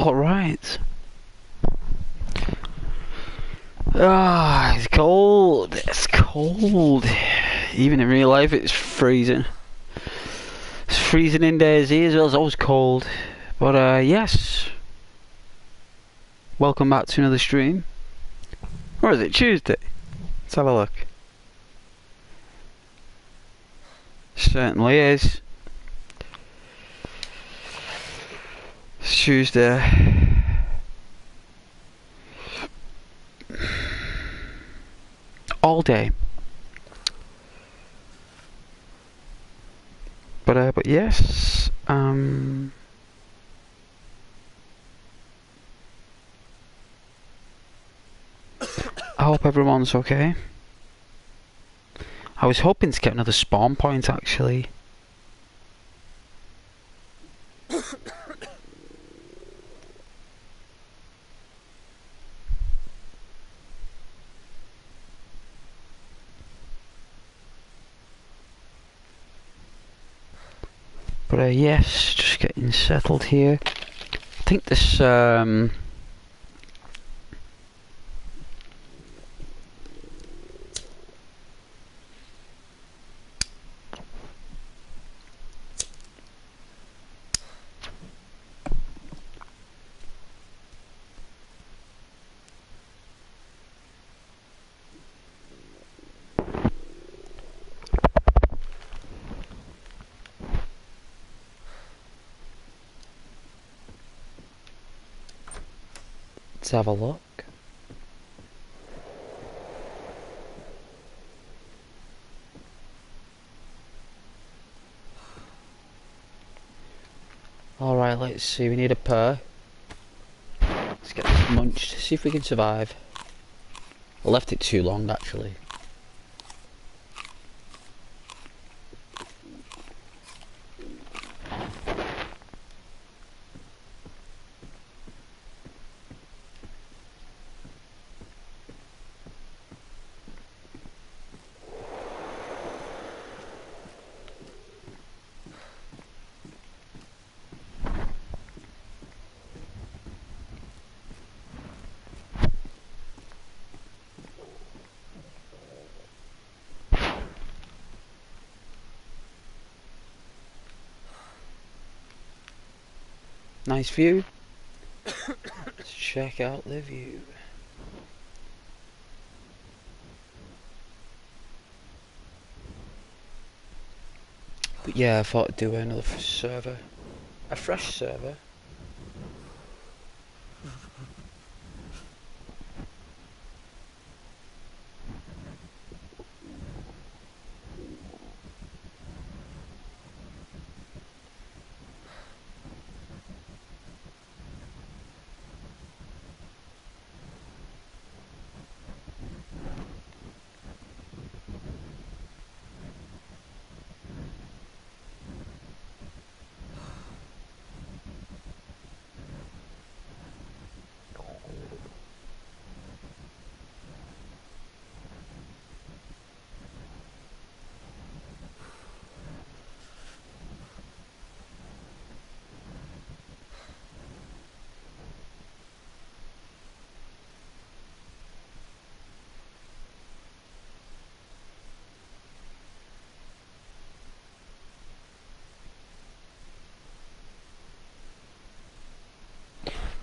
Alright. Ah, it's cold. It's cold. Even in real life, it's freezing. It's freezing in Dayz as well. It's always cold. But yes. Welcome back to another stream. Or is it Tuesday? Let's have a look. Certainly is. It's Tuesday. All day. But yes, I hope everyone's okay. I was hoping to get another spawn point actually. But yes, just getting settled here. I think this let's have a look. Alright, let's see, we need a pair. Let's get this munched, see if we can survive. I left it too long actually. Nice view. Let's check out the view. But yeah, I thought I'd do another server. A fresh server.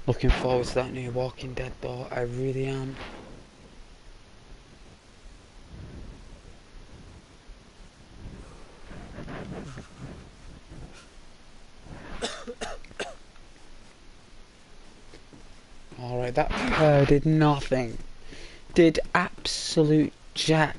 Looking forward to that new Walking Dead though, I really am. Alright, that pair did nothing. Did absolute jack.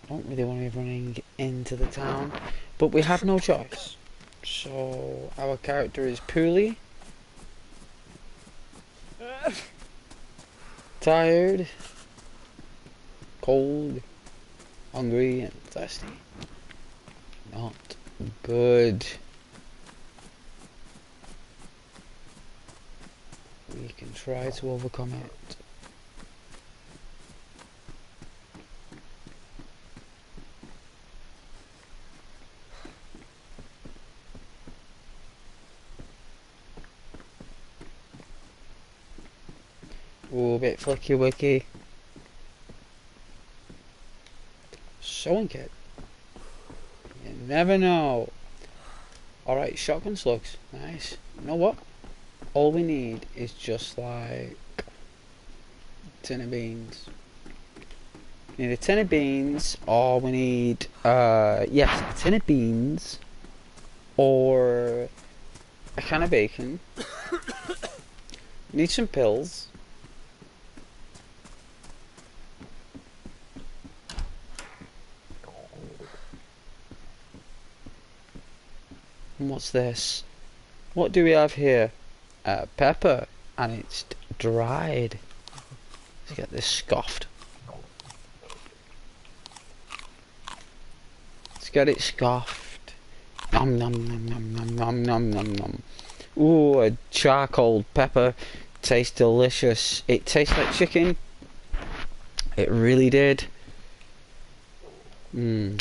I don't really want to be running into the town, but we have no choice. So our character is poorly, tired, cold, hungry and thirsty. Not good. We can try to overcome it. Ooh, a bit flicky wicky. Sewing kit. You never know. Alright, shotgun slugs. Nice. You know what? All we need is just like a tin of beans. We need a tin of beans, or we need yes, a tin of beans, or a can of bacon. We need some pills. And what's this? What do we have here? Pepper, and it's dried. Let's get this scoffed. Let's get it scoffed. Nom nom nom nom nom nom nom nom nom. Ooh, a charcoal pepper. Tastes delicious. It tastes like chicken. It really did. No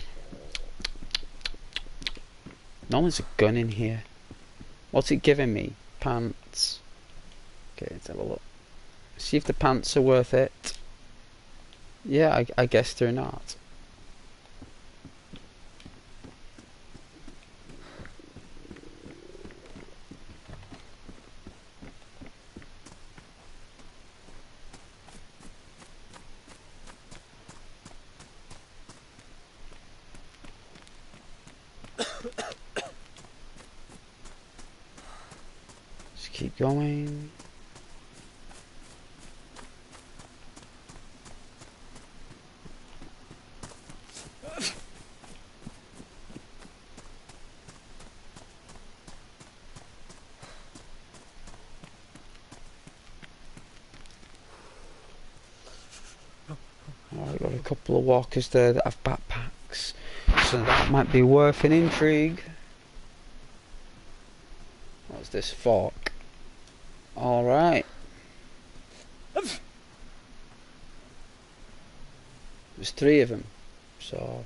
one's a gun in here. What's it giving me? Pants. Okay, let's have a look. See if the pants are worth it. Yeah, I guess they're not. Just keep going. Alright, got a couple of walkers there that have backpacks, so that might be worth an intrigue. What's this fork? Alright. There's 3 of them, so...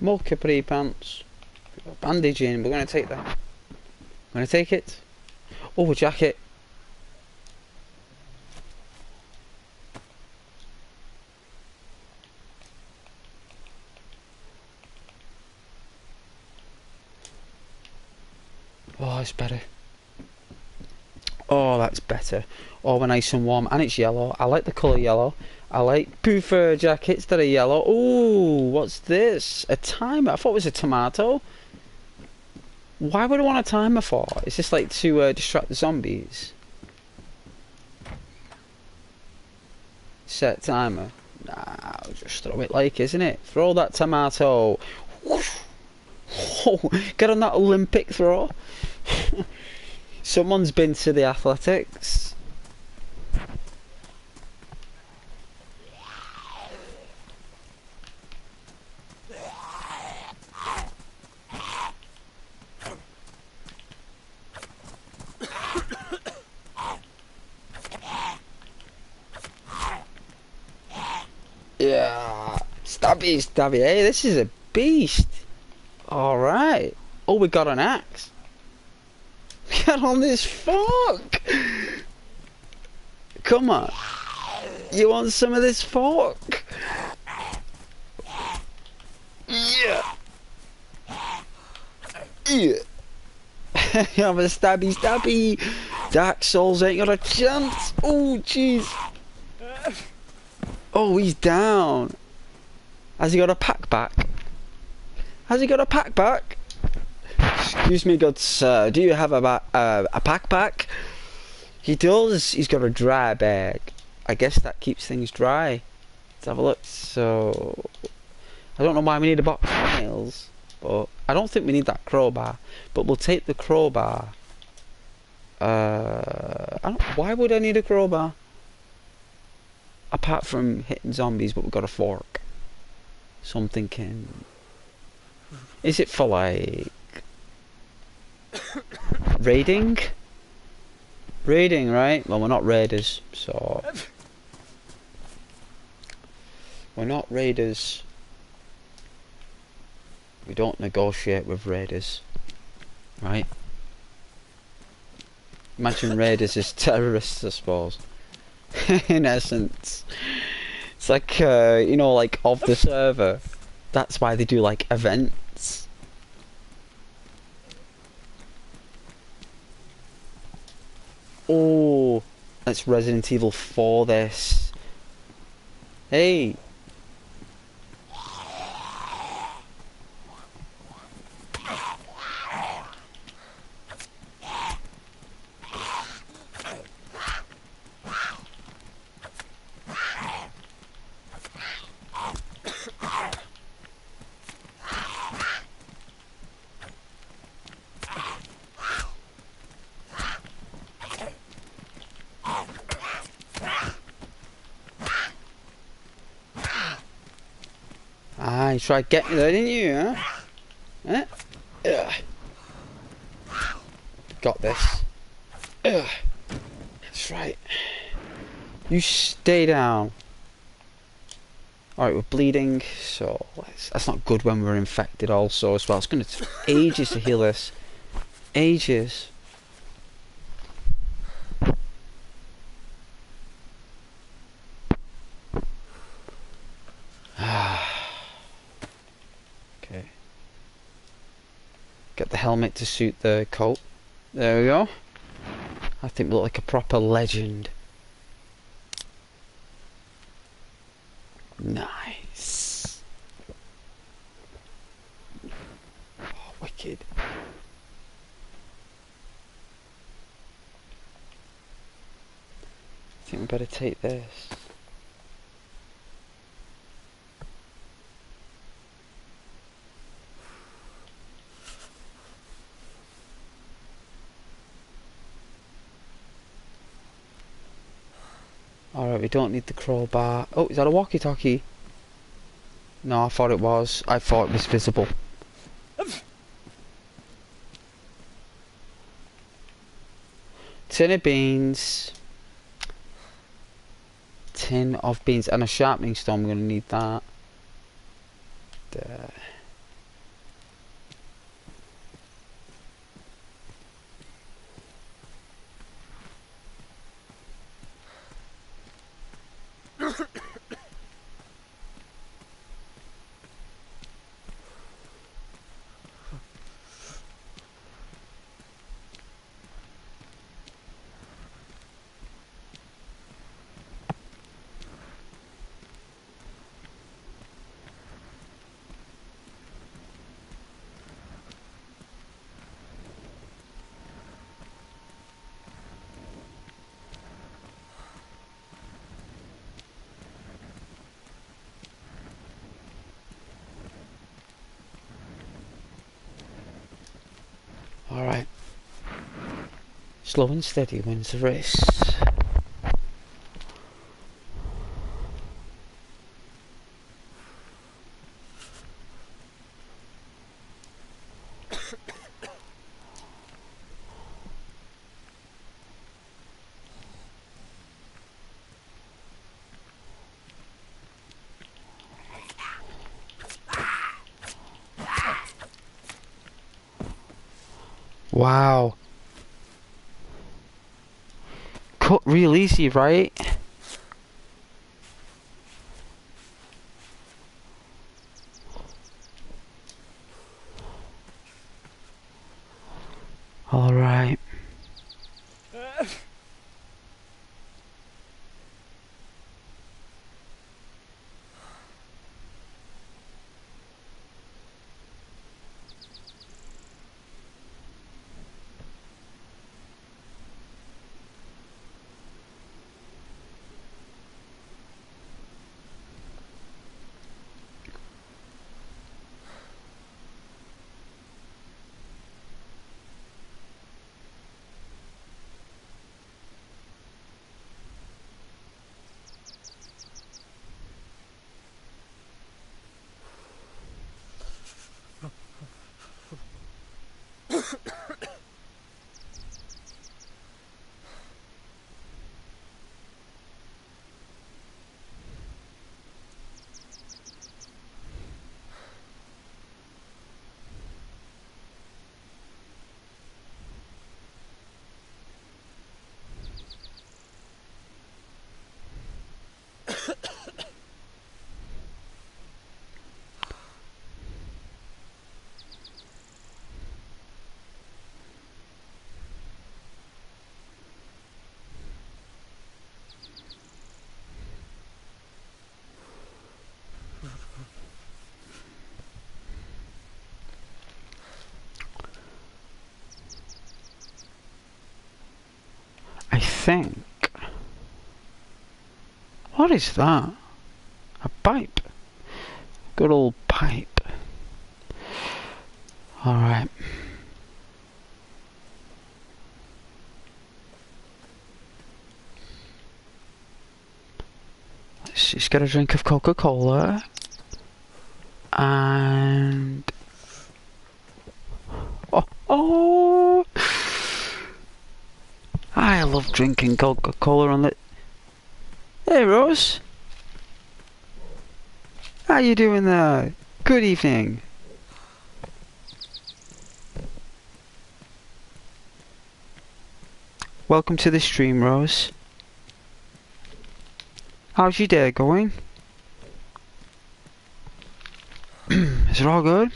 More capri pants. Bandage in, we're going to take that. We're going to take it. Oh, a jacket. Oh, it's better. Oh, that's better. Oh, we're nice and warm. And it's yellow. I like the colour yellow. I like Ps4 jackets that are yellow. Ooh, what's this? A timer. I thought it was a tomato. Why would I want a timer for? Is this like to distract the zombies? Set timer. Nah, I'll just throw it like, isn't it? Throw that tomato. Oh, get on that Olympic throw. Someone's been to the athletics. Yeah, stabby, stabby. Hey, this is a beast. Alright. Oh, we got an axe. Get on this fork. Come on. You want some of this fork? Yeah. Yeah. You have a stabby, stabby. Dark Souls ain't got a chance. Oh, jeez. Oh, he's down. Has he got a pack back? Has he got a pack back? Excuse me, good sir. Do you have a pack back? He does. He's got a dry bag. I guess that keeps things dry. Let's have a look. So, I don't know why we need a box of nails, but I don't think we need that crowbar. But we'll take the crowbar. Why would I need a crowbar? Apart from hitting zombies, but we've got a fork. So I'm thinking, Is it for like raiding? Raiding, right? Well, we're not raiders, so we're not raiders. We don't negotiate with raiders, right? Imagine raiders as terrorists, I suppose. In essence, it's like you know, like of the server. That's why they do like events. Oh, that's Resident Evil 4 this. Hey. Ah, you tried getting me there, didn't you, huh? Huh? Ugh. Got this. Ugh. That's right. You stay down. Alright, we're bleeding, so that's not good when we're infected also as well. It's going to take ages to heal this. Ages. Okay. Get the helmet to suit the coat. There we go. I think we look like a proper legend. Nice. Oh, wicked. I think we better take this. Alright, we don't need the crowbar. Oh, is that a walkie-talkie? No, I thought it was. I thought it was visible. Tin of beans. Tin of beans. And a sharpening stone. We're going to need that. There. Alright. Slow and steady wins the race. Wow. Cut real easy, right? Alright. think. What is that? A pipe. Good old pipe. Alright. Let's just get a drink of Coca-Cola. And... Oh! I love drinking Coca-Cola on the... Hey Rose! How you doing there? Good evening. Welcome to the stream, Rose. How's your day going? Is it all good?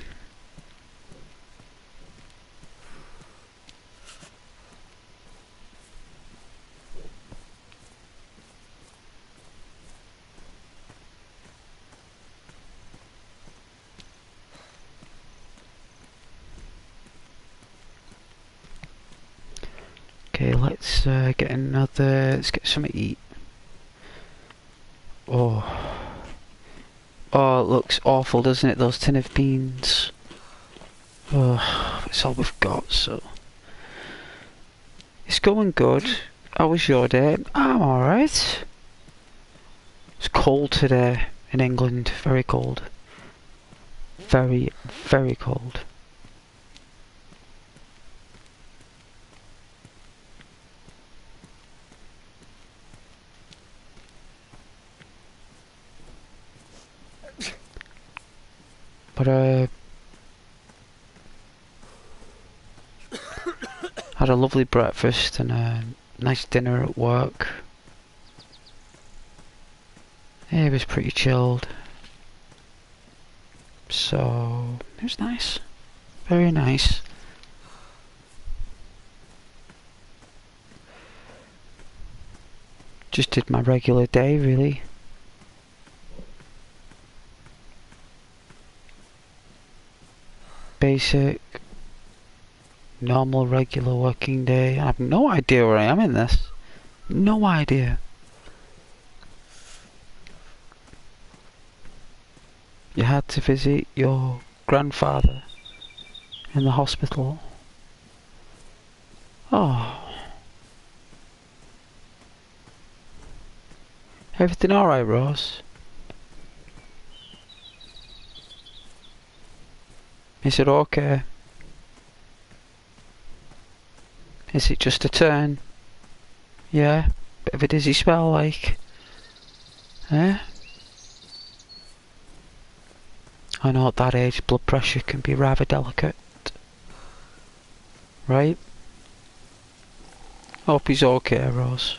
Okay, let's get another. Let's get something to eat. Oh, oh, it looks awful, doesn't it? Those tin of beans. Oh, it's all we've got. So it's going good. How was your day? I'm all right. It's cold today in England. Very cold. Very, very cold. But had a lovely breakfast and a nice dinner at work. Yeah, it was pretty chilled. So it was nice. Very nice. Just did my regular day, really. Basic, normal, regular working day. I have no idea where I am in this. No idea. You had to visit your grandfather in the hospital. Oh. Everything alright, Rose? Is it okay? Is it just a turn? Yeah? Bit of a dizzy spell, like? Eh? I know at that age blood pressure can be rather delicate. Right? Hope he's okay, Rose.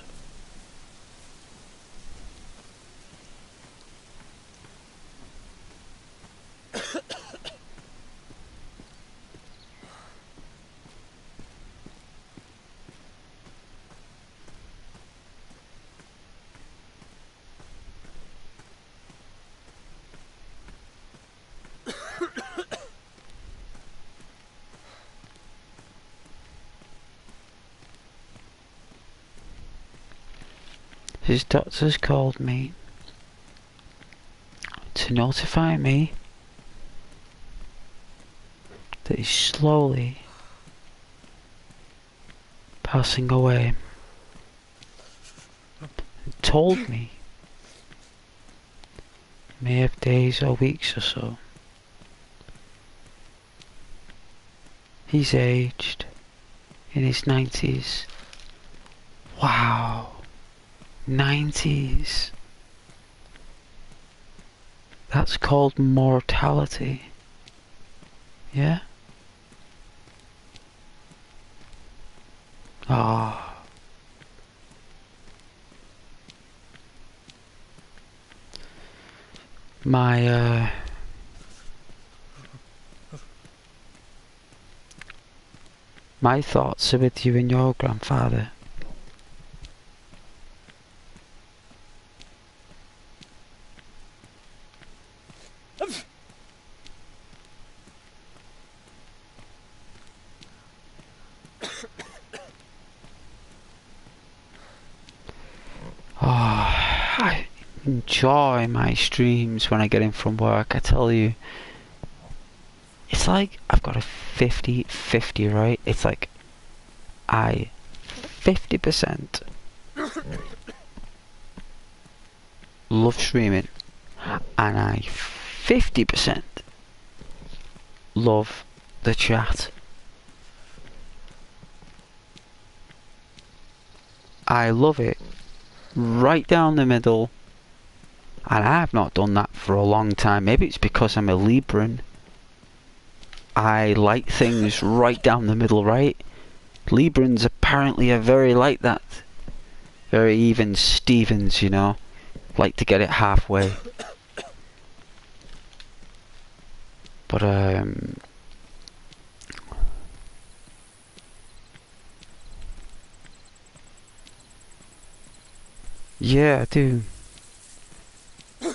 His doctors called me to notify me that he's slowly passing away. And told me he may have days or weeks or so. He's aged in his 90s. Wow. 90s. That's called mortality. Yeah? Ah. My my thoughts are with you and your grandfather. I enjoy my streams when I get in from work, I tell you. It's like I've got a 50-50, right? It's like I 50% love streaming and I 50% love the chat. I love it right down the middle, and I've not done that for a long time. Maybe it's because I'm a Libran. I like things right down the middle, right? Librans apparently are very like that. Very even Stevens, you know. Like to get it halfway. But yeah, I do. You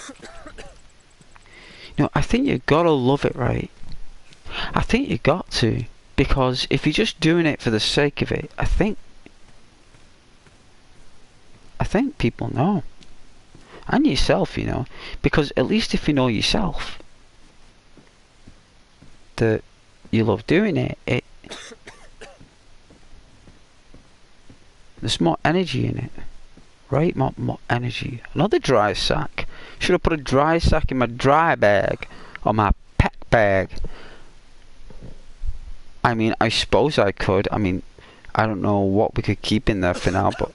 know, I think you gotta love it, right? I think you got to, because if you're just doing it for the sake of it, I think people know, and yourself, you know, because at least if you know yourself that you love doing it, there's more energy in it, right? More energy. Another dry sack. Should have put a dry sack in my dry bag or my pack bag. I mean, I suppose I could. I mean, I don't know what we could keep in there for now, but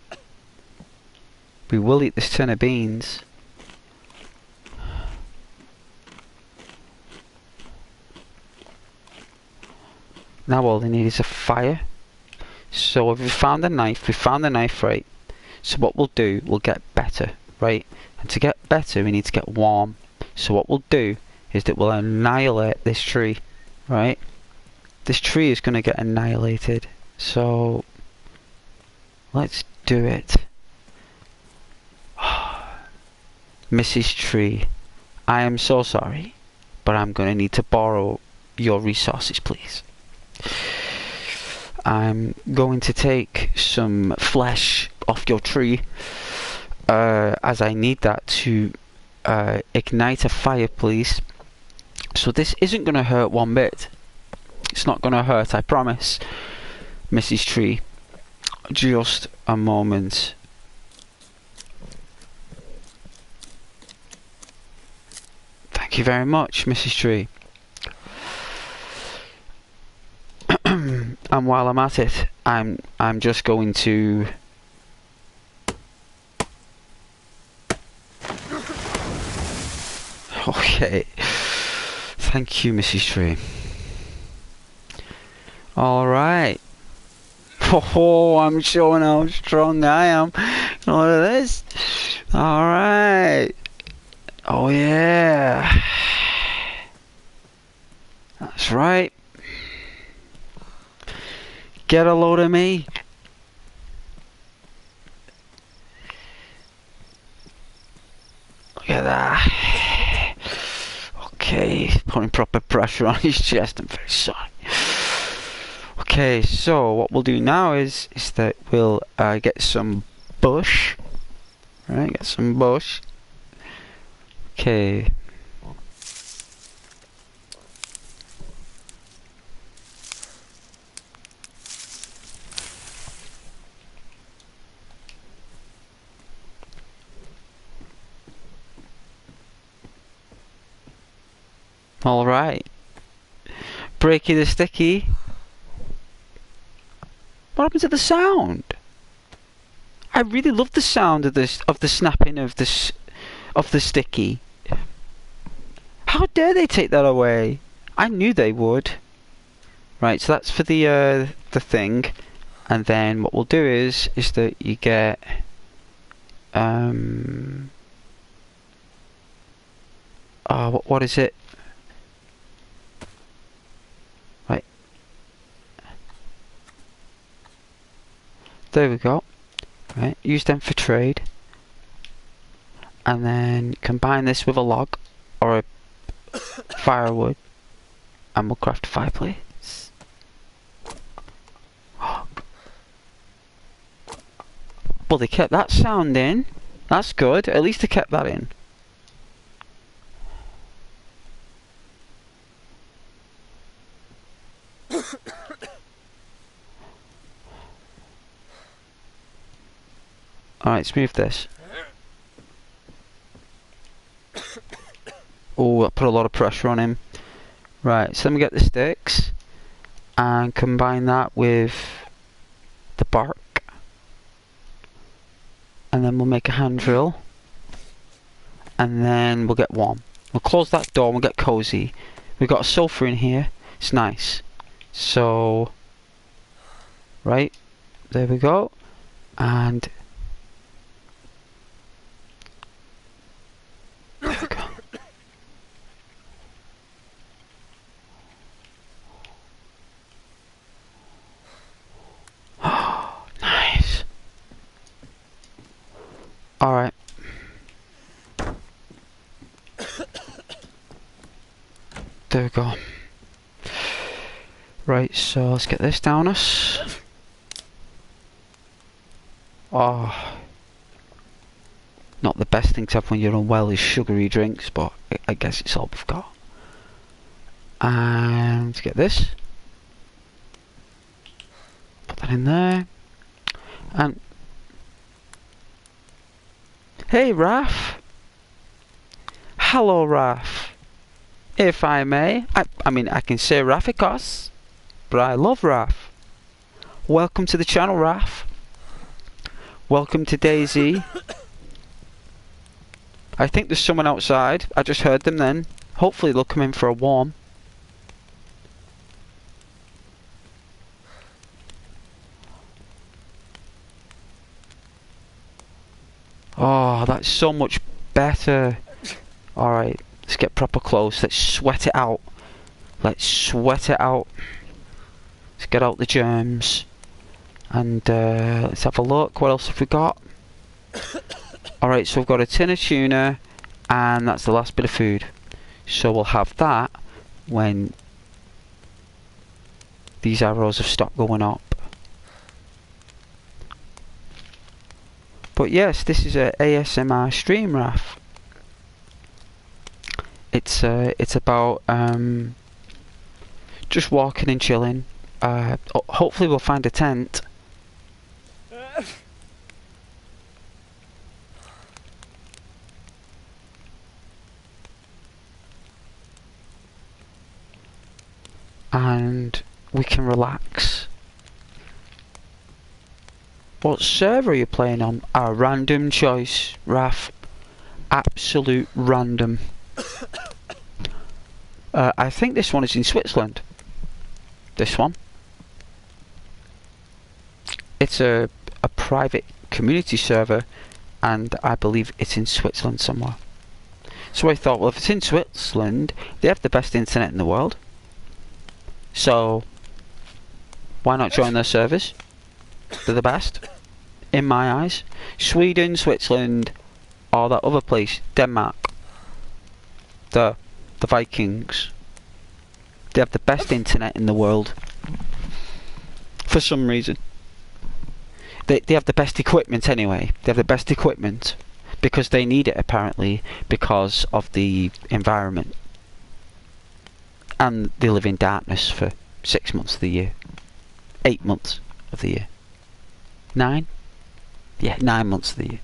we will eat this tin of beans. Now all they need is a fire. So if we found the knife, right? So what we'll do, we'll get better, right? And to get better, we need to get warm. So what we'll do is that we'll annihilate this tree, right? This tree is going to get annihilated. So let's do it. Mrs. Tree, I am so sorry, but I'm going to need to borrow your resources, please. I'm going to take some flesh off your tree, as I need that to ignite a fire, please. So this isn't going to hurt one bit. It's not going to hurt, I promise, Mrs. Tree. Just a moment. Thank you very much, Mrs. Tree. And while I'm at it, I'm just going to okay. Thank you, Mrs. Tree. Alright. Oh, I'm showing how strong I am. Look at this. Alright. Oh yeah. That's right. Get a load of me. Look at that. Okay, putting proper pressure on his chest. I'm very sorry. Okay, so what we'll do now is that we'll get some bush. Right, get some bush. Okay. Alright. Breaky the sticky. What happened to the sound? I really love the sound of this, of the snapping of this, of the sticky. How dare they take that away? I knew they would. Right, so that's for the thing, and then what we'll do is that you get what is it? Right. There we go. Right, use them for trade. And then combine this with a log or a firewood and we'll craft a fireplace. Well, they kept that sound in. That's good. At least I kept that in. Alright, let's move this. Oh, that put a lot of pressure on him. Right, so let me get the sticks and combine that with the bark. And then we'll make a hand drill. And then we'll get warm. We'll close that door and we'll get cozy. We've got a sofa in here. It's nice. So, right, there we go. And there we go. Nice. Alright. There we go. Right, so let's get this down us. Oh. Not the best thing to have when you're unwell is sugary drinks, but I guess it's all we've got. And get this. Put that in there. And hey, Raph. Hello, Raph. If I may, I mean, I can say Rafficos, but I love Raph. Welcome to the channel, Raph. Welcome to Dayz. I think there's someone outside. I just heard them then. Hopefully they'll come in for a warm. Oh, that's so much better. Alright. Let's get proper close. Let's sweat it out. Let's sweat it out. Let's get out the germs. And let's have a look. What else have we got? Alright, so we've got a tin of tuna. And that's the last bit of food. So we'll have that when these arrows have stopped going up. But yes, this is a ASMR stream, Raph. It's about just walking and chilling. Hopefully we'll find a tent. And we can relax. What server are you playing on? A random choice, Raph. Absolute random. I think this one is in Switzerland. This one. It's a private community server, and I believe it's in Switzerland somewhere. So I thought, well, if it's in Switzerland, they have the best internet in the world. So why not join their servers? They're the best, in my eyes. Sweden, Switzerland, or that other place, Denmark. The Vikings. They have the best internet in the world. For some reason. They have the best equipment anyway. They have the best equipment. Because they need it apparently. Because of the environment. And they live in darkness for 6 months of the year. 8 months of the year. 9? Yeah, 9 months of the year.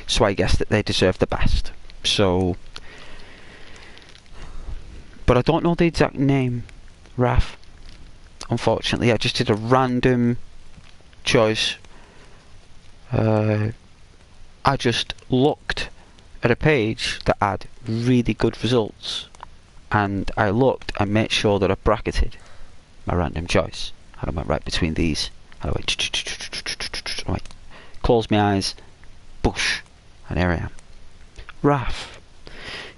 So I guess that they deserve the best. So, but I don't know the exact name, Raph. Unfortunately, I just did a random choice. I just looked at a page that had really good results, and I looked and made sure that I bracketed my random choice. And I went right between these. And I went, closed my eyes, bush, and here I am. Raph,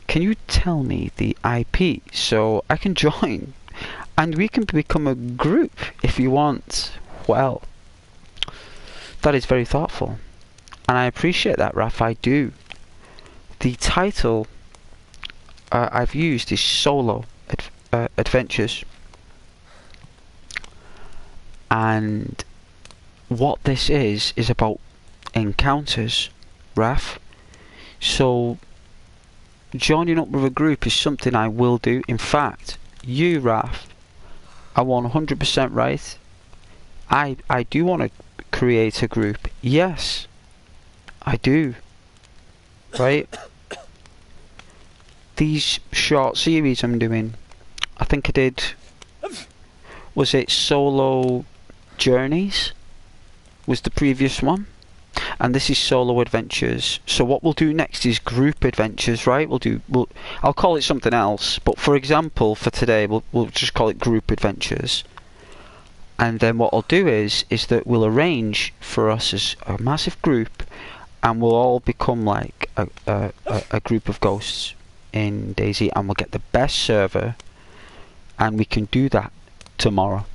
can you tell me the IP so I can join and we can become a group if you want? Well, that is very thoughtful and I appreciate that, Raph, I do. The title I've used is Solo Adventures, and what this is about encounters, Raf. So joining up with a group is something I will do. In fact, you, Raf, are 100% right. I do want to create a group. Yes, I do. Right? These short series I'm doing, I think I did, was it solo journeys? Was the previous one? And this is solo adventures. So what we'll do next is group adventures, right? I'll call it something else, but for example, for today, we'll just call it group adventures. And then what I'll do is that we'll arrange for us as a massive group, and we'll all become like a group of ghosts in Dayz, and we'll get the best server, and we can do that tomorrow.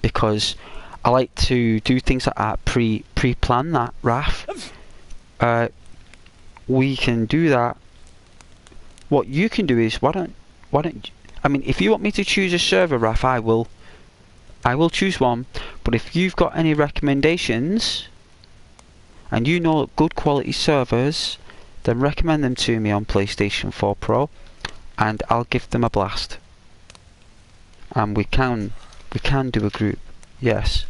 Because I like to do things like that, pre-plan that, Raf. We can do that. What you can do is, why don't I mean, if you want me to choose a server, Raf, I will choose one. But if you've got any recommendations, and you know good quality servers, then recommend them to me on PlayStation 4 Pro, and I'll give them a blast. And we can do a group, yes.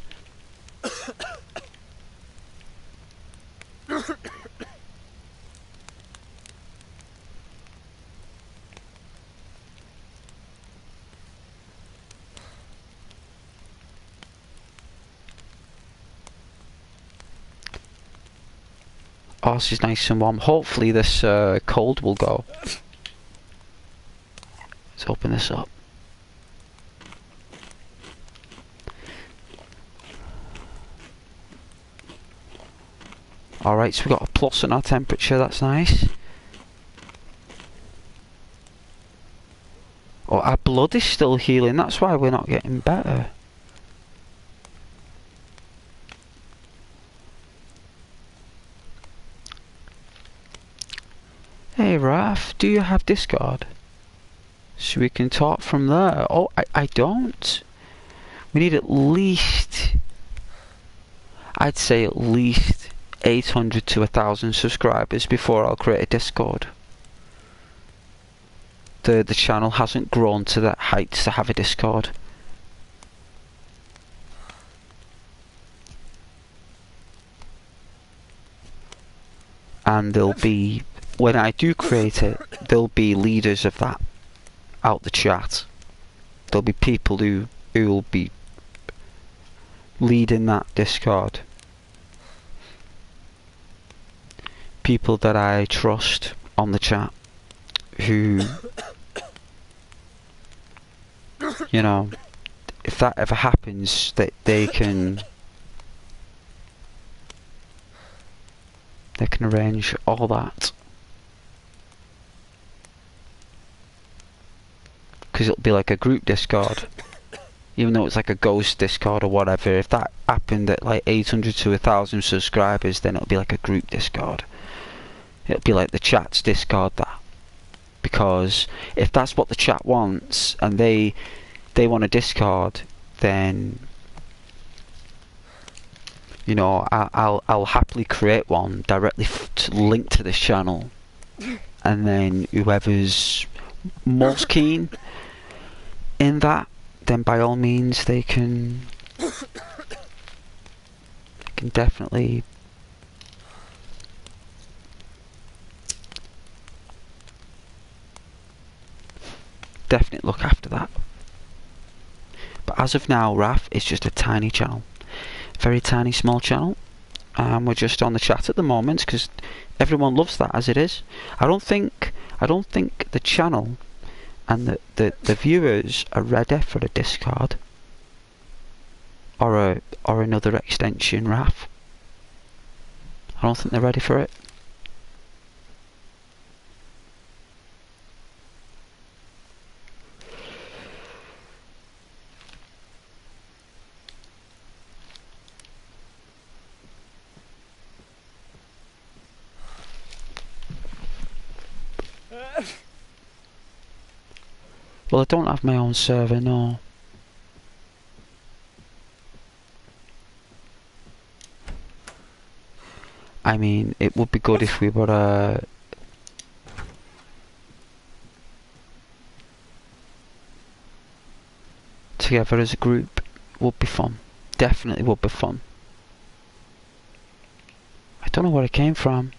Ours is nice and warm. Hopefully this cold will go. Let's open this up. Alright, so we got a plus on our temperature, that's nice. Oh, our blood is still healing, that's why we're not getting better. Hey Raf, do you have Discord? So we can talk from there. Oh, I don't. We need at least, I'd say at least 800 to 1,000 subscribers before I'll create a Discord. The channel hasn't grown to that height to have a Discord. And there'll be, when I do create it, there'll be leaders of that out the chat. There'll be people who will be leading that Discord. People that I trust on the chat, who, you know, if that ever happens, that they can arrange all that. Because it'll be like a group Discord, even though it's like a ghost Discord or whatever. If that happened at like 800 to 1,000 subscribers, then it'll be like a group Discord. It'll be like the chat's Discord, that. Because if that's what the chat wants, and they want a Discord, then, you know, I'll happily create one directly linked to this channel, and then whoever's most keen in that, then by all means they can definitely look after that. But as of now, Raf, it's just a tiny channel, very tiny small channel, and we're just on the chat at the moment because everyone loves that as it is. I don't think the channel and the viewers are ready for a Discord or another extension, Raf. I don't think they're ready for it. Well, I don't have my own server, no. I mean, it would be good if we were together as a group. Would be fun. Definitely would be fun. I don't know where it came from.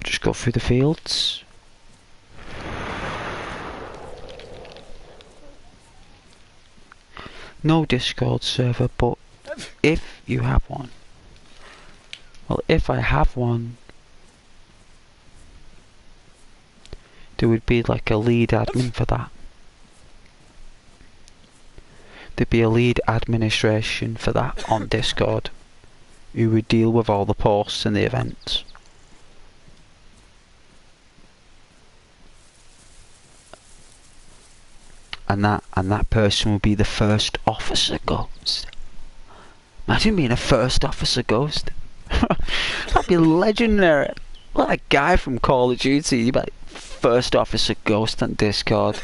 Just go through the fields. No Discord server, but if you have one, well, if I have one, there would be like a lead admin for that. There'd be a lead administration for that on Discord, who would deal with all the posts and the events. And that person will be the first officer ghost. Imagine being a first officer ghost. That'd be legendary. Like a guy from Call of Duty, you'd be like first officer ghost on Discord.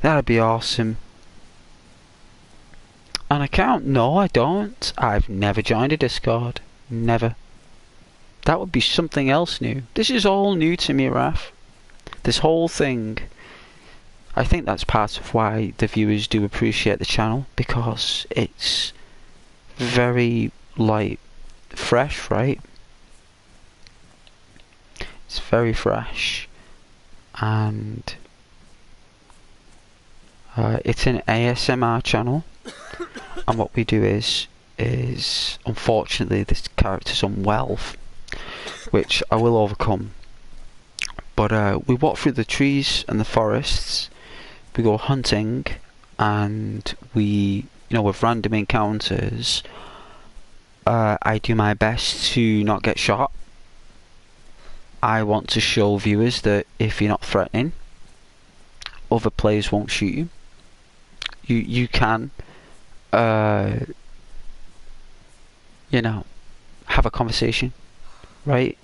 That'd be awesome. An account? No, I don't. I've never joined a Discord. Never. That would be something else new. This is all new to me, Raf. This whole thing. I think that's part of why the viewers do appreciate the channel, because it's very, like, fresh, right? It's very fresh. And it's an ASMR channel. And what we do is unfortunately this character's unwell, which I will overcome. But we walk through the trees and the forests, we go hunting, and we, with random encounters, I do my best to not get shot. I want to show viewers that if you're not threatening, other players won't shoot you. You can, have a conversation, right?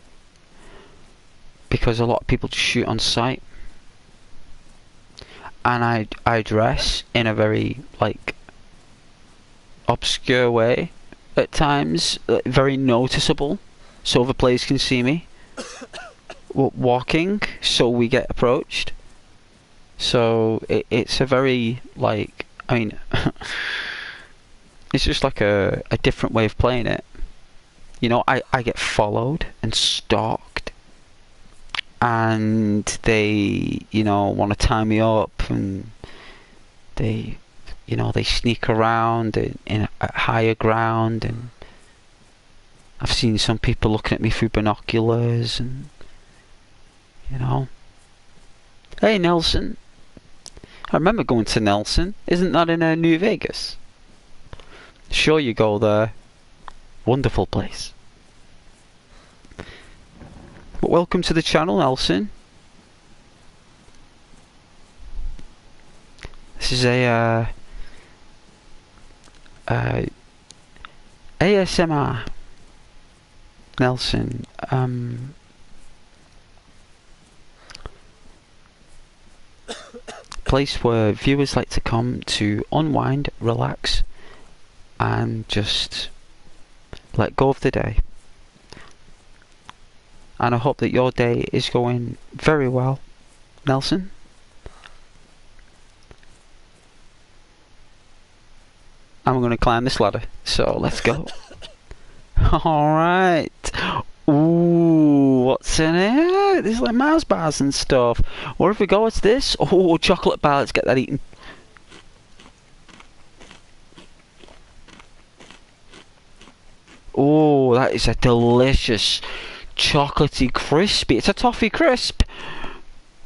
Because a lot of people just shoot on sight, and I dress in a very, like, obscure way at times, very noticeable, so other players can see me walking, so we get approached. So it's a very, like, I mean, it's just like a different way of playing it. I get followed and stalked, and they, want to tie me up, and they, they sneak around in at higher ground, and I've seen some people looking at me through binoculars, and, Hey, Nelson. I remember going to Nelson. Isn't that in New Vegas? Sure, you go there. Wonderful place. But welcome to the channel, Nelson. This is a ASMR. Nelson. Place where viewers like to come to unwind, relax, and just let go of the day. And I hope that your day is going very well, Nelson. I'm going to climb this ladder, so let's go. Alright. Ooh, what's in here? There's like Mars bars and stuff. Where have we got? What's this? Oh, chocolate bar. Let's get that eaten. Oh, that is a delicious chocolatey crispy. It's a toffee crisp.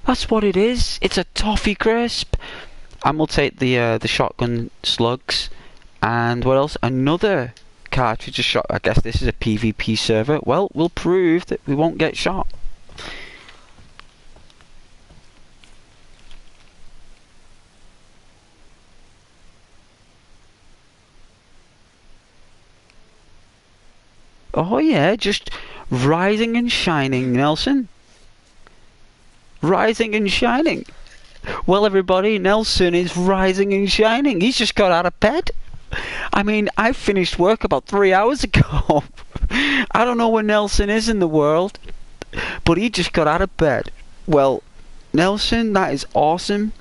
That's what it is. It's a toffee crisp. And we'll take the shotgun slugs. And what else? Another cartridge of shot. I guess this is a PvP server. Well, we'll prove that we won't get shot. Oh yeah, just rising and shining, Nelson. Rising and shining. Well, everybody, Nelson is rising and shining. He's just got out of bed. I mean, I finished work about 3 hours ago. I don't know where Nelson is in the world, but he just got out of bed. Well, Nelson, that is awesome.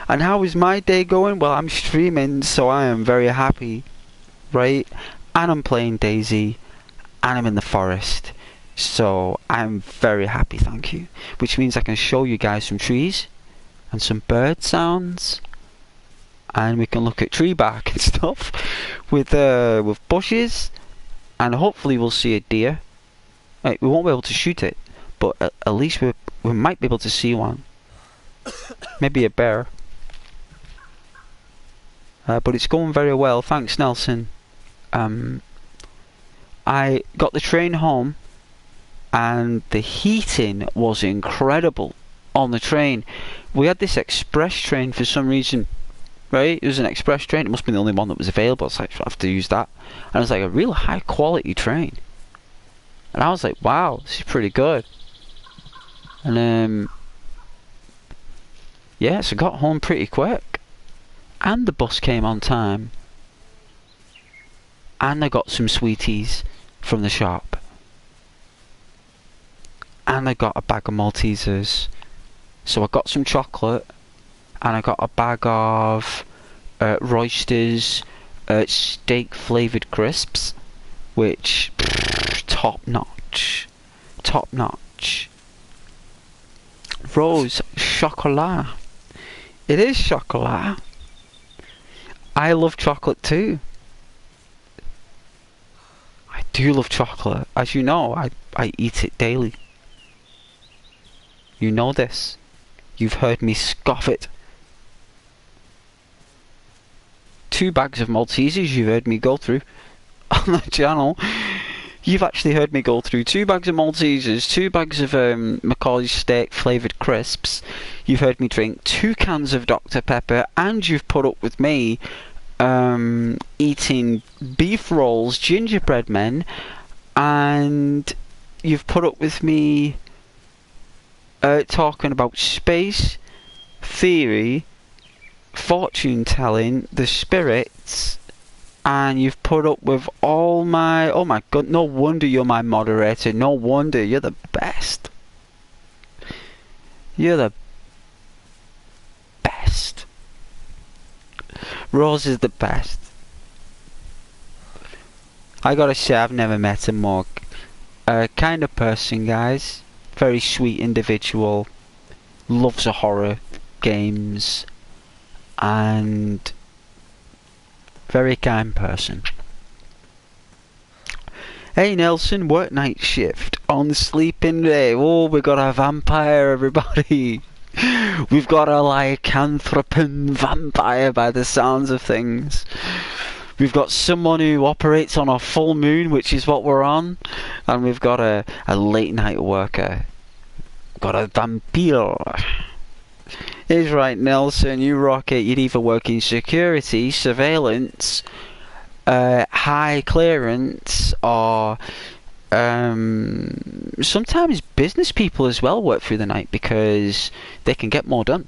And how is my day going? Well, I'm streaming, so I am very happy, right? And I'm playing Dayz, and I'm in the forest. So I'm very happy, thank you. Which means I can show you guys some trees and some bird sounds, and we can look at tree bark and stuff with bushes, and hopefully we'll see a deer. We won't be able to shoot it, but at least we might be able to see one. Maybe a bear. But it's going very well, thanks Nelson. I got the train home, and the heating was incredible on the train. We had this express train for some reason, right? It was an express train. It must be the only one that was available, so I have to use that. And it was like a real high quality train. And I was like, wow, this is pretty good. And yeah, so I got home pretty quick. And the bus came on time. And I got some sweeties from the shop. And I got a bag of Maltesers. So I got some chocolate, and I got a bag of Roysters steak flavoured crisps, which top notch. Rose chocolat. It is chocolat. I love chocolate too. I do love chocolate. As you know, I eat it daily. You know this. You've heard me scoff it. 2 bags of Maltesers you've heard me go through on the channel. You've actually heard me go through 2 bags of Maltesers, 2 bags of Macaulay's steak flavoured crisps. You've heard me drink 2 cans of Dr Pepper, and you've put up with me eating beef rolls, gingerbread men, and you've put up with me talking about space, theory, fortune telling, the spirits, and you've put up with all my... Oh my god, no wonder you're my moderator. No wonder, you're the best. You're the best. Rose is the best. I gotta say, I've never met a more kind of person, guys. Very sweet individual. Loves the horror games. And very kind person. Hey Nelson, work night shift on sleeping day. Oh, we got a vampire, everybody. We've got a lycanthropin vampire by the sounds of things. We've got someone who operates on a full moon, which is what we're on. And we've got a late night worker. Got a vampire. Is right, Nelson, you rock it. You'd either work in security, surveillance, high clearance, or sometimes business people as well work through the night because they can get more done.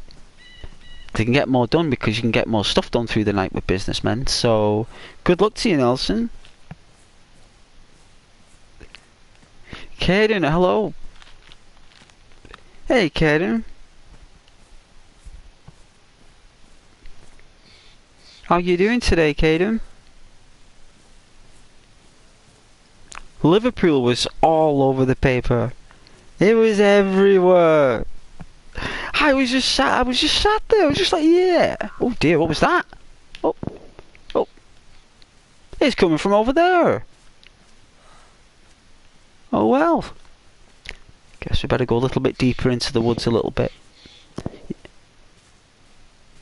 They can get more done because you can get more stuff done through the night with businessmen. So, good luck to you, Nelson. Caden, hello. Hey, Caden. How you doing today, Caden? Liverpool was all over the paper. It was everywhere. I was just sat there. I was just like, yeah. Oh dear, what was that? Oh. It's coming from over there. Oh well. Guess we better go a little bit deeper into the woods a little bit.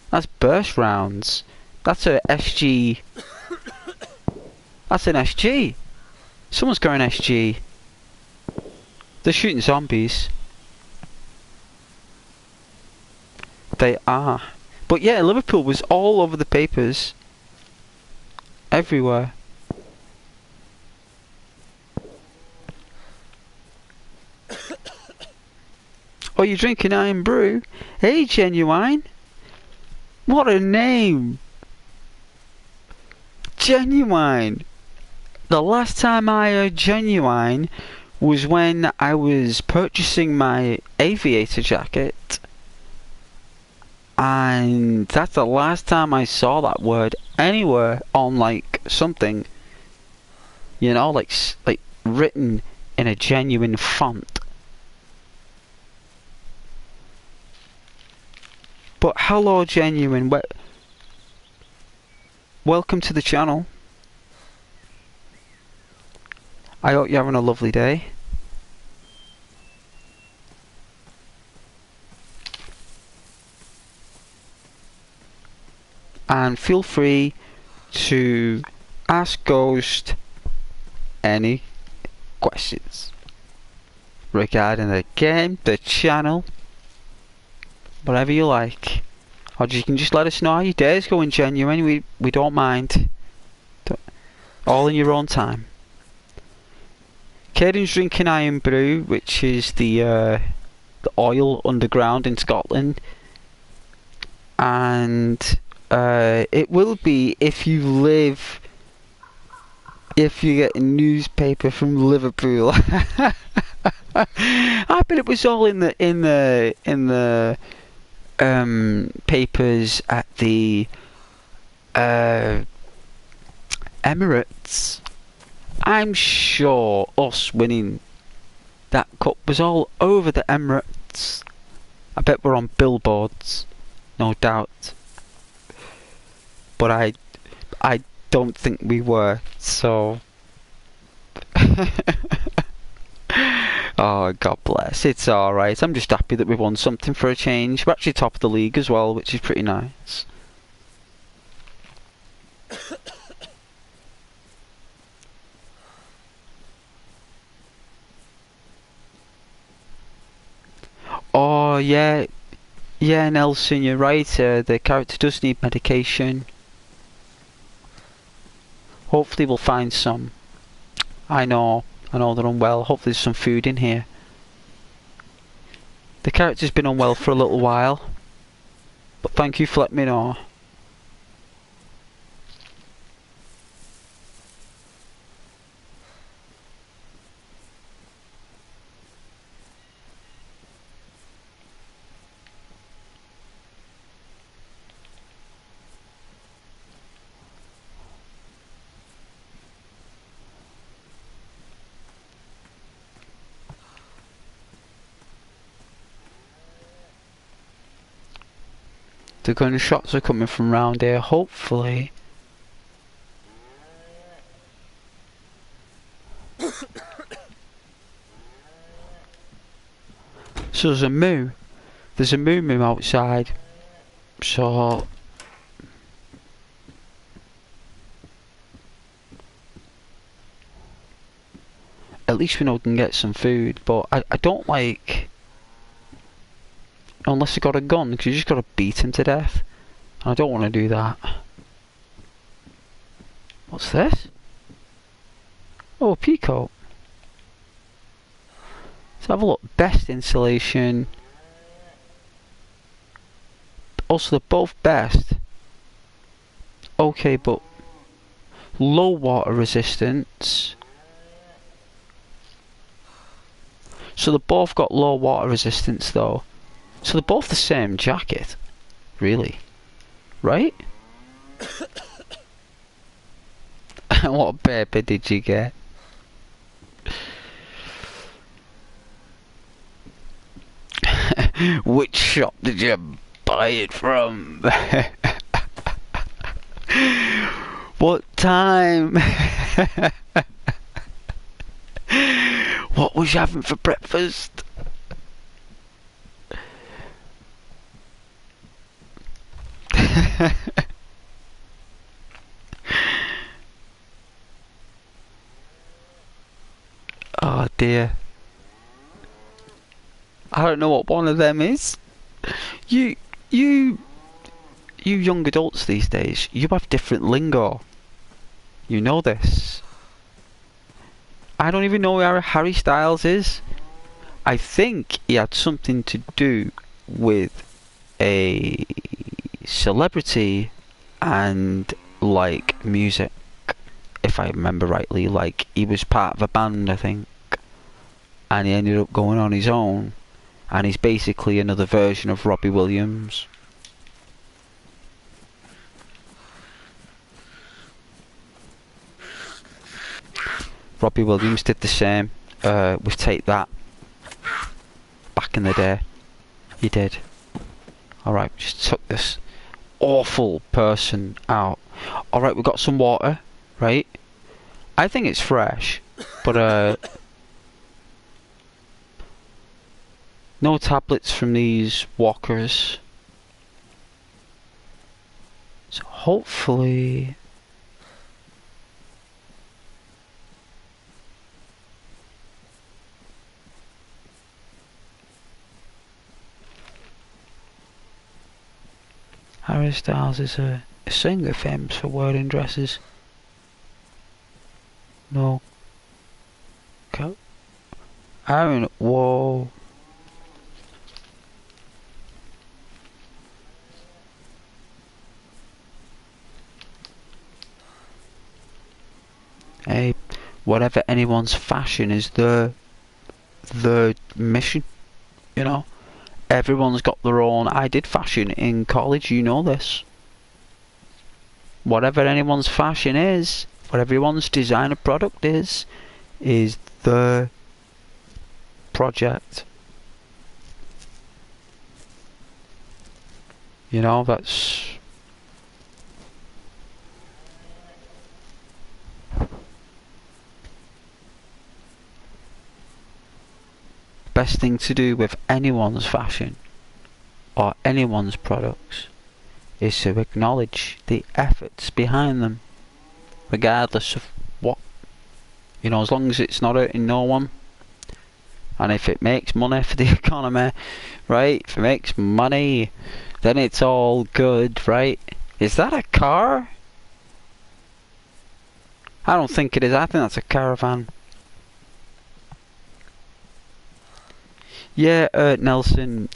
That's burst rounds. That's a SG. That's an SG. Someone's got an SG. They're shooting zombies. They are. But yeah, Liverpool was all over the papers. Everywhere. Oh, you're drinking Iron Brew? Hey, Genuine. What a name. Genuine. The last time I heard Genuine was when I was purchasing my aviator jacket. And that's the last time I saw that word anywhere on like something. You know, like written in a genuine font. But hello, Genuine. Welcome to the channel. I hope you're having a lovely day. And feel free to ask Ghost any questions regarding the game, the channel, whatever you like. Or you can just let us know how your day is going, Genuine. We don't mind. All in your own time. Caden's drinking Iron Brew, which is the oil underground in Scotland. And it will be if you get a newspaper from Liverpool. I bet it was all in the papers at the Emirates. I'm sure us winning that cup was all over the Emirates. I bet we're on billboards, no doubt. But I don't think we were, so oh, God bless. It's alright. I'm just happy that we won something for a change. We're actually top of the league as well, which is pretty nice. Oh, yeah. Yeah, Nelson, you're right. The character does need medication. Hopefully we'll find some. I know they're unwell. Hopefully there's some food in here. The character's been unwell for a little while. But thank you for letting me know. The gunshots are coming from round here, hopefully. So there's a moo. There's a moo outside. So at least we know we can get some food, but I don't like, unless you got a gun, because you just got to beat him to death. And I don't want to do that. What's this? Oh, a peacoat. Let's have a look. Best insulation. Also, they're both best. Okay, but low water resistance. So they both got low water resistance though. So they're both the same jacket. Really? Right? What paper did you get? Which shop did you buy it from? What time? What was you having for breakfast? Oh dear. I don't know what one of them is. You young adults these days, you have different lingo. You know this. I don't even know where Harry Styles is. I think he had something to do with a celebrity and like music, if I remember rightly. Like he was part of a band, I think, and he ended up going on his own, and he's basically another version of Robbie Williams. Robbie Williams did the same with Take That back in the day. He did. Alright, just took this awful person out. Alright, we've got some water, right? I think it's fresh, but no tablets from these walkers. So hopefully... Harry Styles is a singer famous for wearing dresses. No. Aaron, whoa. Hey, whatever anyone's fashion is the mission, you know? Everyone's got their own. I did fashion in college, you know this. Whatever anyone's fashion is, what everyone's designer product is the project. You know, that's... best thing to do with anyone's fashion or anyone's products is to acknowledge the efforts behind them, regardless of what, you know, as long as it's not hurting no one, and if it makes money for the economy, right? If it makes money, then it's all good, right? Is that a car? I don't think it is. I think that's a caravan. Yeah, Nelson,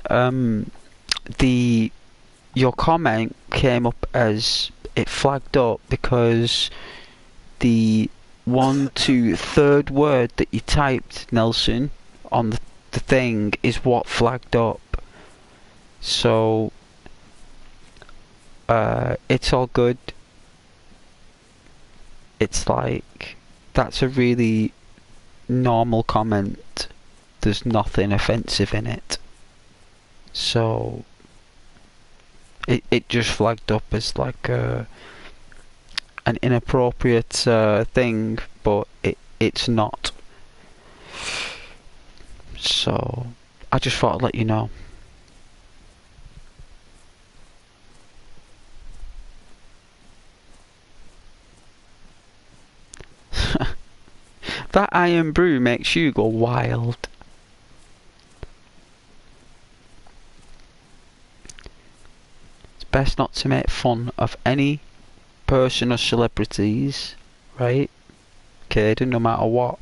your comment came up as it flagged up because the 1, 2, third word that you typed, Nelson, on the thing is what flagged up. So it's all good. It's like, that's a really normal comment. There's nothing offensive in it. So it just flagged up as like an inappropriate thing, but it's not. So I just thought I'd let you know. That iron brew makes you go wild. It's best not to make fun of any person or celebrities, right? Caden, no matter what,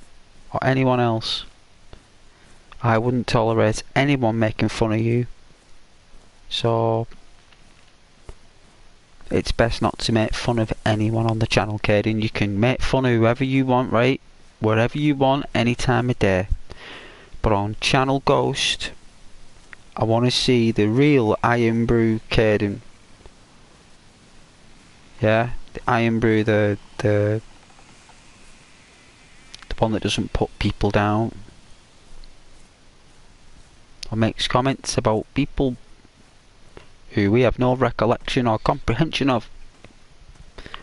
or anyone else. I wouldn't tolerate anyone making fun of you. So it's best not to make fun of anyone on the channel, Caden. You can make fun of whoever you want, right? Wherever you want, any time of day. But on Channel Ghost, I want to see the real Iron Brew Caden. Yeah, the Iron Brew, the one that doesn't put people down or makes comments about people who we have no recollection or comprehension of.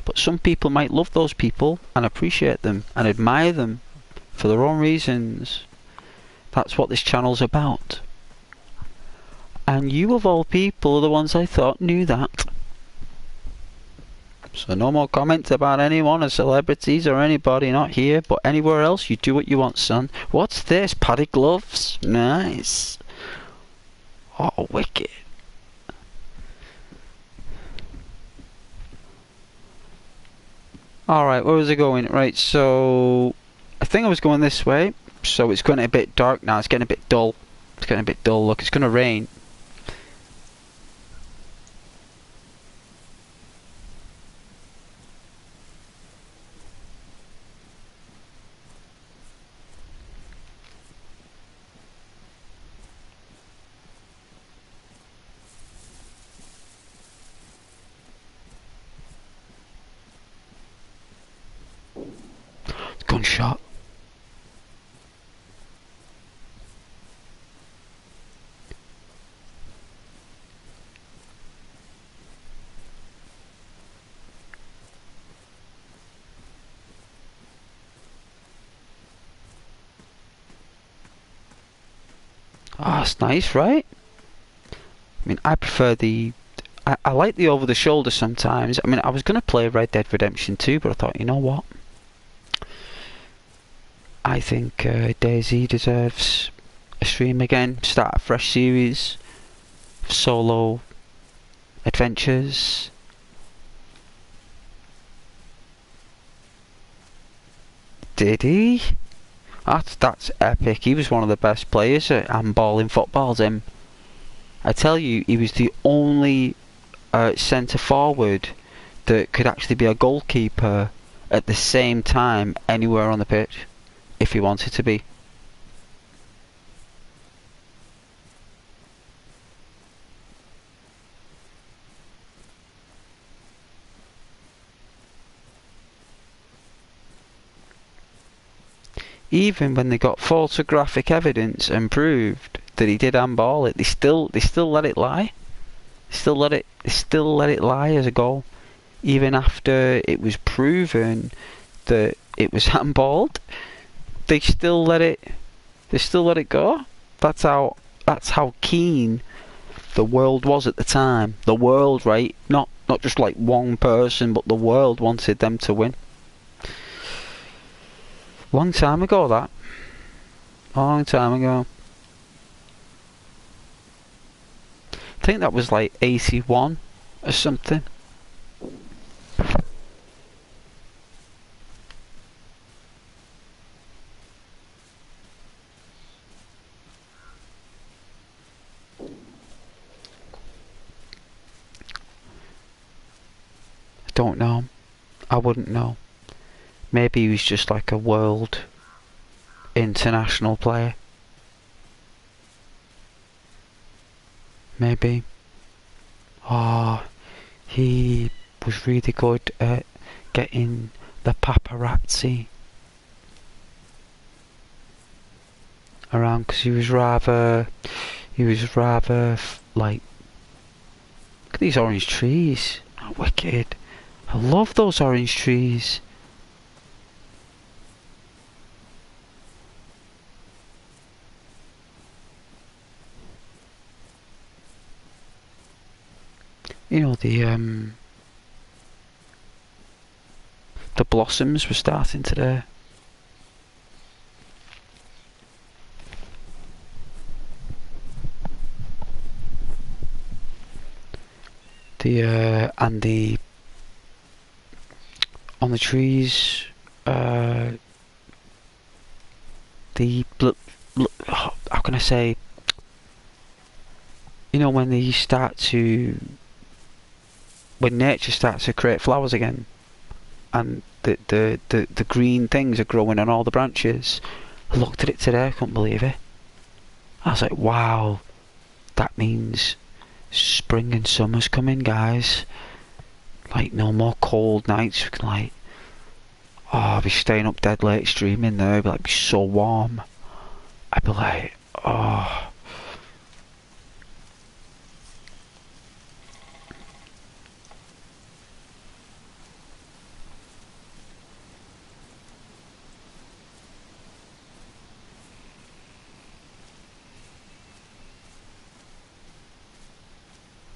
But some people might love those people and appreciate them and admire them for their own reasons. That's what this channel's about. And you of all people are the ones I thought knew that. So no more comments about anyone or celebrities or anybody, not here, but anywhere else. You do what you want, son. What's this? Paddy gloves? Nice. Oh, wicked. Alright, where was I going? Right, so I think I was going this way. So it's getting a bit dark now. It's getting a bit dull. It's getting a bit dull. Look, it's going to rain. Gunshot. Ah, it's nice, right? I mean, I prefer the... I like the over-the-shoulder sometimes. I mean, I was going to play Red Dead Redemption 2, but I thought, you know what? I think Dayz deserves a stream again. Start a fresh series. Solo adventures. Did he? That's epic. He was one of the best players at handball in football, him. I tell you, he was the only centre forward that could actually be a goalkeeper at the same time anywhere on the pitch, if he wanted to be. Even when they got photographic evidence and proved that he did handball it, they still let it lie. They still let it lie as a goal, even after it was proven that it was handballed. They still let it go. That's how keen the world was at the time. The world, right? Not just like one person, but the world wanted them to win. Long time ago, that. Long time ago. I think that was like 81 or something. I don't know. I wouldn't know. Maybe he was just like a world international player. Maybe. Oh, he was really good at getting the paparazzi around, because he was rather like, look at these orange trees. Oh, wicked. I love those orange trees. You know, the blossoms were starting today. And the on the trees, how can I say? You know, when nature starts to create flowers again, and the green things are growing on all the branches. I looked at it today, I couldn't believe it. I was like, wow, that means spring and summer's coming, guys. Like, no more cold nights. We can, like, I'll be staying up dead late streaming there. It'd be like, be so warm. I'd be like, oh.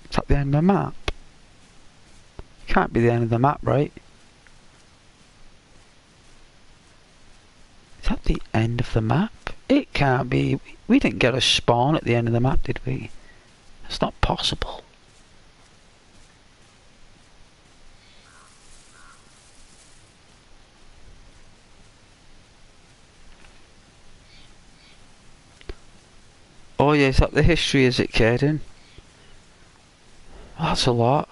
Is that the end of the map? Can't be the end of the map, right? Is that the end of the map? It can't be. We didn't get a spawn at the end of the map, did we? It's not possible. Oh yeah, is that the history, is it, Caden? That's a lot.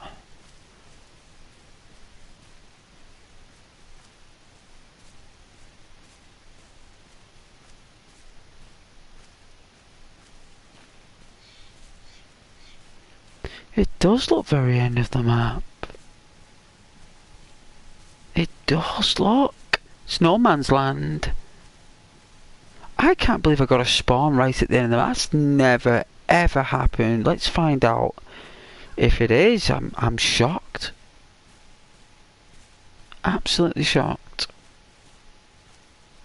It does look very end of the map. It does look. It's no man's land. I can't believe I got a spawn right at the end of the map. That's never ever happened. Let's find out if it is. I'm shocked. Absolutely shocked.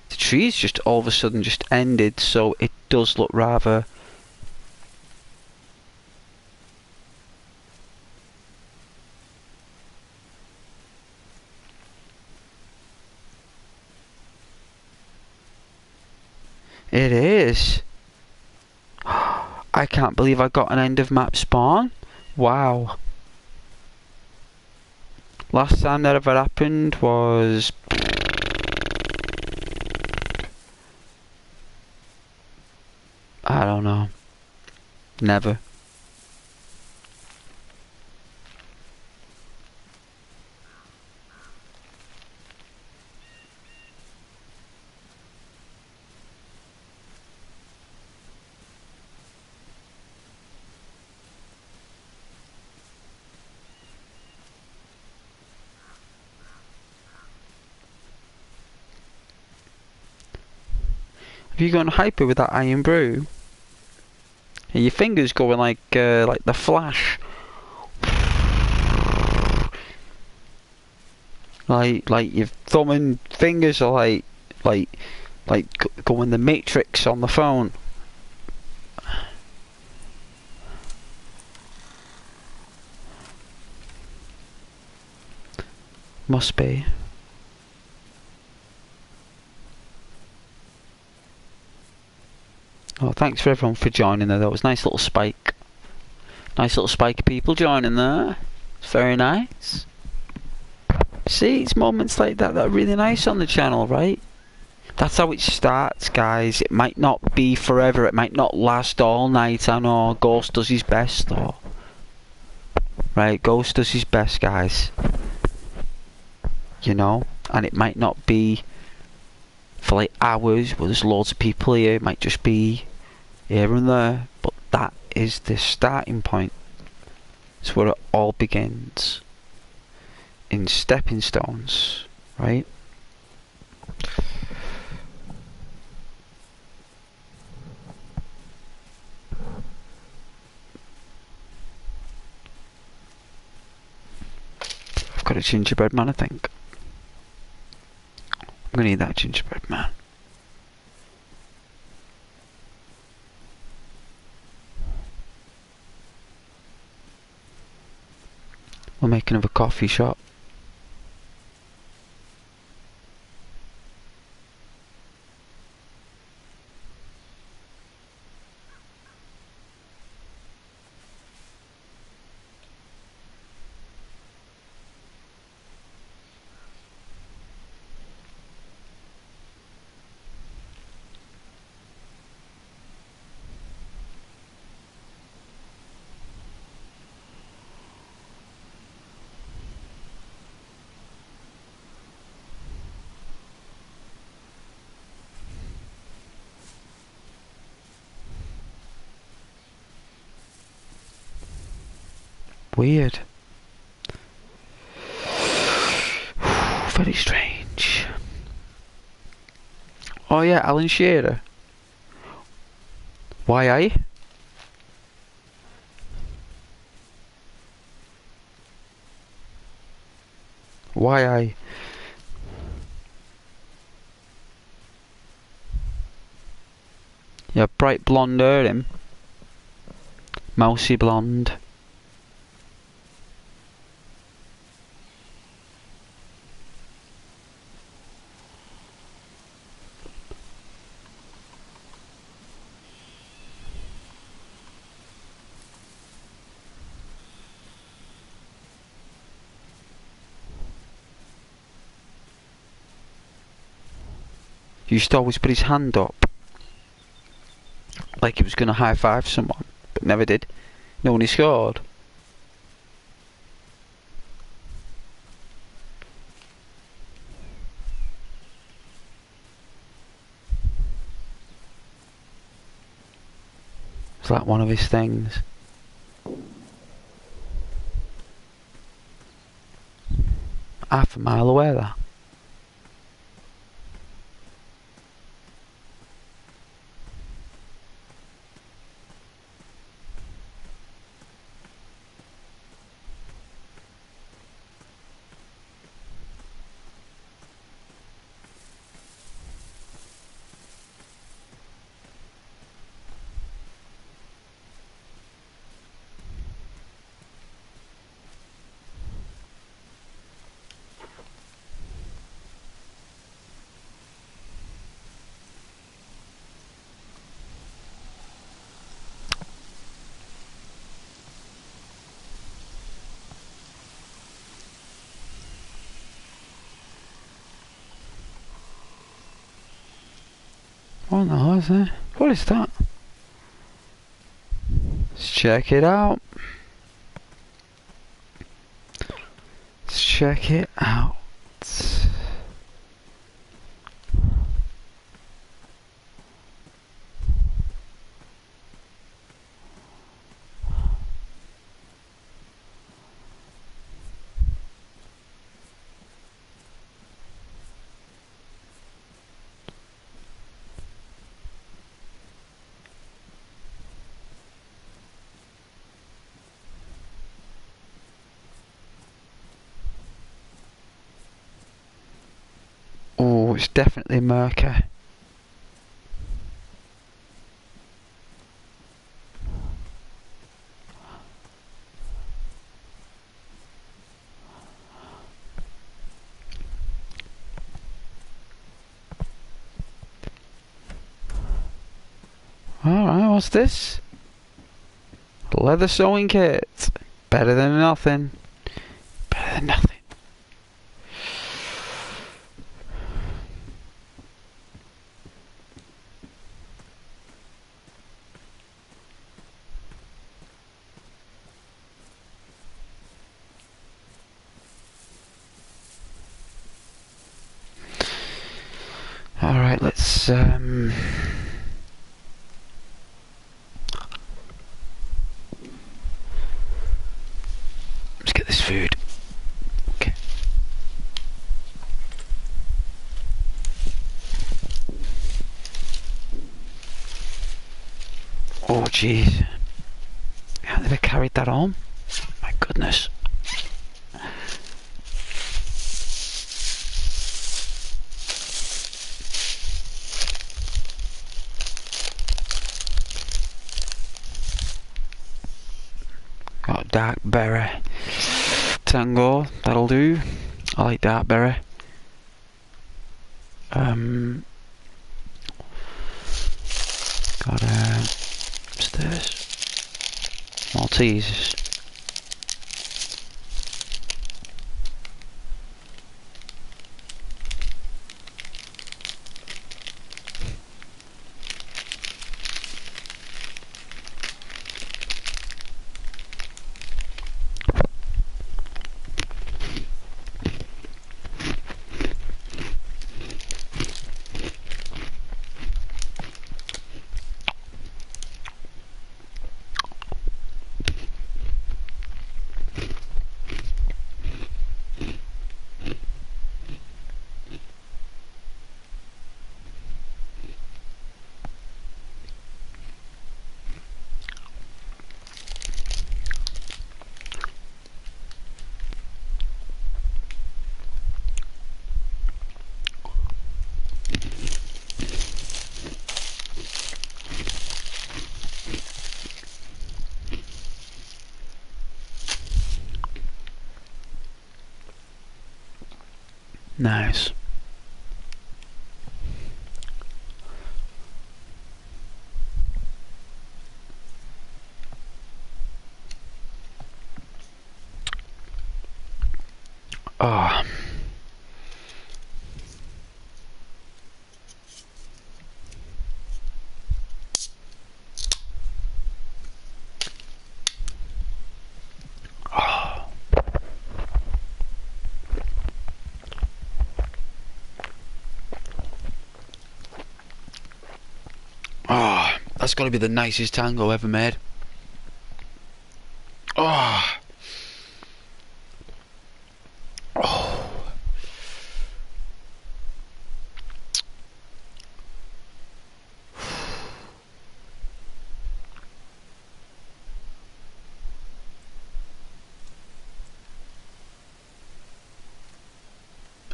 The trees just all of a sudden just ended, so it does look rather. It is. I can't believe I got an end of map spawn. Wow. Last time that ever happened was. I don't know. Never. Have you gone hyper with that iron brew? Your fingers going like the Flash. Like your thumb and fingers are like going the Matrix on the phone. Must be. Oh, thanks for everyone for joining there. That was a nice little spike. Nice little spike of people joining there. It's very nice. See, it's moments like that that are really nice on the channel, right? That's how it starts, guys. It might not be forever. It might not last all night. I know Ghost does his best, though. Right, Ghost does his best, guys. You know? And it might not be for like hours where there's loads of people here. It might just be here and there. But that is the starting point. It's where it all begins. In stepping stones, right? I've got a gingerbread man, I think. I'm gonna eat that gingerbread man. We'll make another coffee shop. Weird. Very strange. Oh yeah, Alan Shearer. Why I? Why I? Yeah, bright blonde hair him. Mousy blonde. He used to always put his hand up. like he was going to high five someone, but never did. No one he scored. It's like one of his things. Half a mile away, that. Oh no, is there? What is that? Let's check it out. Let's check it out. Oh, it's definitely murky. Alright, what's this? Leather sewing kit. Better than nothing. Better than nothing. Alright, let's get this food. Okay. Oh jeez. How did I carry that on? My goodness. Got dark berry tango, that'll do. I like dark berry. Got upstairs Maltese. Nice. Oh. That's got to be the nicest tango ever made. Oh. Oh.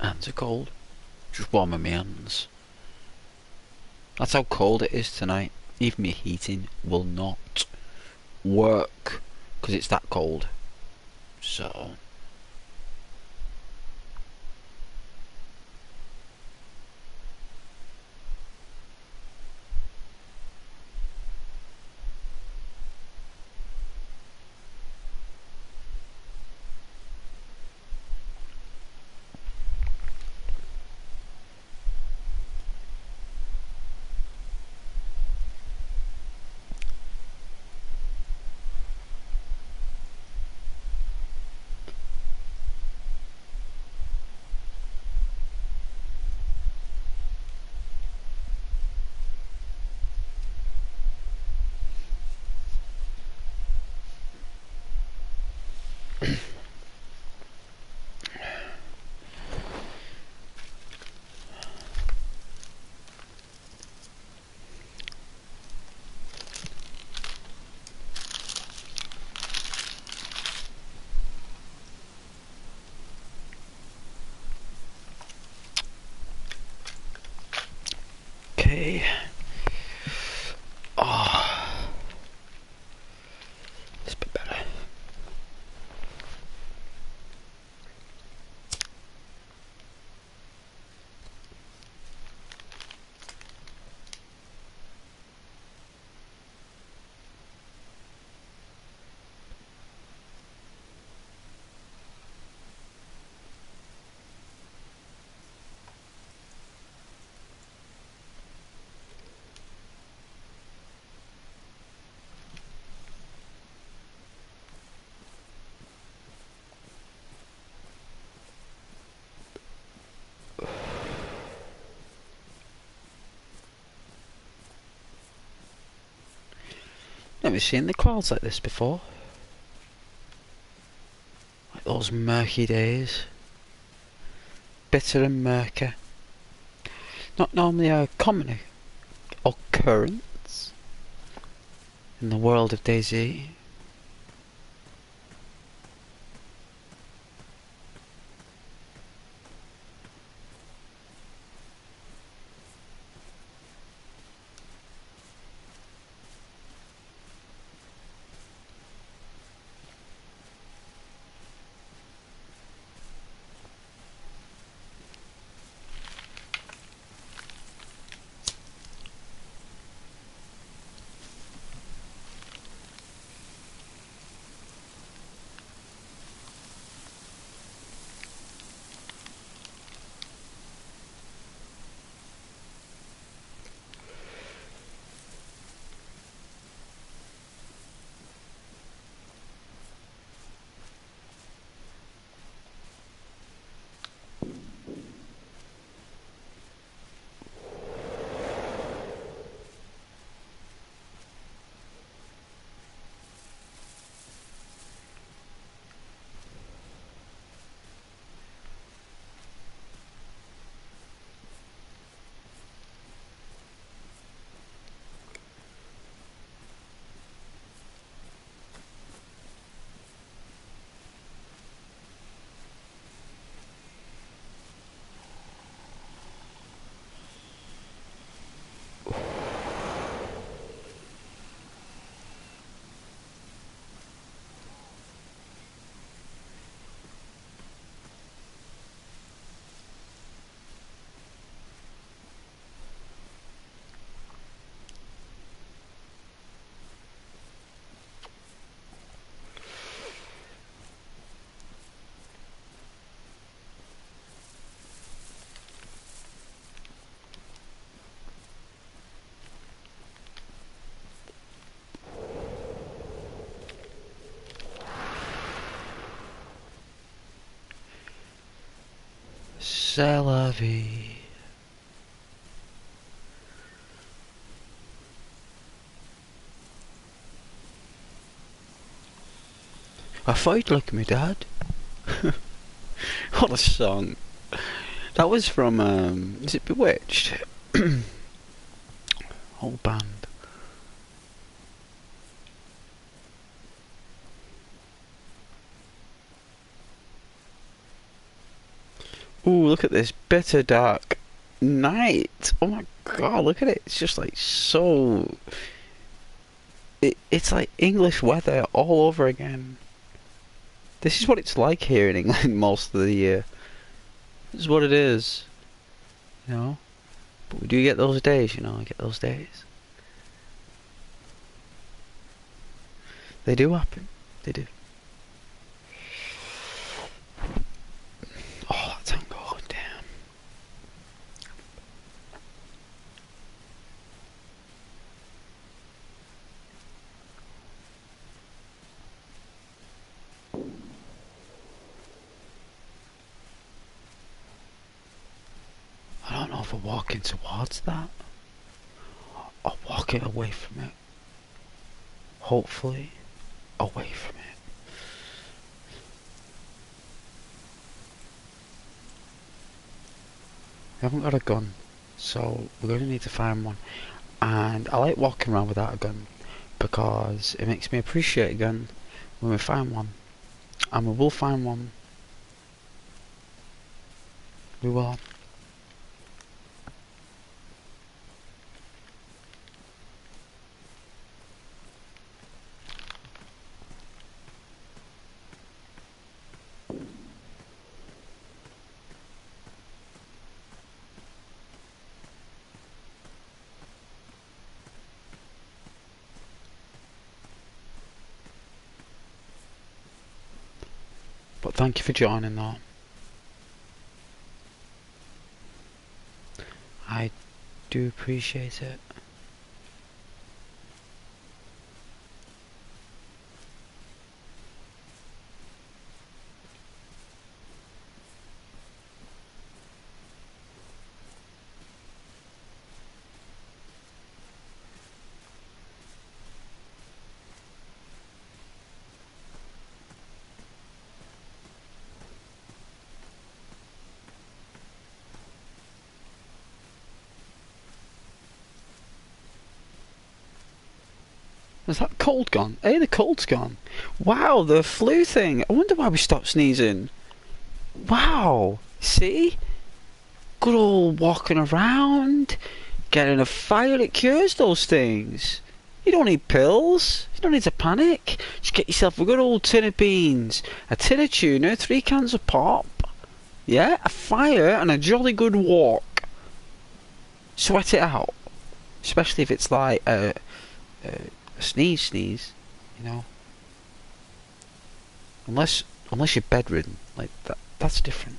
Hands are cold. Just warming my hands. That's how cold it is tonight. Even my heating will not work because it's that cold. So okay. Oh, it's a bit better. Never seen the clouds like this before. Like those murky days. Bitter and murky. Not normally a common occurrence in the world of Dayz. C'est la vie. I fight like my dad. What a song. That was from, is it Bewitched? Whole band. Ooh, look at this bitter dark night. Oh my god, look at it. It's just like so... It's like English weather all over again. This is what it's like here in England most of the year. This is what it is. You know? But we do get those days, you know, I get those days. They do happen. They do. Oh, that tango, damn. I don't know if we're walking towards that or walking away from it. Hopefully, away from it. We haven't got a gun, so we're going to need to find one. And I like walking around without a gun because it makes me appreciate a gun when we find one. And we will find one. We will. But thank you for joining though. I do appreciate it. Is that cold gone? Hey, the cold's gone. Wow, the flu thing. I wonder why we stopped sneezing. Wow. See? Good old walking around, getting a fire, it cures those things. You don't need pills. You don't need to panic. Just get yourself a good old tin of beans, a tin of tuna, 3 cans of pop. Yeah, a fire and a jolly good walk. Sweat it out. Especially if it's like a sneeze, you know. Unless you're bedridden, like that's different.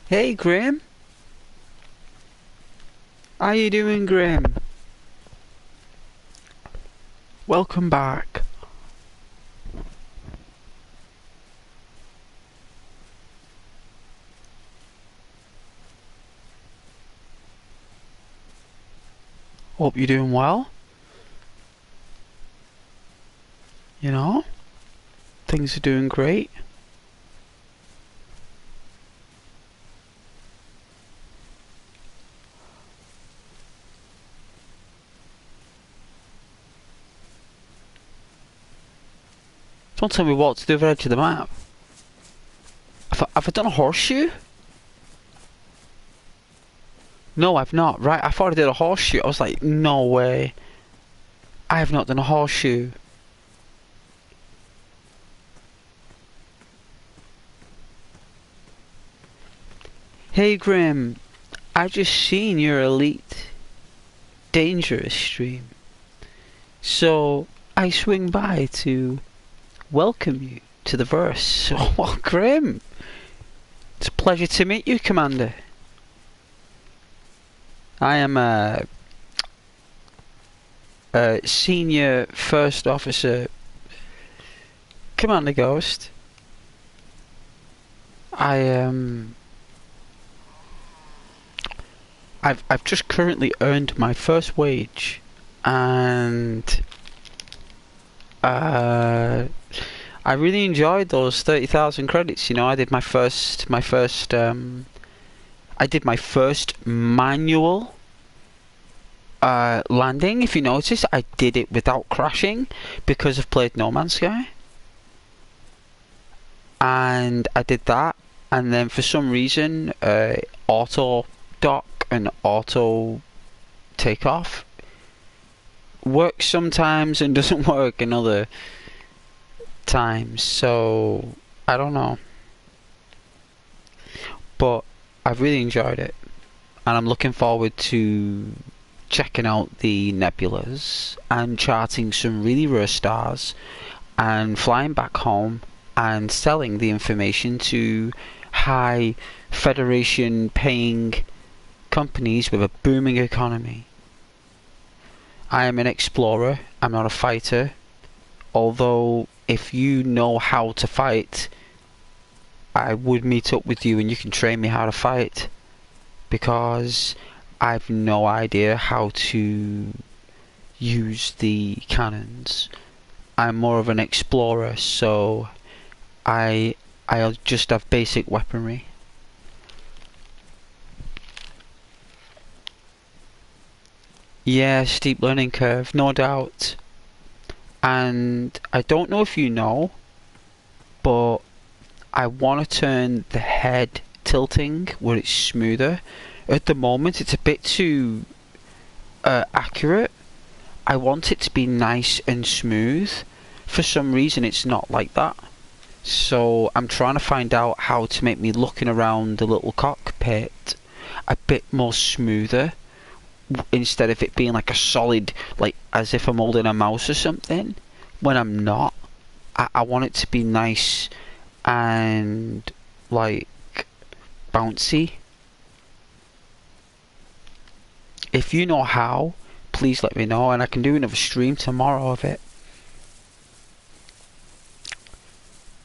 Hey, Graham. How you doing, Graham? Welcome back. Hope you're doing well. You know, things are doing great. Don't tell me what to do with the edge of the map. Have I done a horseshoe? No, I've not. Right, I thought I did a horseshoe. I was like, no way. I have not done a horseshoe. Hey, Grim. I just seen your Elite Dangerous stream. So, I swing by to welcome you to the verse. Oh, Grim. It's a pleasure to meet you, Commander. I am a senior first officer, Commander Ghost. I've just currently earned my first wage, and Uh, I really enjoyed those 30,000 credits. You know, I did I did my first manual landing. If you notice, I did it without crashing because I've played No Man's Sky. And I did that, and then for some reason, auto dock and auto takeoff works sometimes and doesn't work in other times. So I don't know, but I've really enjoyed it, and I'm looking forward to checking out the nebulas and charting some really rare stars and flying back home and selling the information to high Federation paying companies with a booming economy. I am an explorer, I'm not a fighter, although if you know how to fight, I would meet up with you and you can train me how to fight, because I've no idea how to use the cannons. I'm more of an explorer, so I'll just have basic weaponry. Yeah, steep learning curve, no doubt. And I don't know if you know, but I want to turn the head tilting where it's smoother. At the moment it's a bit too accurate. I want it to be nice and smooth. For some reason it's not like that. So I'm trying to find out how to make me looking around the little cockpit a bit more smoother, instead of it being like a solid, like as if I'm holding a mouse or something, when I'm not. I want it to be nice and like bouncy. If you know how, please let me know, and I can do another stream tomorrow of it.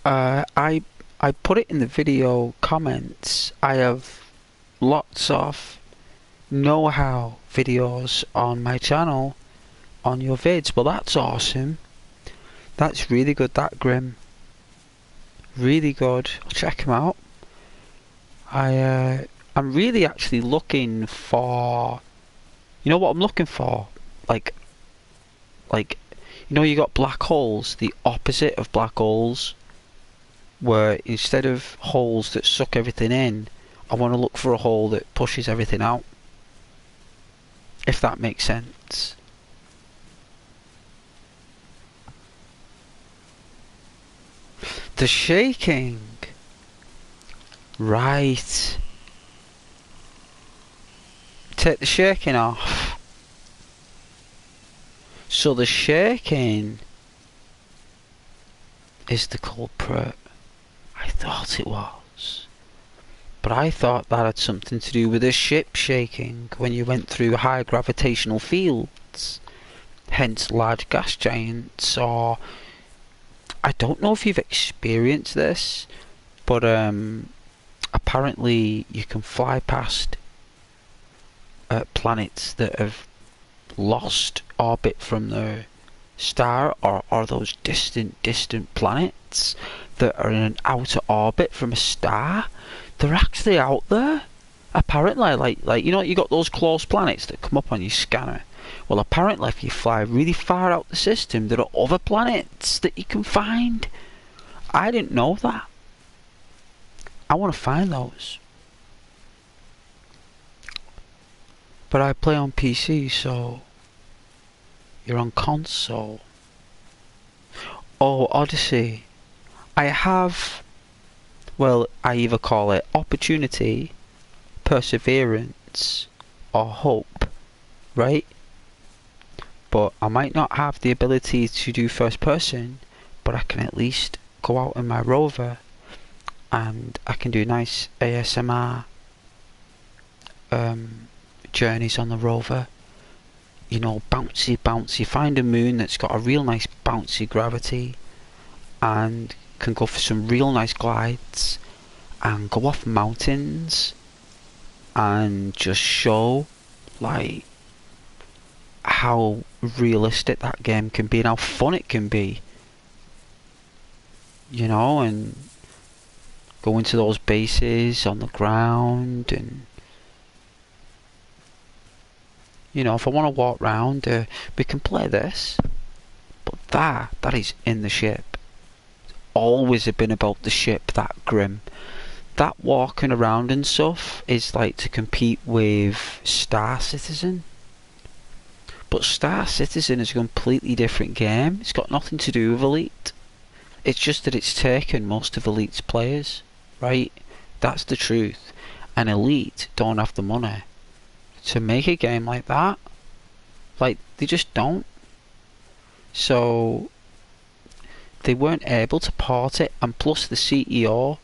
I put it in the video comments. I have lots of know-how videos on my channel on your vids. Well, that's awesome. That's really good, that Grim. Really good. I'll check him out. I'm really actually looking for, you know what I'm looking for? Like you know, you got black holes, the opposite of black holes, where instead of holes that suck everything in, I want to look for a hole that pushes everything out. If that makes sense. The shaking. Right. Take the shaking off. So the shaking is the culprit. I thought it was. But I thought that had something to do with the ship shaking when you went through high gravitational fields. Hence large gas giants, or I don't know if you've experienced this, but apparently you can fly past planets that have lost orbit from their star, or those distant planets that are in an outer orbit from a star. They're actually out there. Apparently, like you know, you got those close planets that come up on your scanner. Well, apparently, if you fly really far out the system, there are other planets that you can find. I didn't know that. I want to find those. But I play on PC, so you're on console. Oh, Odyssey. I have, well, I either call it opportunity, perseverance, or hope, right? But I might not have the ability to do first person, but I can at least go out in my rover and I can do nice ASMR journeys on the rover. You know, bouncy, find a moon that's got a real nice bouncy gravity and can go for some real nice glides and go off mountains and just show like how realistic that game can be and how fun it can be. You know, and go into those bases on the ground, and you know, if I want to walk round, we can play this. But that is in the ship. It's always been about the ship, that grim. That walking around and stuff is like to compete with Star Citizen. But Star Citizen is a completely different game. It's got nothing to do with Elite. It's just that it's taken most of Elite's players, right? That's the truth. And Elite don't have the money to make a game like that. Like, they just don't. So, they weren't able to port it, and plus the CEO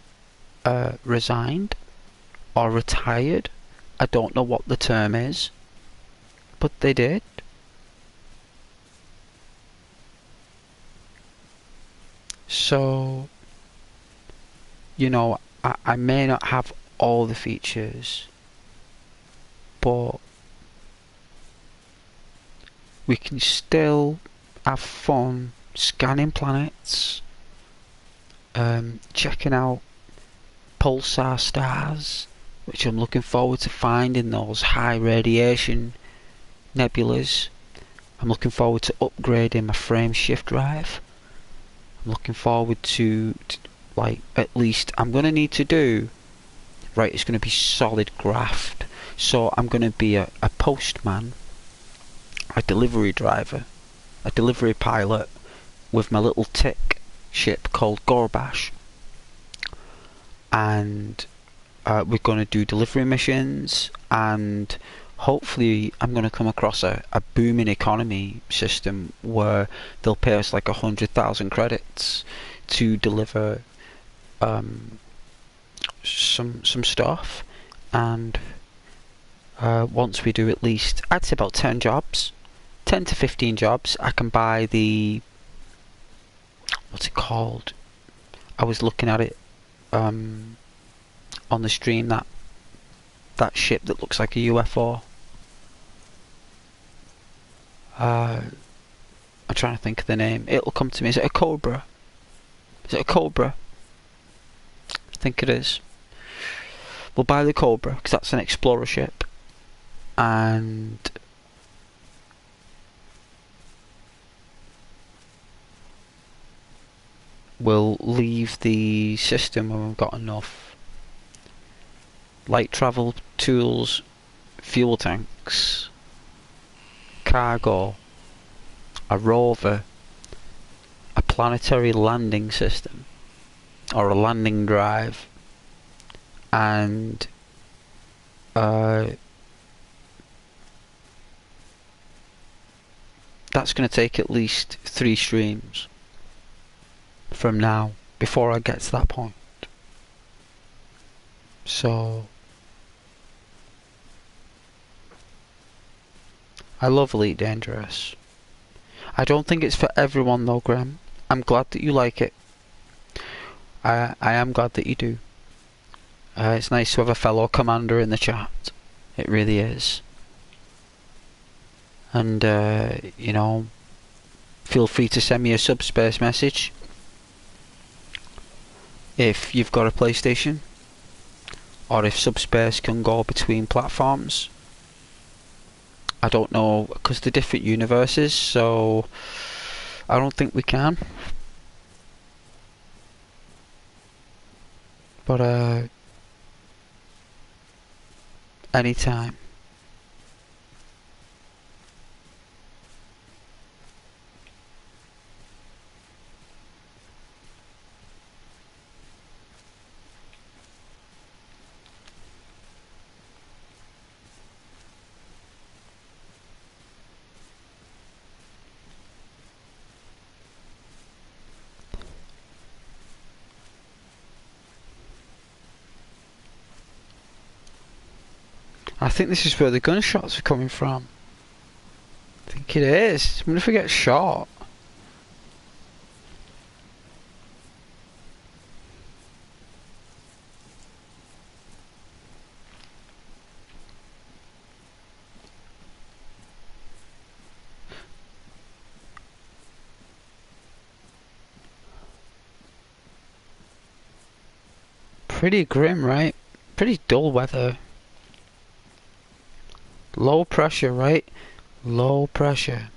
resigned or retired. I don't know what the term is, but they did. So, you know, I may not have all the features, but we can still have fun scanning planets, checking out pulsar stars, which I'm looking forward to finding those high radiation nebulas. I'm looking forward to upgrading my frame shift drive. I'm looking forward to like, at least I'm going to need to do, right, it's going to be solid graft. So I'm going to be a postman, a delivery driver, a delivery pilot with my little tick ship called Gorbash. And we're going to do delivery missions, and hopefully I'm going to come across a booming economy system where they'll pay us like 100,000 credits to deliver some stuff. And once we do at least, I'd say about 10 jobs, 10 to 15 jobs, I can buy the, what's it called? I was looking at it on the stream, that ship that looks like a UFO. I'm trying to think of the name. It'll come to me. Is it a Cobra? Is it a Cobra? I think it is. We'll buy the Cobra because that's an explorer ship, and we'll leave the system when we've got enough light travel tools, fuel tanks, cargo, a rover, a planetary landing system, or a landing drive, and that's going to take at least 3 streams from now before I get to that point. So I love Elite Dangerous. I don't think it's for everyone though, Graham. I'm glad that you like it. I am glad that you do. It's nice to have a fellow commander in the chat. It really is. And you know, feel free to send me a subspace message if you've got a PlayStation, or if subspace can go between platforms. I don't know, because they're different universes, so I don't think we can. But anytime. I think this is where the gunshots are coming from. I think it is. I'm gonna forget shot. Pretty grim, right? Pretty dull weather. Low pressure, right? Low pressure.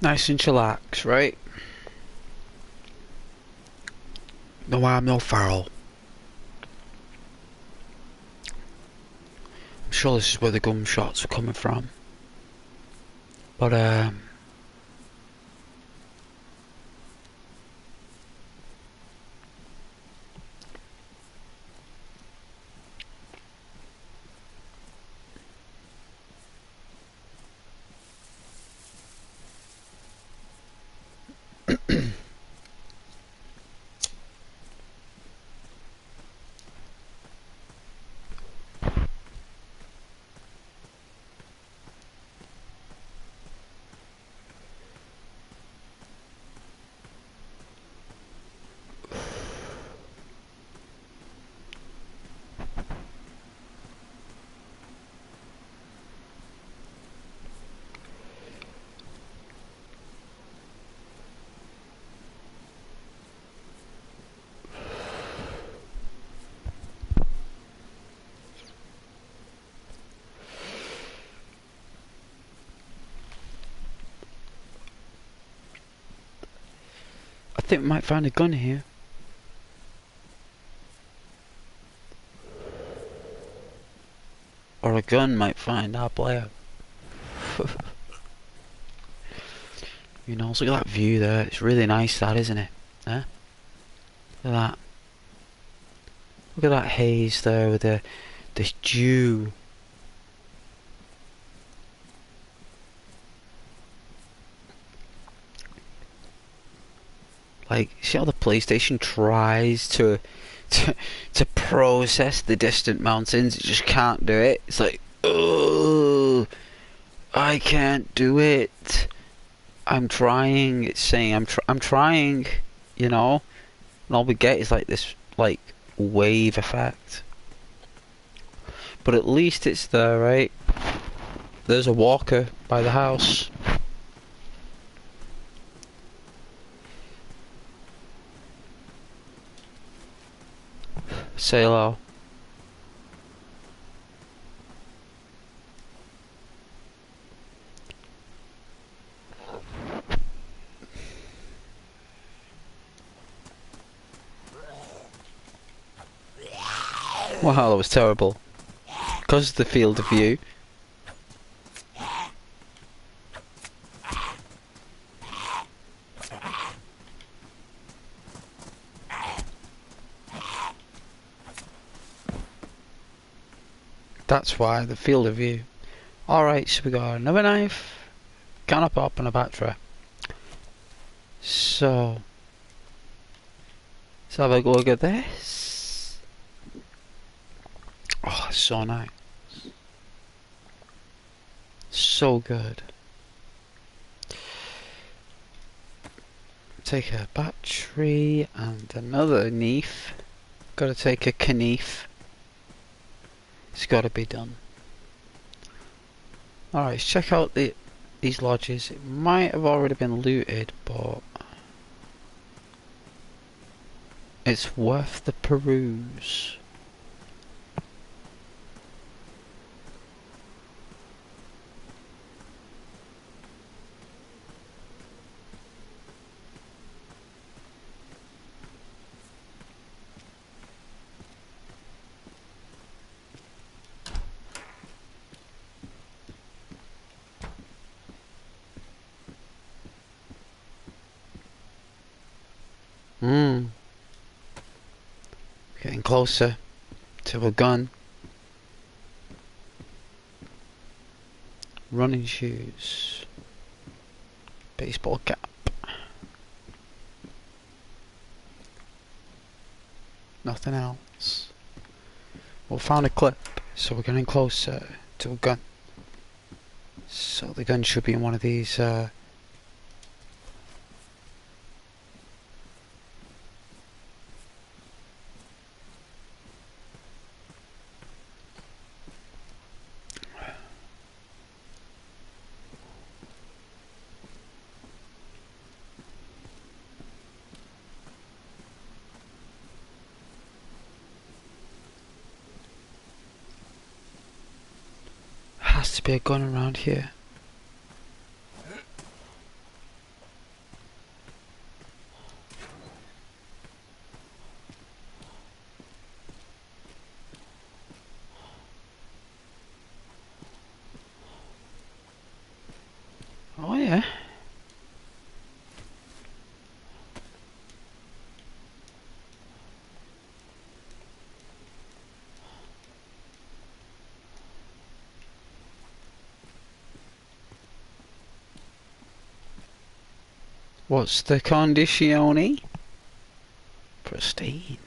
Nice and chillax, right? No harm, no foul. I'm sure this is where the gunshots are coming from. But, I think we might find a gun here. Or a gun might find our player. You know, look at that view there. It's really nice, that, isn't it? Eh? Look at that. Look at that haze there with the dew. Like, see how the PlayStation tries to process the distant mountains? It just can't do it. It's like, oh, I can't do it. I'm trying. It's saying I'm trying. You know, and all we get is like this like wave effect. But at least it's there, right? There's a walker by the house. Say hello. Wow, that was terrible. Because of the field of view. That's why, the field of view. Alright, so we got another knife, can of pop and a battery. So let's have a go look at this. Oh, it's so nice. So good. Take a battery and another knife. Gotta take a knife. It's gotta be done. Alright, let's check out these lodges. It might have already been looted, but it's worth the peruse. Getting closer to a gun. Running shoes. Baseball cap. Nothing else. Well, found a clip, so we're getting closer to a gun. So the gun should be in one of these has to be a gun around here. Oh yeah. What's the conditione? Pristine.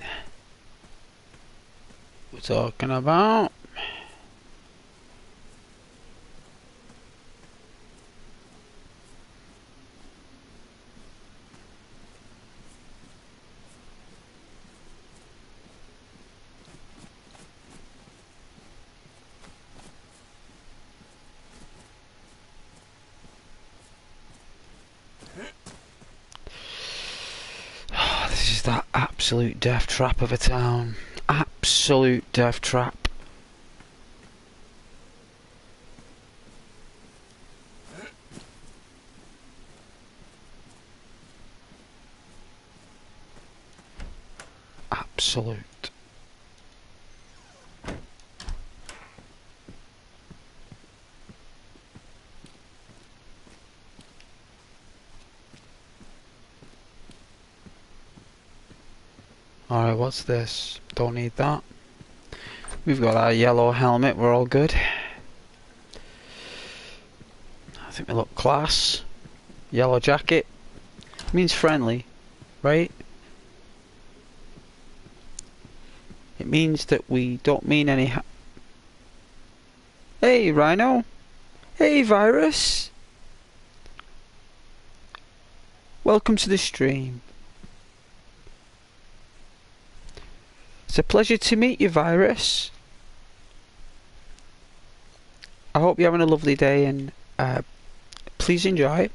We're talking about. This is that absolute death trap of a town. Absolute death trap. Absolute. Alright, what's this? Don't need that. We've got our yellow helmet, we're all good. I think we look class. Yellow jacket. Means friendly, right? It means that we don't mean any Hey, Rhino. Hey, Virus. Welcome to the stream. It's a pleasure to meet you, Virus. I hope you're having a lovely day and please enjoy.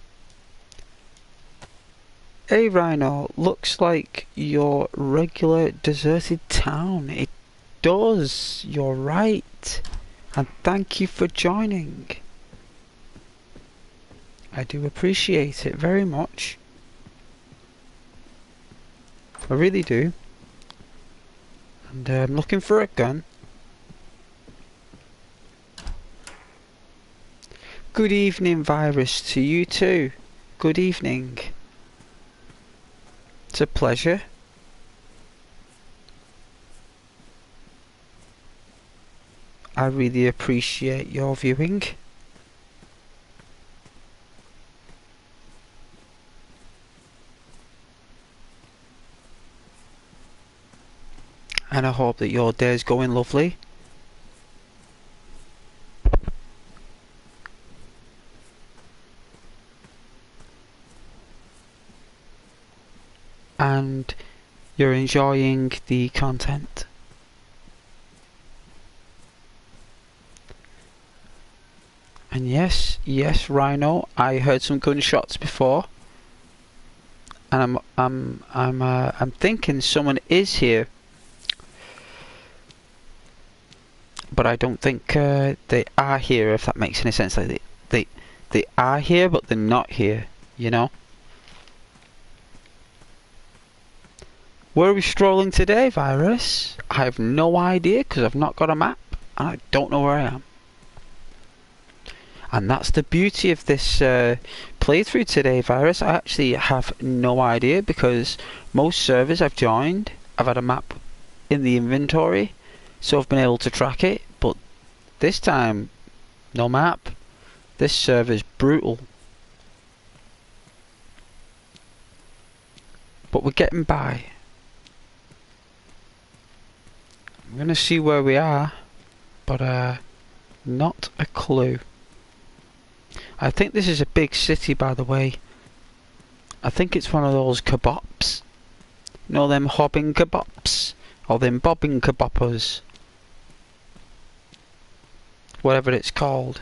Hey Rhino, looks like your regular deserted town. It does, you're right. And thank you for joining. I do appreciate it very much. I really do. And I'm looking for a gun. Good evening, Virus, to you too. Good evening. It's a pleasure. I really appreciate your viewing. And I hope that your day is going lovely. And you're enjoying the content. And yes, Rhino, I heard some gunshots before. And I'm thinking someone is here. But I don't think they are here, if that makes any sense. Like they are here, but they're not here, you know? Where are we strolling today, Virus? I have no idea, because I've not got a map, and I don't know where I am. And that's the beauty of this playthrough today, Virus. I actually have no idea, because most servers I've joined, I've had a map in the inventory, so I've been able to track it, but this time, no map. This server's brutal. But we're getting by. I'm gonna see where we are, but not a clue. I think this is a big city, by the way. I think it's one of those kebabs. You know them hobbing kebabs? Or them bobbing kebappers? Whatever it's called.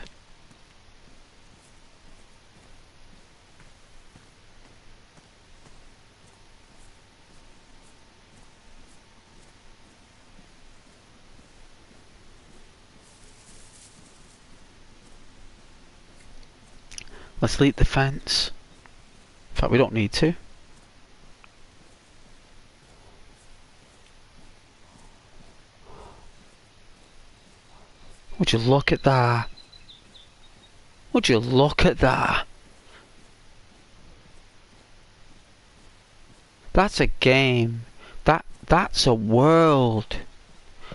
Let's leap the fence. In fact, we don't need to. Would you look at that? Would you look at that? That's a game. That's a world.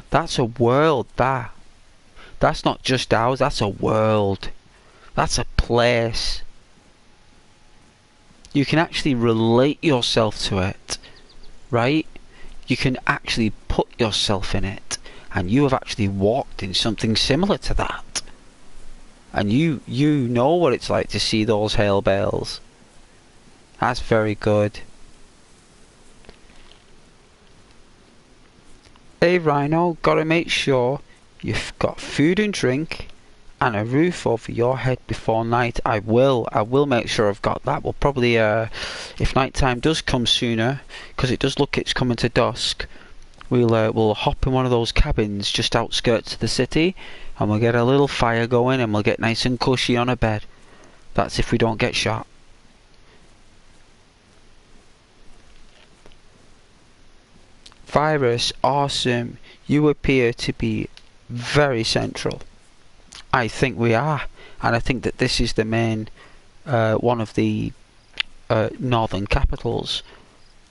That's a world, that. That's not just ours, that's a world. That's a place. You can actually relate yourself to it, right? You can actually put yourself in it, and you have actually walked in something similar to that. And you know what it's like to see those hail bales. That's very good. Hey Rhino, gotta make sure you've got food and drink and a roof over your head before night. I will make sure I've got that. We'll probably, if night time does come sooner, because it does look it's coming to dusk, we'll hop in one of those cabins just outskirts of the city, and we'll get a little fire going, and we'll get nice and cushy on a bed. That's if we don't get shot. Virus, awesome. You appear to be very central. I think we are, and I think that this is the main one of the northern capitals.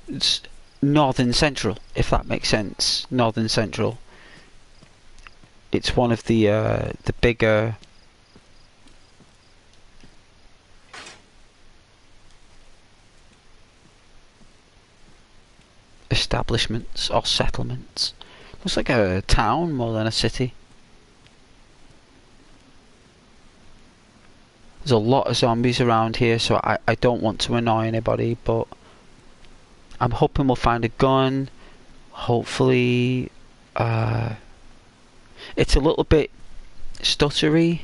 It's northern central, if that makes sense. Northern central. It's one of the bigger establishments or settlements. Looks like a town more than a city. There's a lot of zombies around here, so I don't want to annoy anybody, but I'm hoping we'll find a gun. Hopefully, it's a little bit stuttery,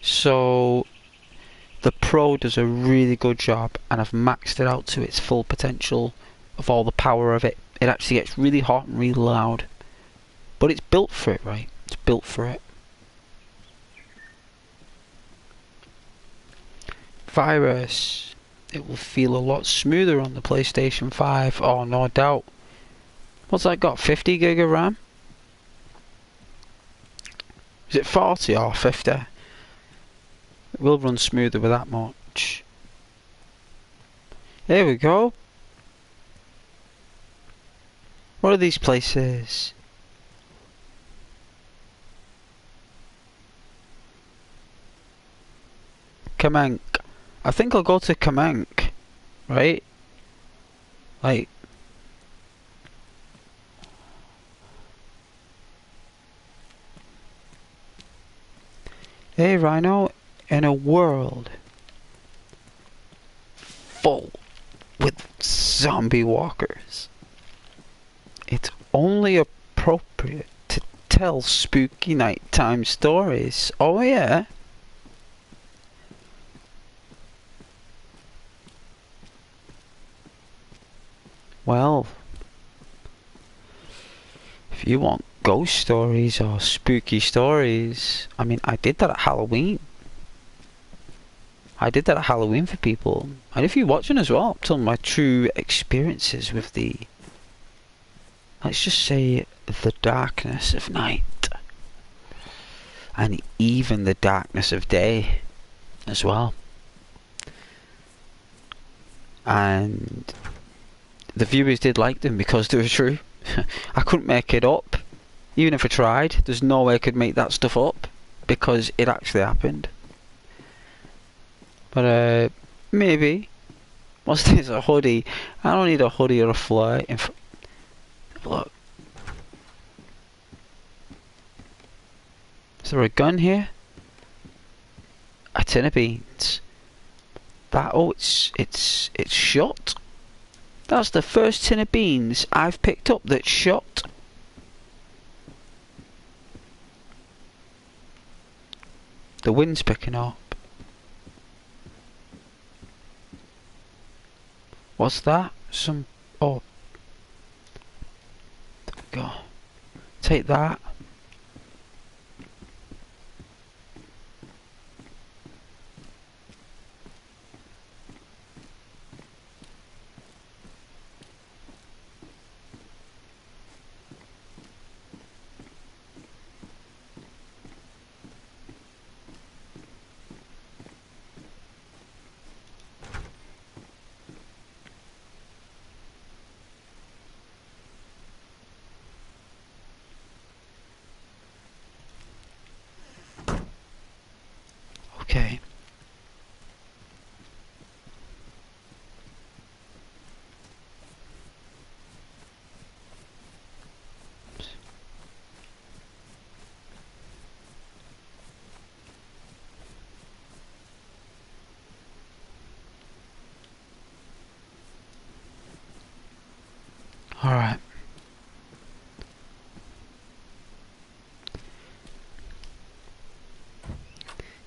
so the Pro does a really good job, and I've maxed it out to its full potential of all the power of it. It actually gets really hot and really loud, but it's built for it, right? It's built for it. Virus, it will feel a lot smoother on the PlayStation 5, oh no doubt. What's that got, 50 gig of RAM? Is it 40 or 50? It will run smoother with that much. There we go. What are these places? Kamank. I think I'll go to Kamank. Right? Like... Hey Rhino, in a world full with zombie walkers, it's only appropriate to tell spooky nighttime stories. Oh yeah. Well, if you want ghost stories or spooky stories, I mean, I did that at Halloween. I did that at Halloween for people. And if you're watching as well, tell my true experiences with the, let's just say, the darkness of night. And even the darkness of day as well. And the viewers did like them because they were true. I couldn't make it up. Even if I tried, there's no way I could make that stuff up. Because it actually happened. But, maybe. What's this? A hoodie? I don't need a hoodie or a flare. Look. Is there a gun here? A tin of beans. That, oh, it's shot. That's the first tin of beans I've picked up that's shot. The wind's picking up. What's that? Some... oh. There we go. Take that. Okay. Alright.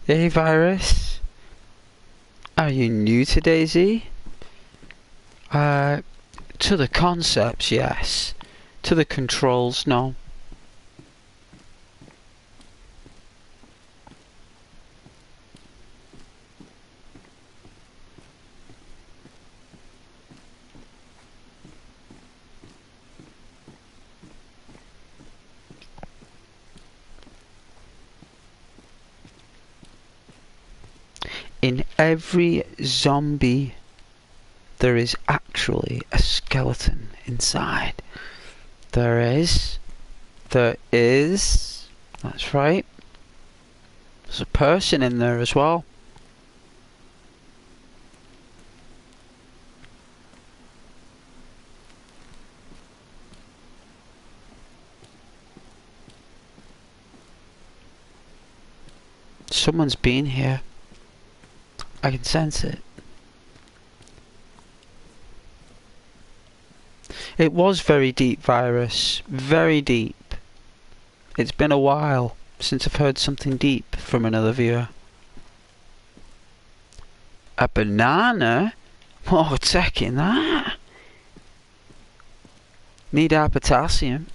Hey Virus, are you new to Dayz? To the concepts, yes. To the controls, no. In every zombie, there is actually a skeleton inside. There is. That's right. There's a person in there as well. Someone's been here. I can sense it. It was very deep, Virus. Very deep. It's been a while since I've heard something deep from another viewer. A banana? Oh, taking that. Need our potassium.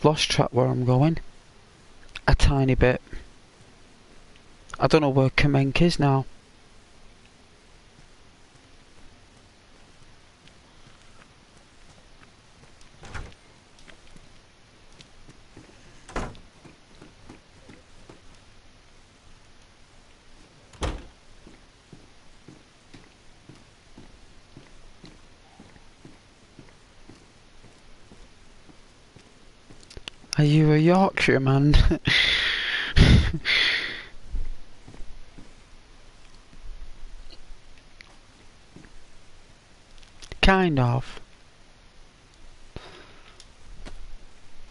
Lost track where I'm going. A tiny bit. I don't know where Kamenk is now. Are you a Yorkshire man? Kind of.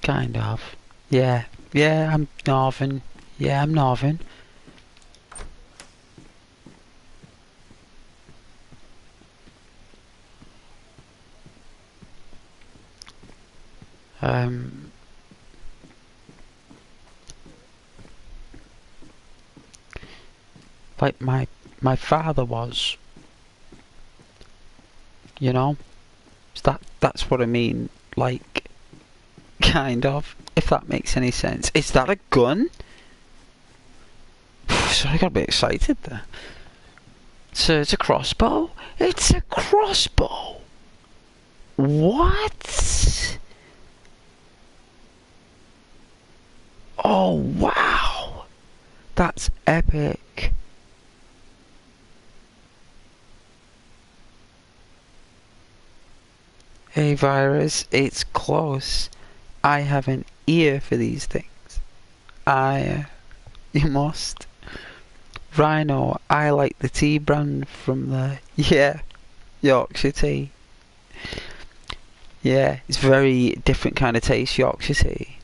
Kind of. Yeah. Yeah, I'm Northern. Yeah, I'm Northern. Like my father was. You know? So that's what I mean. Like, kind of. If that makes any sense. Is that a gun? Sorry, I got a bit excited there. So it's a crossbow? It's a crossbow! What? Oh, wow! That's epic. Hey, Virus, it's close. I have an ear for these things. You must. Rhino, I like the tea brand from the, Yorkshire tea. Yeah, it's very different kind of taste, Yorkshire tea.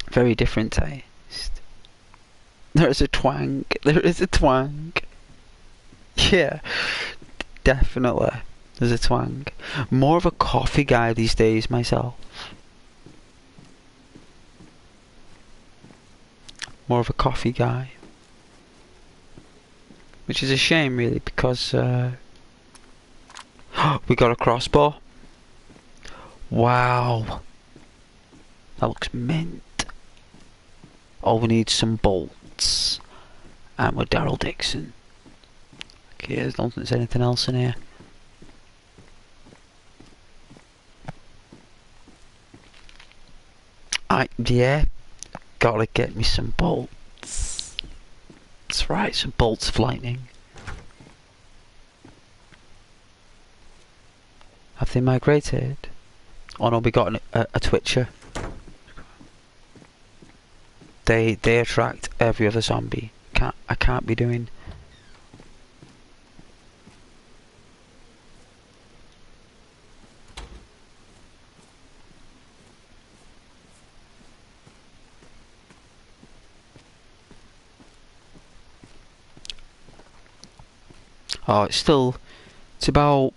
Very different taste. There is a twang. There is a twang. Yeah, definitely. There's a twang. More of a coffee guy these days myself. More of a coffee guy. Which is a shame really because we got a crossbow. Wow. That looks mint. Oh, we need some bolts. And we're Daryl Dixon. Okay, I don't think there's anything else in here. Yeah. Gotta get me some bolts. That's right, some bolts of lightning. Have they migrated? Oh no, we got a twitcher. They attract every other zombie. I can't be doing. Oh, it's about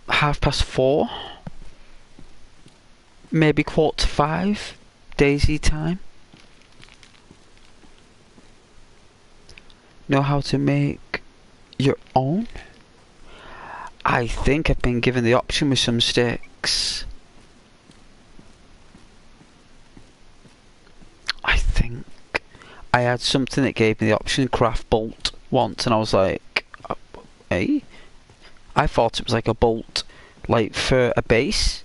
4:30. Maybe 4:45. Daisy time. Know how to make your own? I think I've been given the option with some sticks. I think I had something that gave me the option craft bolt once and I was like, hey? I thought it was like a bolt, like for a base.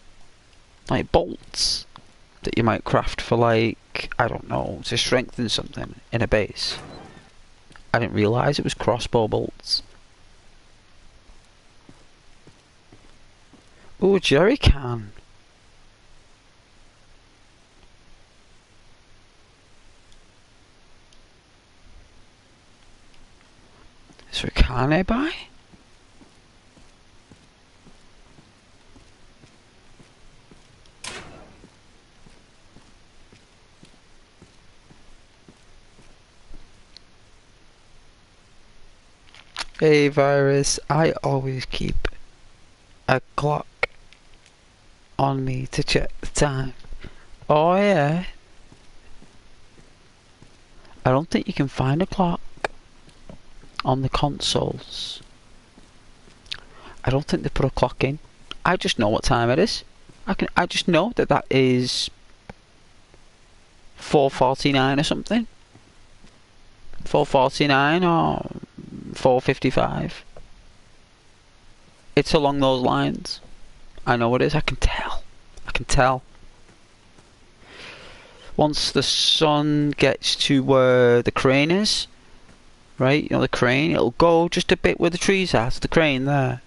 Like bolts that you might craft for like, I don't know, to strengthen something in a base. I didn't realise it was crossbow bolts. Ooh, jerry can. Is there a car nearby? Hey Virus, I always keep a clock on me to check the time. Oh yeah. I don't think you can find a clock on the consoles. I don't think they put a clock in. I just know what time it is. I just know that is 4:49 or something. 4:49 or 4:55. It's along those lines. I know it is. I can tell. I can tell. Once the sun gets to where the crane is, right? You know the crane. It'll go just a bit where the trees are. To the crane there.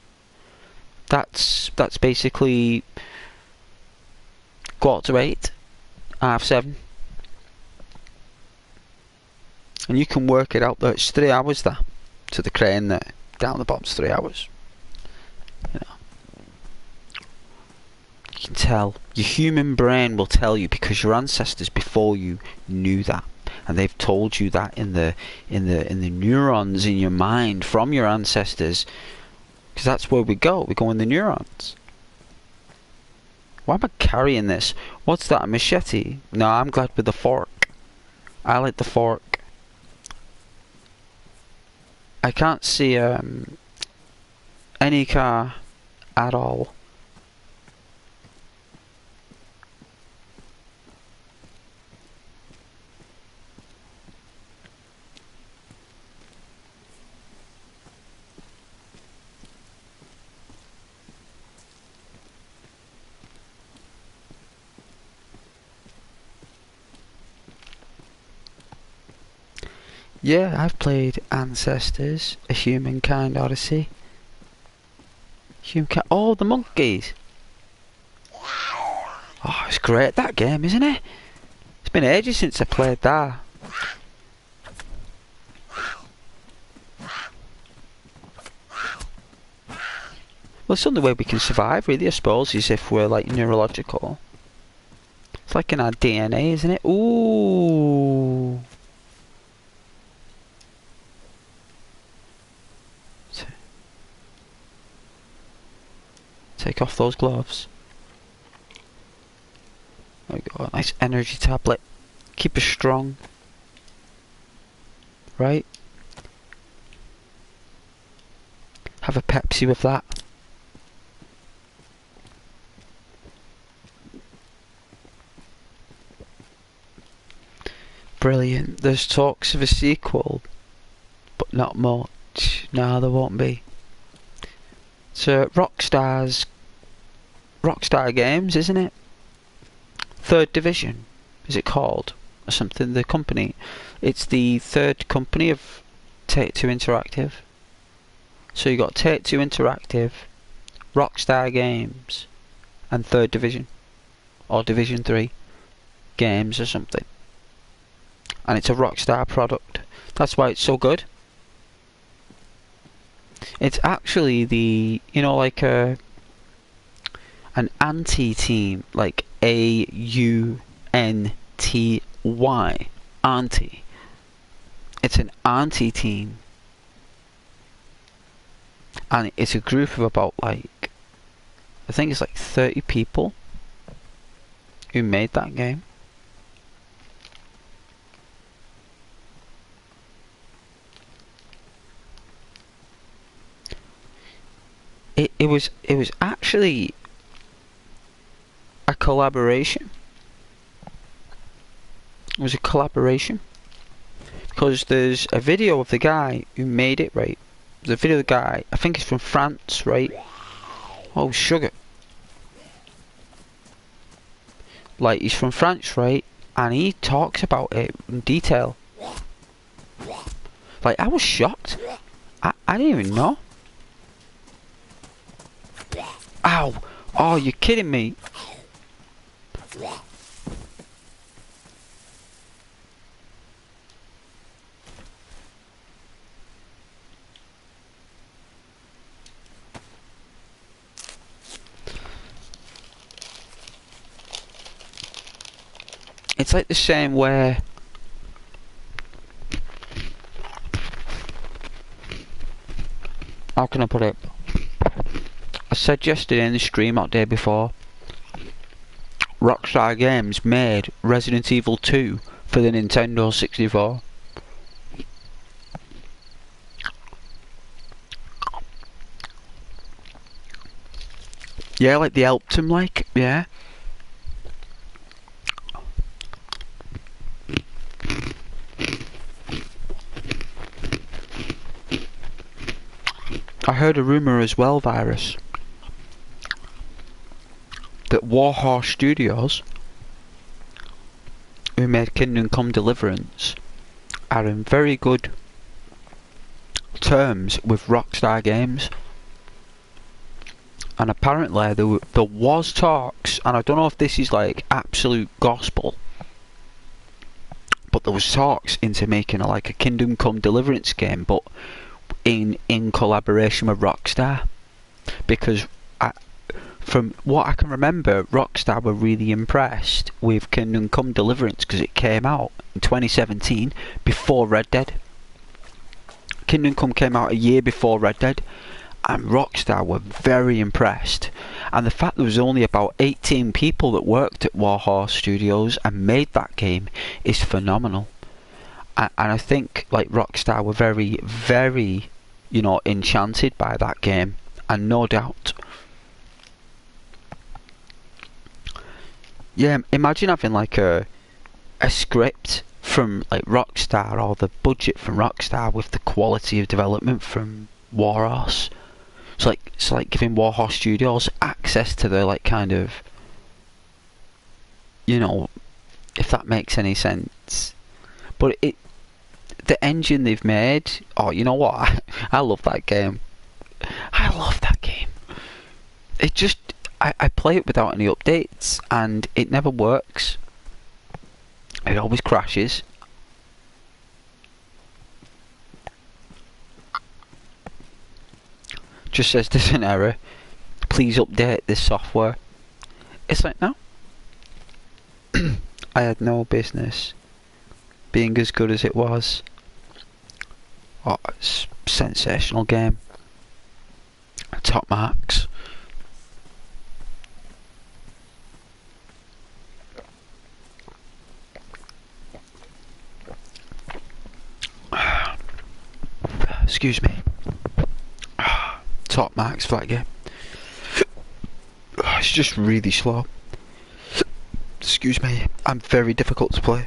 That's basically 7:45. half 7. And you can work it out that it's 3 hours there to the crane there. Down the bottom's 3 hours. You know. You can tell. Your human brain will tell you because your ancestors before you knew that. And they've told you that in the neurons in your mind from your ancestors. Because that's where we go in the neurons. Why am I carrying this? What's that, a machete? No, I'm glad with the fork. I like the fork. I can't see any car at all. Yeah, I've played Ancestors, A Humankind Odyssey. Oh, the monkeys! Oh, it's great, that game, isn't it? It's been ages since I played that. Well, it's the only way we can survive, really, I suppose, is if we're, like, neurological. It's like in our DNA, isn't it? Ooh! Take off those gloves. There we go, a nice energy tablet. Keep us strong. Right? Have a Pepsi with that. Brilliant. There's talks of a sequel, but not much. No, there won't be. So Rockstar Games, isn't it? Third Division, is it called? Or something, the company. It's the third company of Take-Two Interactive. So you got Take-Two Interactive, Rockstar Games, and Third Division. Or Division 3 Games or something. And it's a Rockstar product. That's why it's so good. It's actually the, you know, like an anti-team, like A-U-N-T-Y, anti. It's an anti-team. And it's a group of about, like, I think it's like 30 people who made that game. It was actually a collaboration. It was a collaboration because there's a video of the guy who made it, right? The video of the guy, I think he's from France, right? Oh, sugar. Like, he's from France, right? And he talks about it in detail. Like, I was shocked. I didn't even know. Ow! Oh, you're kidding me. It's like the same where how can I put it? I said yesterday in the stream, not day before, Rockstar Games made Resident Evil 2 for the Nintendo 64. Yeah, like they helped him, like, yeah. I heard a rumour as well, Virus, that Warhorse Studios, who made Kingdom Come Deliverance, are in very good terms with Rockstar Games. And apparently there was talks, and I don't know if this is like absolute gospel, but there was talks into making like a Kingdom Come Deliverance game, but in collaboration with Rockstar, because from what I can remember, Rockstar were really impressed with Kingdom Come Deliverance because it came out in 2017 before Red Dead. Kingdom Come came out a year before Red Dead, and Rockstar were very impressed. And the fact there was only about 18 people that worked at Warhorse Studios and made that game is phenomenal. And I think like Rockstar were very, very, you know, enchanted by that game, and no doubt. Yeah, imagine having like a script from like Rockstar, or the budget from Rockstar, with the quality of development from Warhorse. It's like giving Warhorse Studios access to the like kind of, you know, if that makes any sense. But the engine they've made, oh, you know what? I love that game. I love that game. It just, I play it without any updates, and it never works. It always crashes. Just says there's an error. Please update this software. It's like, no. I had no business being as good as it was. Oh, it's a sensational game. Top marks. Excuse me. Top marks for that game. It's just really slow. Excuse me. I'm very difficult to play.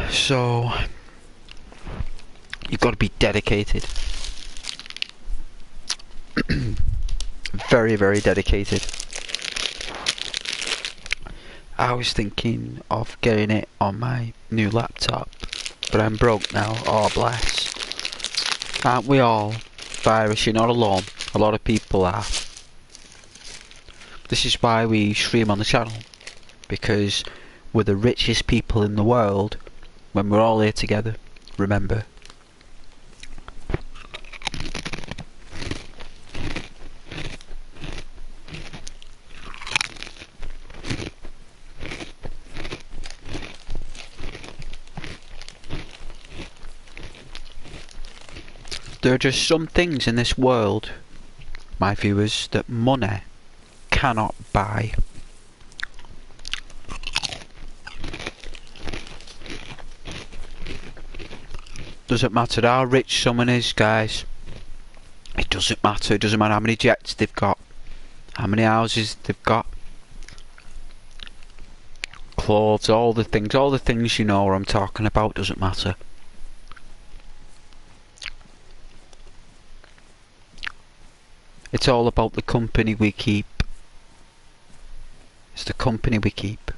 So you've got to be dedicated. Very, very dedicated. I was thinking of getting it on my new laptop, but I'm broke now. Oh, bless. Aren't we all? Virus, you're not alone. A lot of people are. This is why we stream on the channel, because we're the richest people in the world when we're all here together. Remember. There are just some things in this world, my viewers, that money cannot buy. Doesn't matter how rich someone is, guys. It doesn't matter. It doesn't matter how many jets they've got, how many houses they've got, clothes, all the things you know what I'm talking about. Doesn't matter. It's all about the company we keep. It's the company we keep.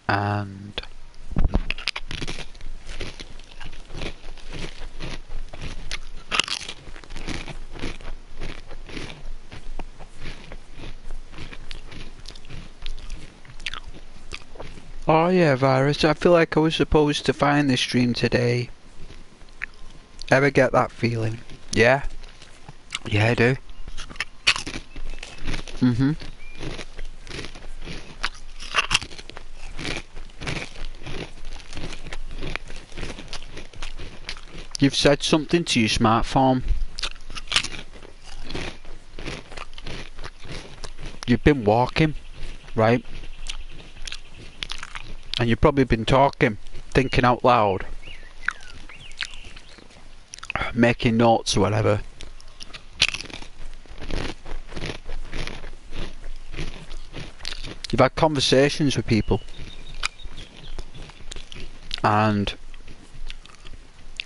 And oh yeah, Virus, I feel like I was supposed to find this stream today. Ever get that feeling? Yeah? Yeah, I do. You've said something to your smartphone. You've been walking, right? And you've probably been talking, thinking out loud, making notes or whatever. You've had conversations with people, and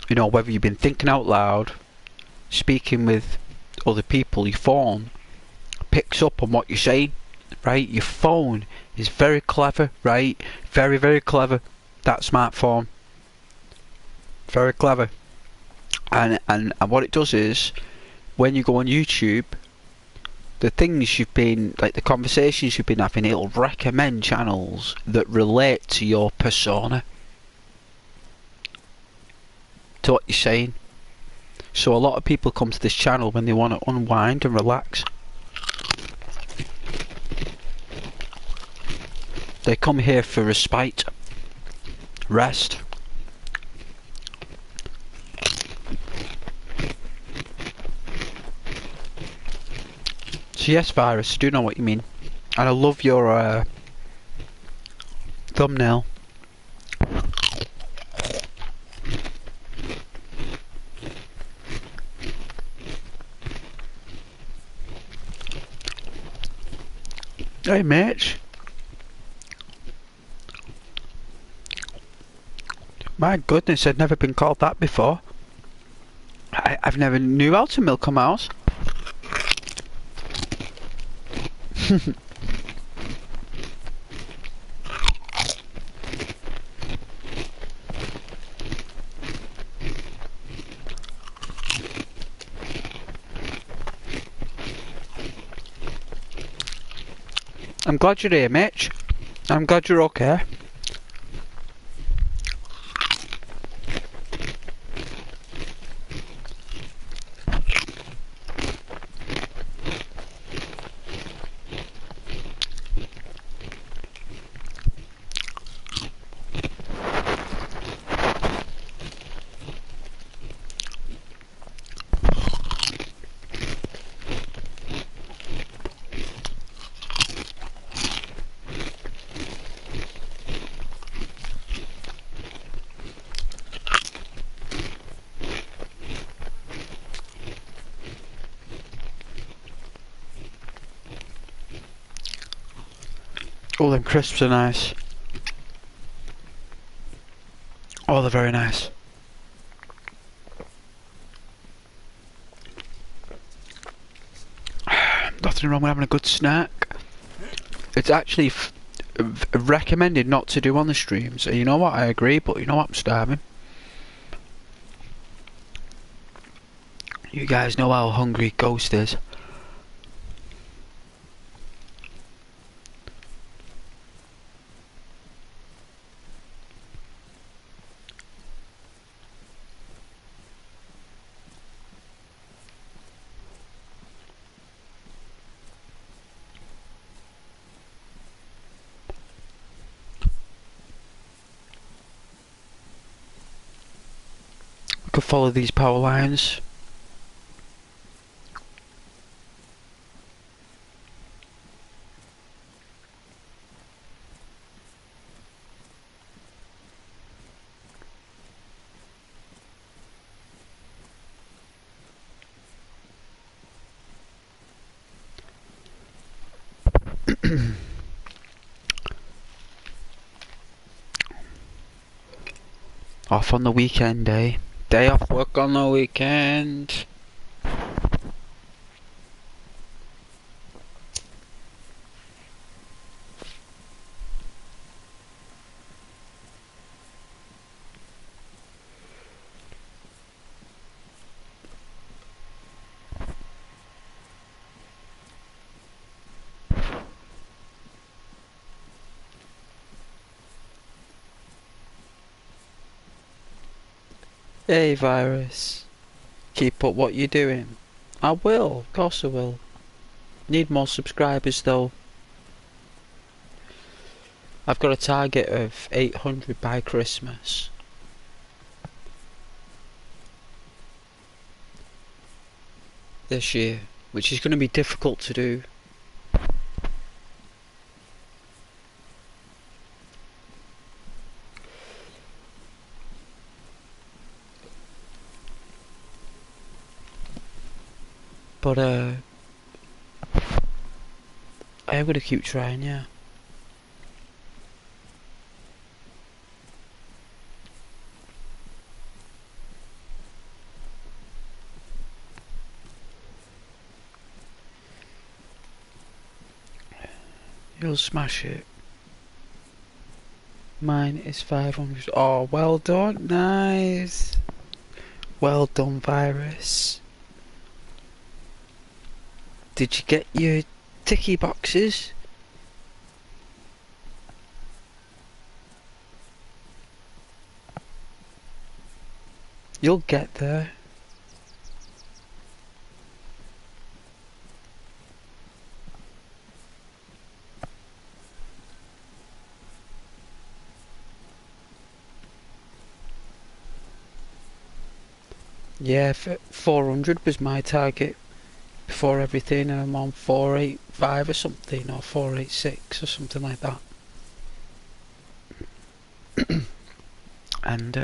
you know, whether you've been thinking out loud, speaking with other people, your phone picks up on what you're saying, right? Your phone is very clever, right? Very, very clever. That smartphone, very clever. And what it does is, when you go on YouTube, the things you've been, like the conversations you've been having, it'll recommend channels that relate to your persona, to what you're saying. So a lot of people come to this channel when they want to unwind and relax. They come here for respite, rest. So yes, Virus, I do know what you mean. And I love your thumbnail. Hey, Mitch. My goodness, I'd never been called that before. I've never knew how to milk a mouse. I'm glad you're here, Mitch. I'm glad you're okay. Oh, them crisps are nice. Oh, they're very nice. Nothing wrong with having a good snack. It's actually recommended not to do on the streams. You know what? I agree, but you know what? I'm starving. You guys know how hungry Ghost is. Could follow these power lines. Off on the weekend, eh? Day off work on the weekend. Hey, Virus. Keep up what you're doing. I will, of course I will. Need more subscribers though. I've got a target of 800 by Christmas. This year, which is going to be difficult to do. But I am going to keep trying, yeah. You'll smash it. Mine is 500. Oh, well done. Nice. Well done, Virus. Did you get your ticky boxes? You'll get there. Yeah, 400 was my target before everything, and I'm on 485 or something, or 486 or something like that. And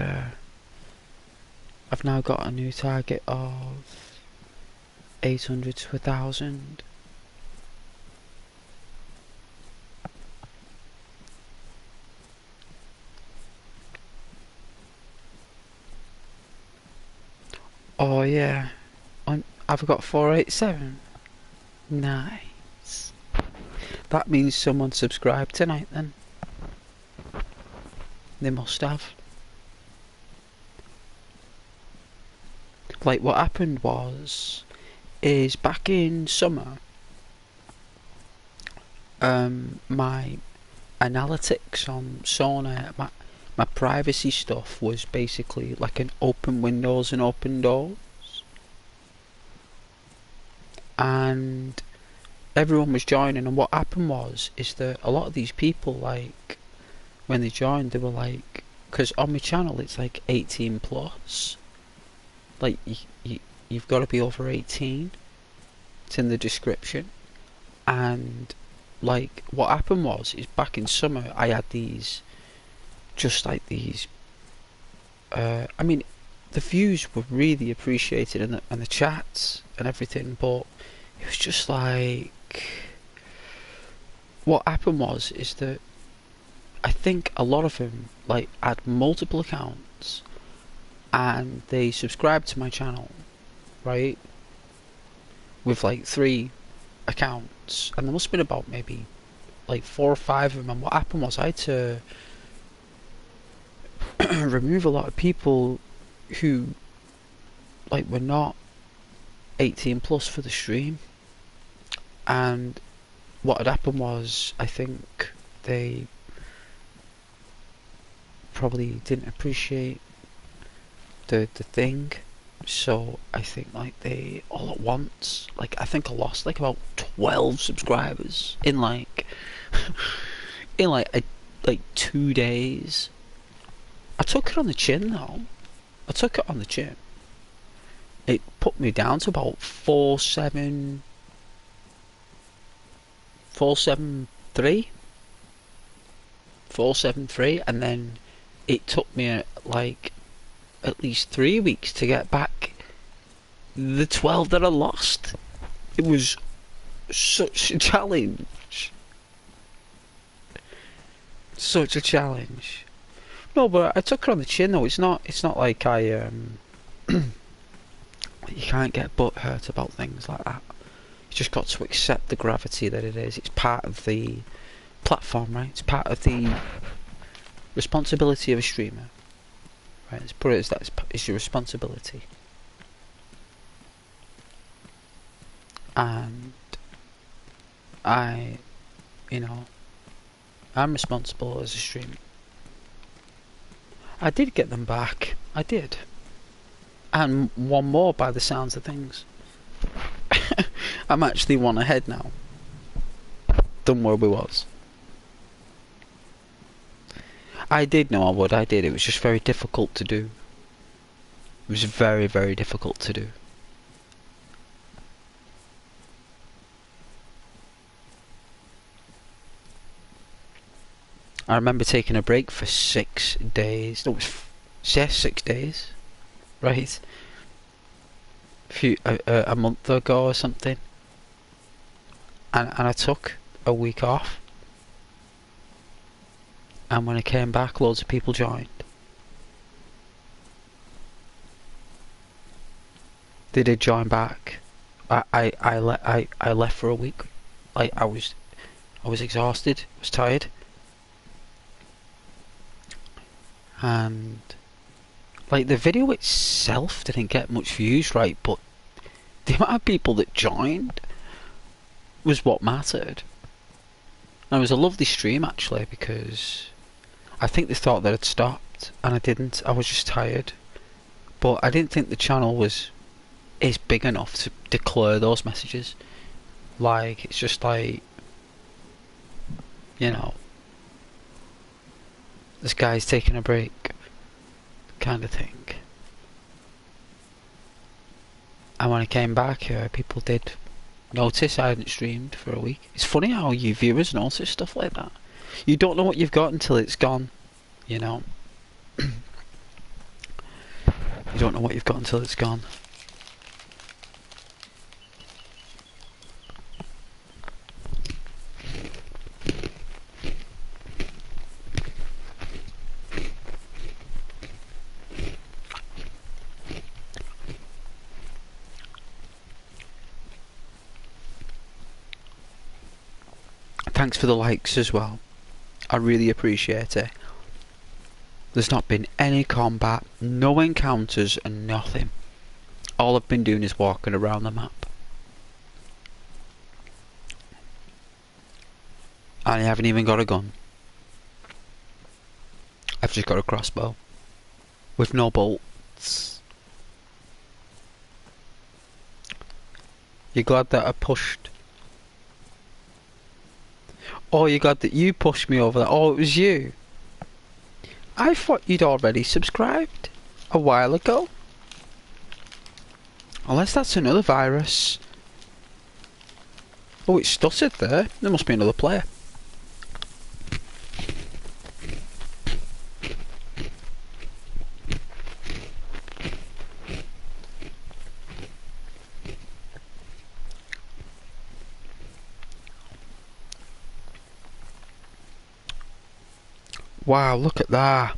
I've now got a new target of 800 to 1,000. Oh yeah, I've got 487. Nice. That means someone subscribed tonight then. They must have. Like, what happened is back in summer, my analytics on Sauna, my privacy stuff was basically like an open windows and open doors. And everyone was joining, and what happened is that a lot of these people, like, when they joined, they were like, because on my channel it's like 18 plus, like you've got to be over 18, it's in the description. And like, what happened is back in summer I had these, just like these, I mean, the views were really appreciated, and the chats and everything, but it was just like, what happened is that I think a lot of them like had multiple accounts, and they subscribed to my channel, right, with like 3 accounts, and there must have been about maybe like 4 or 5 of them. And what happened was I had to remove a lot of people who like were not 18 plus for the stream. And what had happened was, I think they probably didn't appreciate the thing, so I think like they all at once, like, I think I lost like about 12 subscribers in like in like 2 days. I took it on the chin though. I took it on the chin. It put me down to about 473, and then it took me like at least 3 weeks to get back the 12 that I lost. It was such a challenge. Such a challenge. No, but I took it on the chin though. It's not like I you can't get butthurt about things like that. You just got to accept the gravity that it is. It's part of the platform, right? It's part of the responsibility of a streamer, right? Let's put it as that. It's your responsibility. And I'm responsible as a streamer. I did get them back. I did. And one more by the sounds of things. I'm actually 1 ahead now than where we was. I did know I would, I did. It was just very difficult to do. It was very, very difficult to do. I remember taking a break for 6 days. No, it was 6 days. Right, a month ago or something, and I took a week off, and when I came back, loads of people joined. They did join back. I left for a week. Like, I was exhausted. I was tired, and like, the video itself didn't get much views, right? But the amount of people that joined was what mattered. And it was a lovely stream actually, because I think they thought that I'd stopped, and I didn't. I was just tired. But I didn't think the channel is big enough to declare those messages. Like, it's just like, you know, this guy's taking a break, kind of thing. And when I came back, people did notice I hadn't streamed for a week. It's funny how you viewers notice stuff like that. You don't know what you've got until it's gone, you know. You don't know what you've got until it's gone. Thanks for the likes as well. I really appreciate it. There's not been any combat, no encounters and nothing. All I've been doing is walking around the map. And I haven't even got a gun. I've just got a crossbow. With no bolts. You're glad that I pushed? Oh, you're glad that you pushed me over that? Oh, it was you? I thought you'd already subscribed a while ago. Unless that's another virus. Oh, it stuttered there. There must be another player. Wow, look at that.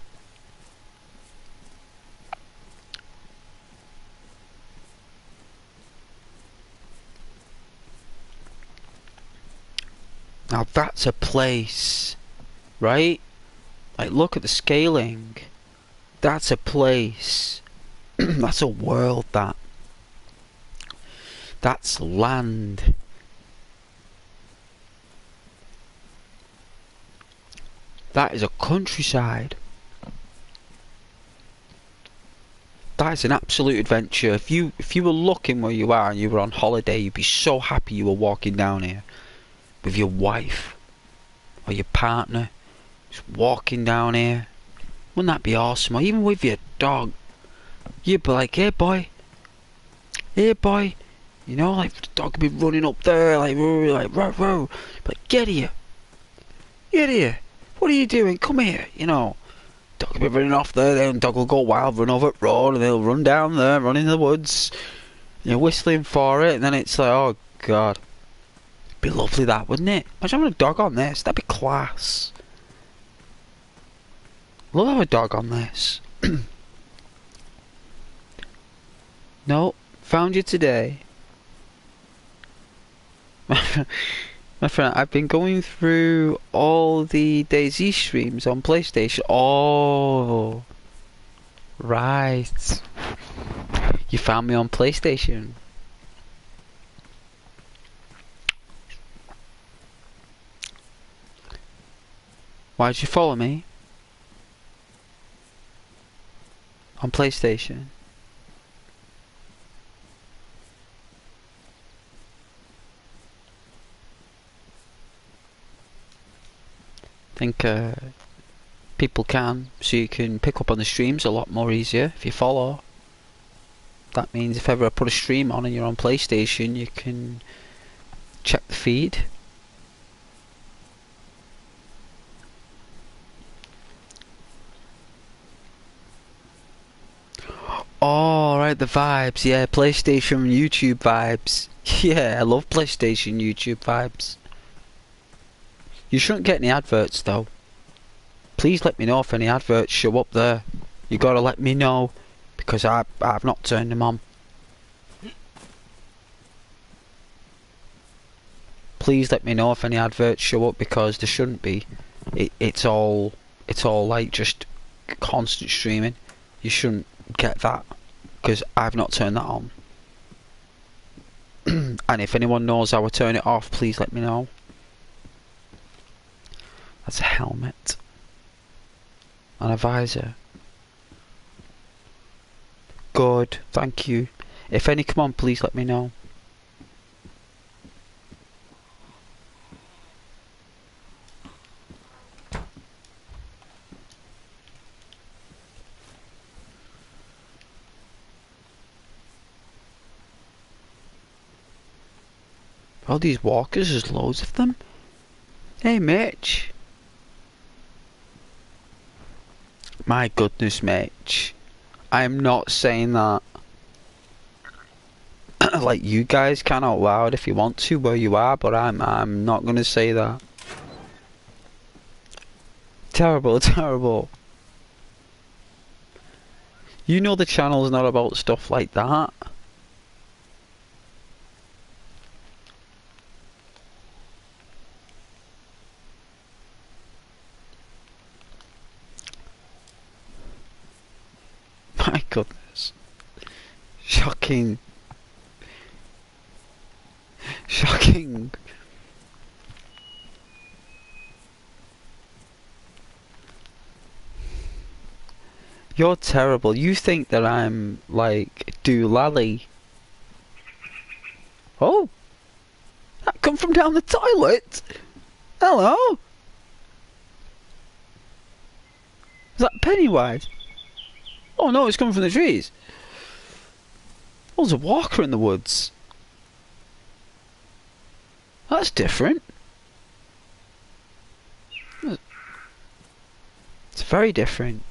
Now that's a place, right? Like, look at the scaling. That's a place. That's a world, that. That's land. That is a countryside. That is an absolute adventure. If you were looking where you are and you were on holiday, you'd be so happy you were walking down here with your wife or your partner, just walking down here. Wouldn't that be awesome? Or even with your dog, you'd be like, hey boy, you know, like the dog would be running up there, like row, but get here, what are you doing? Come here, you know. Dog will be running off there, then dog will go wild, run over the road, and they'll run down there, run in the woods. You're whistling for it, and then it's like, oh god. It'd be lovely that, wouldn't it? Imagine having a dog on this, that'd be class. Love having a dog on this. No, found you today. My friend, I've been going through all the Dayz streams on PlayStation. Oh, right. You found me on PlayStation. Why did you follow me? On PlayStation. I think people can, so you can pick up on the streams a lot more easier if you follow. That means if ever I put a stream on and you're on PlayStation, you can check the feed. Oh, right, the vibes. Yeah, PlayStation YouTube vibes. Yeah, I love PlayStation YouTube vibes. You shouldn't get any adverts though. Please let me know if any adverts show up there. You gotta let me know, because I've not turned them on. Please let me know if any adverts show up, because there shouldn't be. It's all like just constant streaming. You shouldn't get that, because I've not turned that on. And if anyone knows how to turn it off, please let me know. That's a helmet. And a visor. Good, thank you. If any come on, please let me know. All these walkers, there's loads of them. Hey Mitch. My goodness, Mitch. I'm not saying that. Like, you guys can out loud if you want to where you are, but I'm not gonna say that. Terrible, terrible. You know the channel's not about stuff like that. My goodness. Shocking. Shocking. You're terrible. You think that I'm like doolally. Oh! That come from down the toilet? Hello? Is that Pennywise? Oh no, it's coming from the trees. Oh, there's a walker in the woods. That's different. It's very different.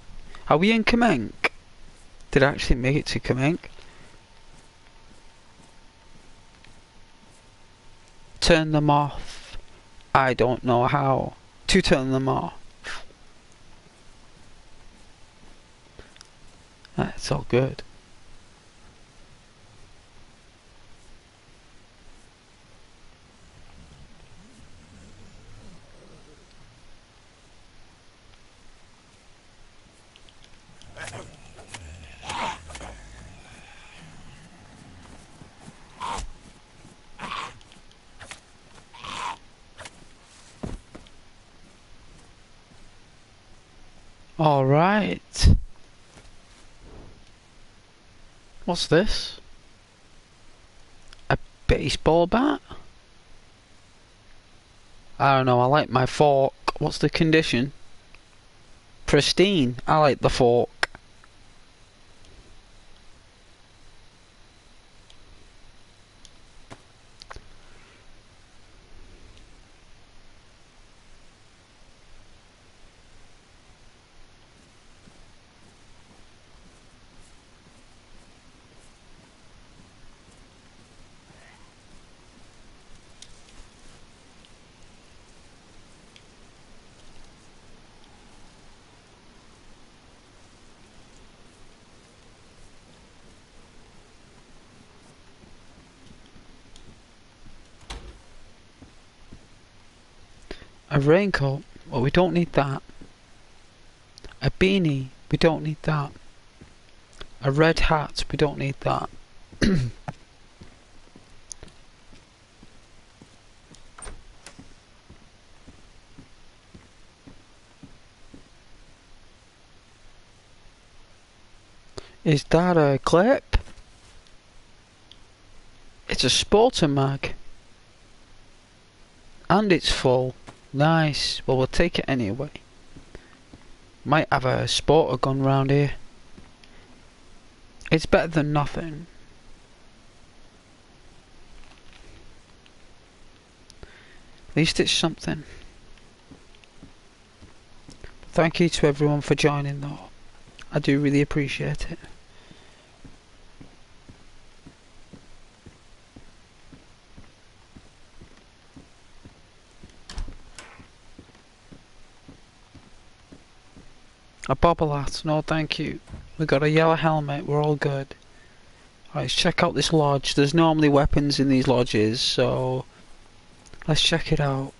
Are we in Kamenk? Did I actually make it to Kamenk? Turn them off. I don't know how to turn them off. That's all good. All right. What's this? A baseball bat? I don't know, I like my fork. What's the condition? Pristine. I like the fork. A raincoat? Well, we don't need that. A beanie? We don't need that. A red hat? We don't need that. Is that a clip? It's a sporter mag. And it's full. Nice. Well, we'll take it anyway. Might have a sporter gun round here. It's better than nothing. At least it's something. Thank you to everyone for joining though. I do really appreciate it. A bobble hat, no thank you. We got a yellow helmet, we're all good. Alright, let's check out this lodge. There's normally weapons in these lodges, so let's check it out.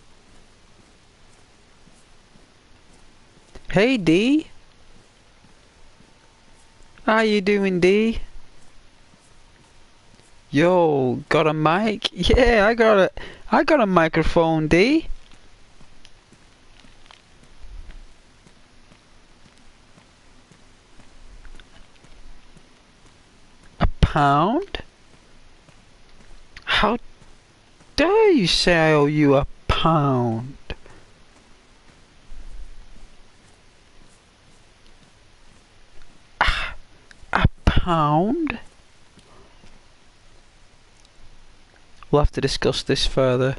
Hey D! How you doing D? Yo, got a mic? Yeah, I got a microphone, D. A pound? How dare you say I owe you a pound? A pound? We'll have to discuss this further.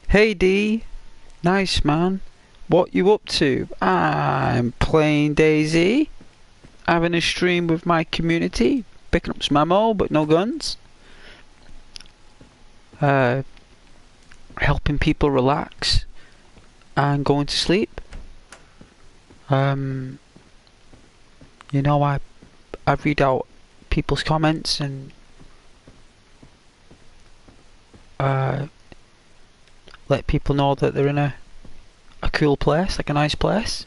Hey D, nice man. What you up to? I'm playing Dayz, having a stream with my community, picking up some ammo but no guns. Helping people relax and going to sleep. You know, I read out people's comments and let people know that they're in a cool place, like a nice place.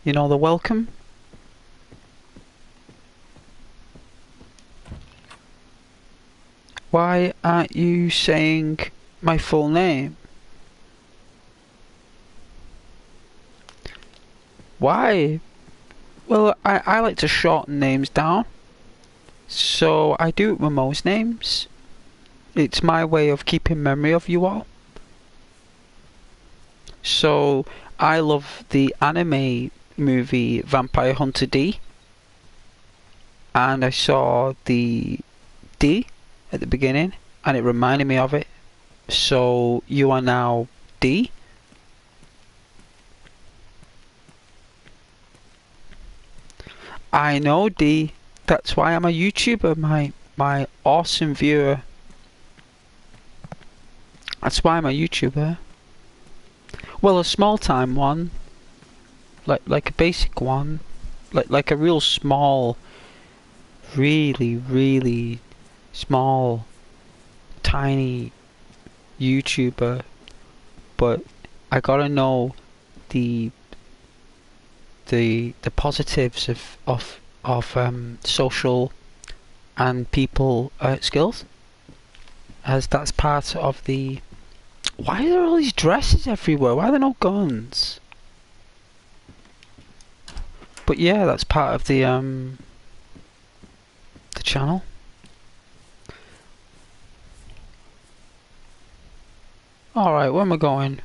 You know, they're welcome. Why aren't you saying my full name? Why? Well, I like to shorten names down. So I do it with most names. It's my way of keeping memory of you all. So I love the anime movie Vampire Hunter D. And I saw the D at the beginning and it reminded me of it. So you are now D. I know D. That's why I'm a YouTuber, my awesome viewer. That's why I'm a YouTuber. Well, a small time one, like a basic one, like a real small, really small, tiny YouTuber. But I gotta know the positives of social and people skills, as that's part of the. Why are there all these dresses everywhere? Why are there no guns? But yeah, that's part of the channel. Alright, where am I going?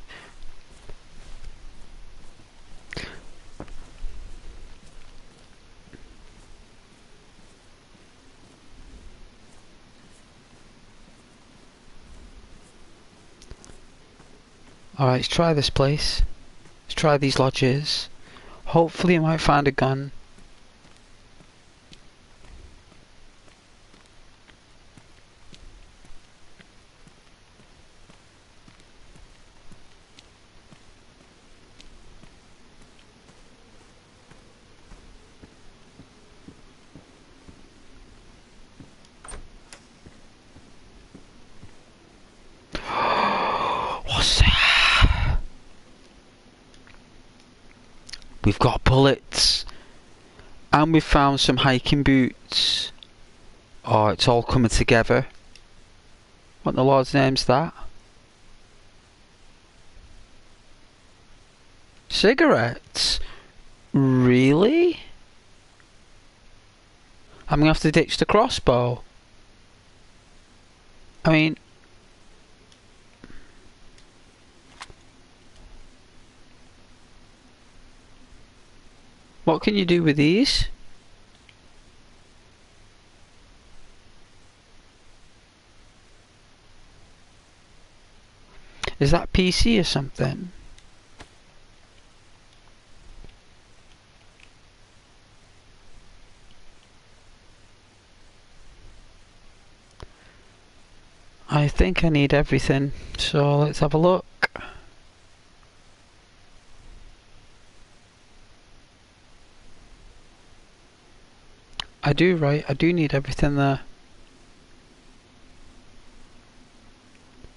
Alright, let's try this place. Let's try these lodges. Hopefully I might find a gun. What's that? We've got bullets. And we've found some hiking boots. Oh, it's all coming together. What in the Lord's name's that? Cigarettes? Really? I'm gonna have to ditch the crossbow. I mean... What can you do with these? Is that PC or something? I think I need everything, so let's have a look. I do, right? I do need everything there.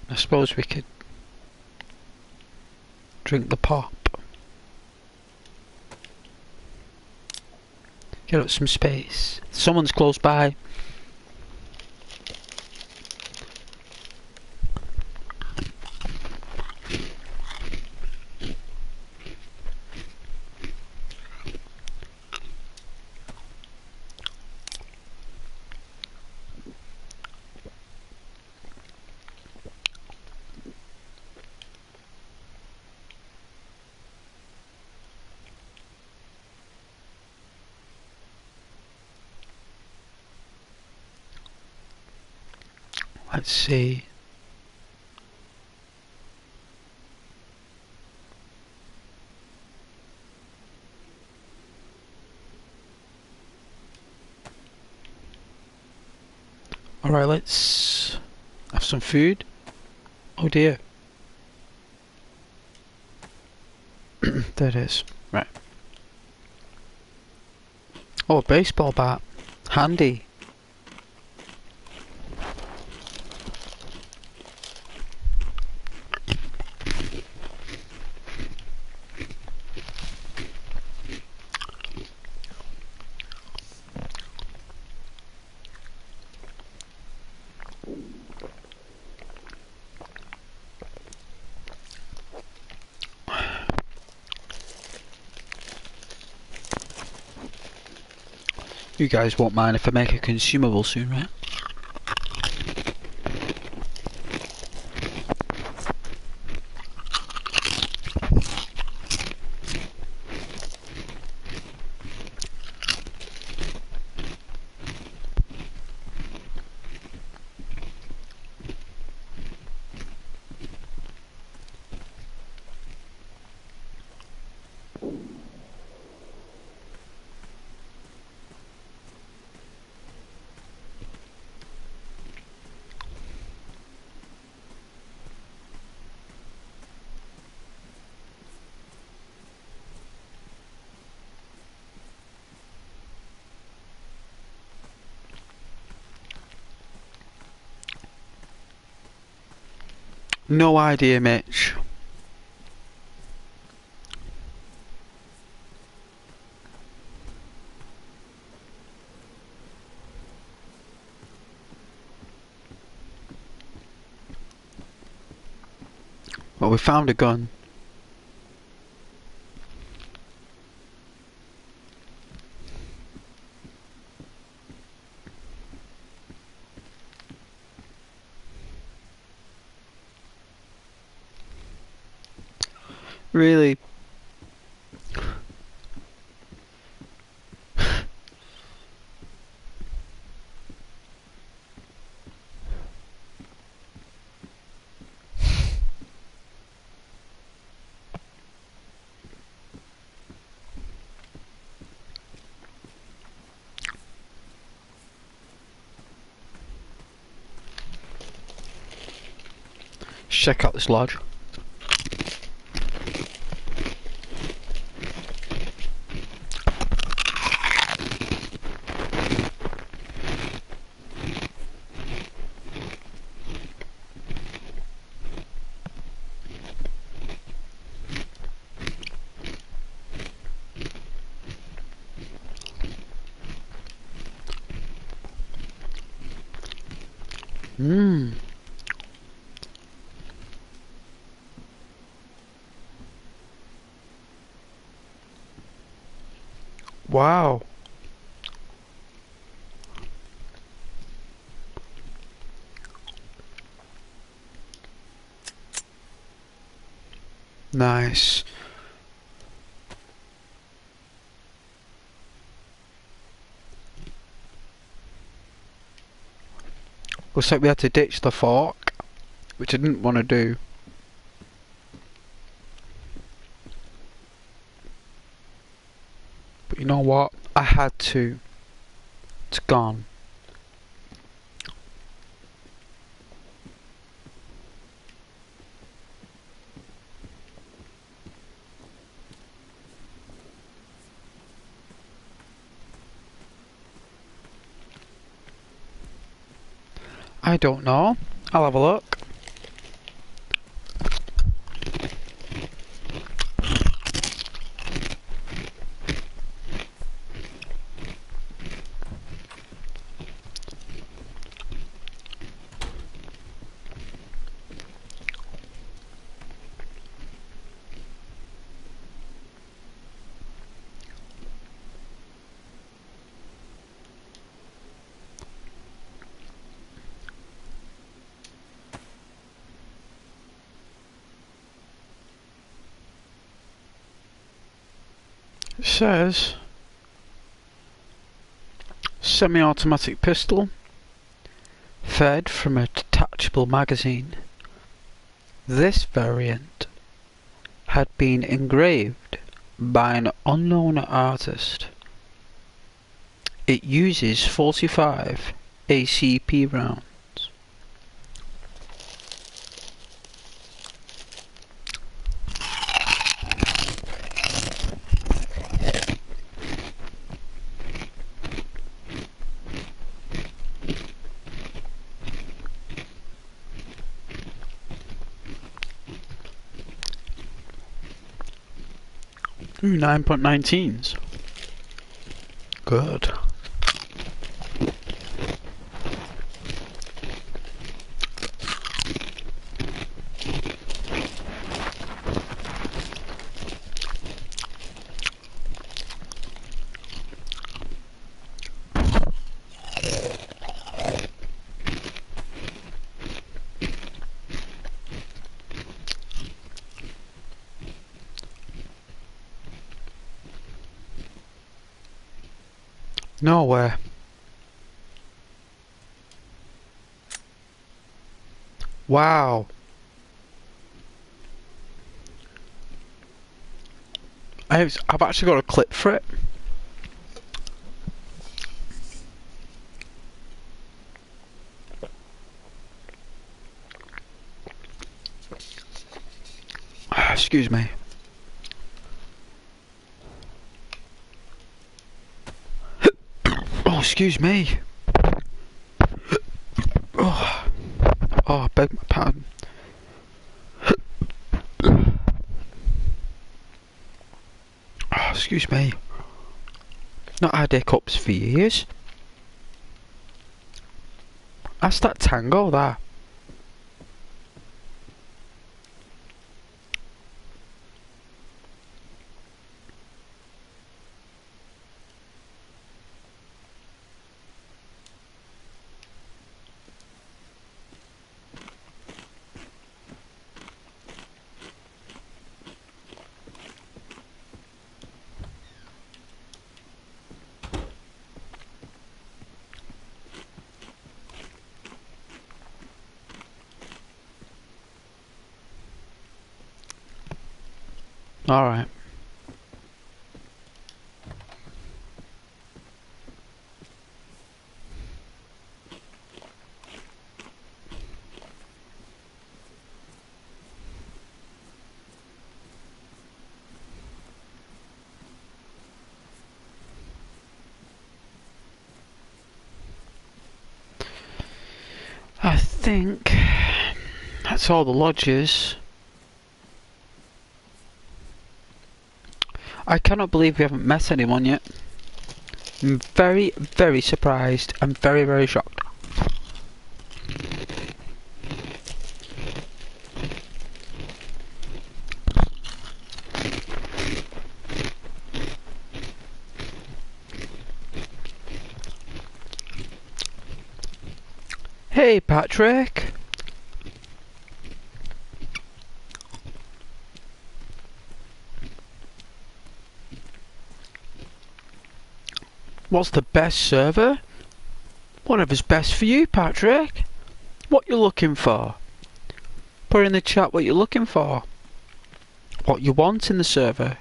I suppose we could drink the pop. Get up some space. Someone's close by. Let's see. Alright, let's have some food. Oh dear. There it is. Right. Oh, a baseball bat. Handy. You guys won't mind if I make a consumable soon, right? No idea, Mitch. Well, we found a gun. Really? Check out this lodge. Wow. Nice. Looks like we had to ditch the fork, which I didn't want to do. But you know what? I had to. It's gone. I don't know. I'll have a look. It says semi-automatic pistol fed from a detachable magazine. This variant had been engraved by an unknown artist. It uses 45 ACP rounds. Ooh, 9.19s. Good. Nowhere. Wow. I've actually got a clip for it. Excuse me. Oh, excuse me. Oh, I beg my pardon. Oh, excuse me. Not had hiccups for years. That's that tango there. Alright. I think that's all the lodges. I cannot believe we haven't met anyone yet. I'm very, very surprised. I'm very, very shocked. Hey, Patrick. What's the best server? Whatever's best for you, Patrick. What you're looking for? Put in the chat what you're looking for. What you want in the server.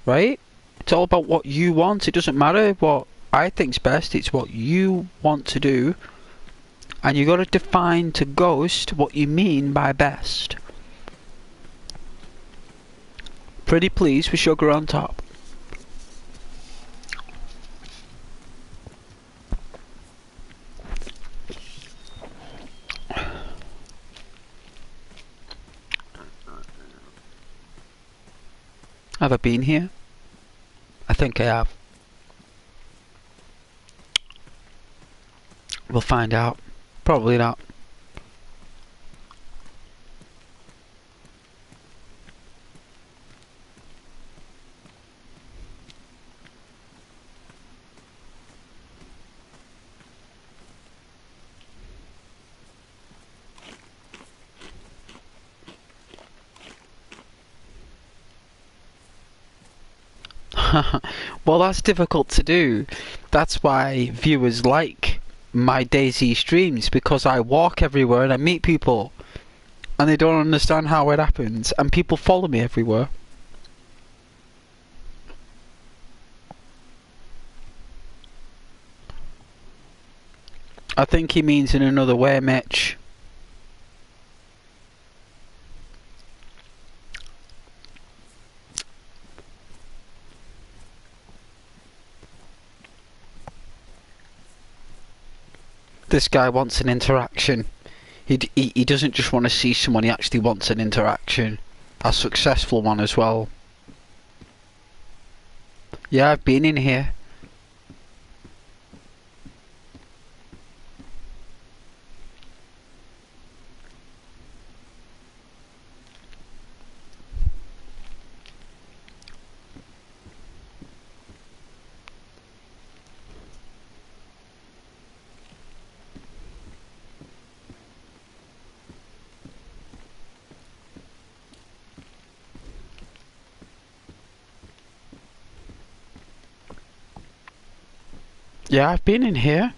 Right? It's all about what you want. It doesn't matter what I think's best. It's what you want to do. And you got to define to Ghost what you mean by best. Pretty please with sugar on top. Have I been here? I think I have. We'll find out. Probably not. Well, that's difficult to do. That's why viewers like my Dayz streams, because I walk everywhere and I meet people and they don't understand how it happens, and people follow me everywhere. I think he means in another way, Mitch. This guy wants an interaction. He doesn't just want to see someone, he actually wants an interaction. A successful one as well. Yeah, I've been in here. Yeah, I've been in here.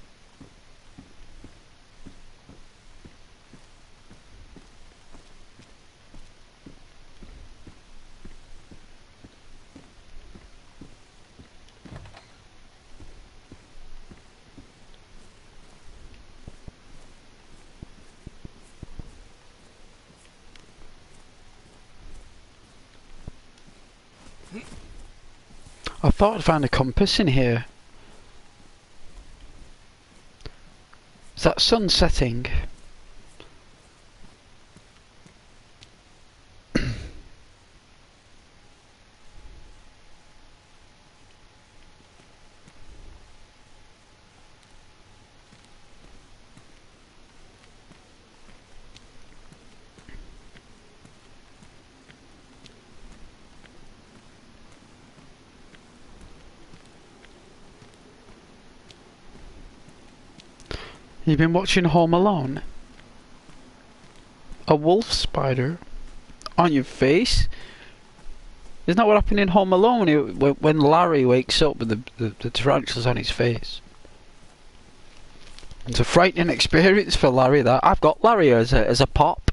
I thought I'd found a compass in here. Is that sun setting? You've been watching Home Alone? A wolf spider? On your face? Isn't that what happened in Home Alone when Larry wakes up with the tarantulas on his face? It's a frightening experience for Larry, that. I've got Larry as a pop.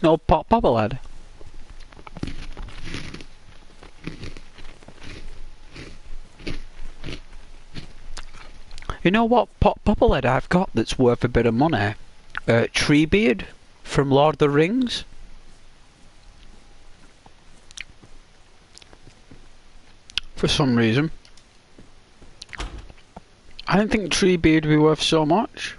No, pop bobblehead. You know what pop bobblehead I've got that's worth a bit of money? Treebeard from Lord of the Rings. For some reason. I didn't think Treebeard would be worth so much.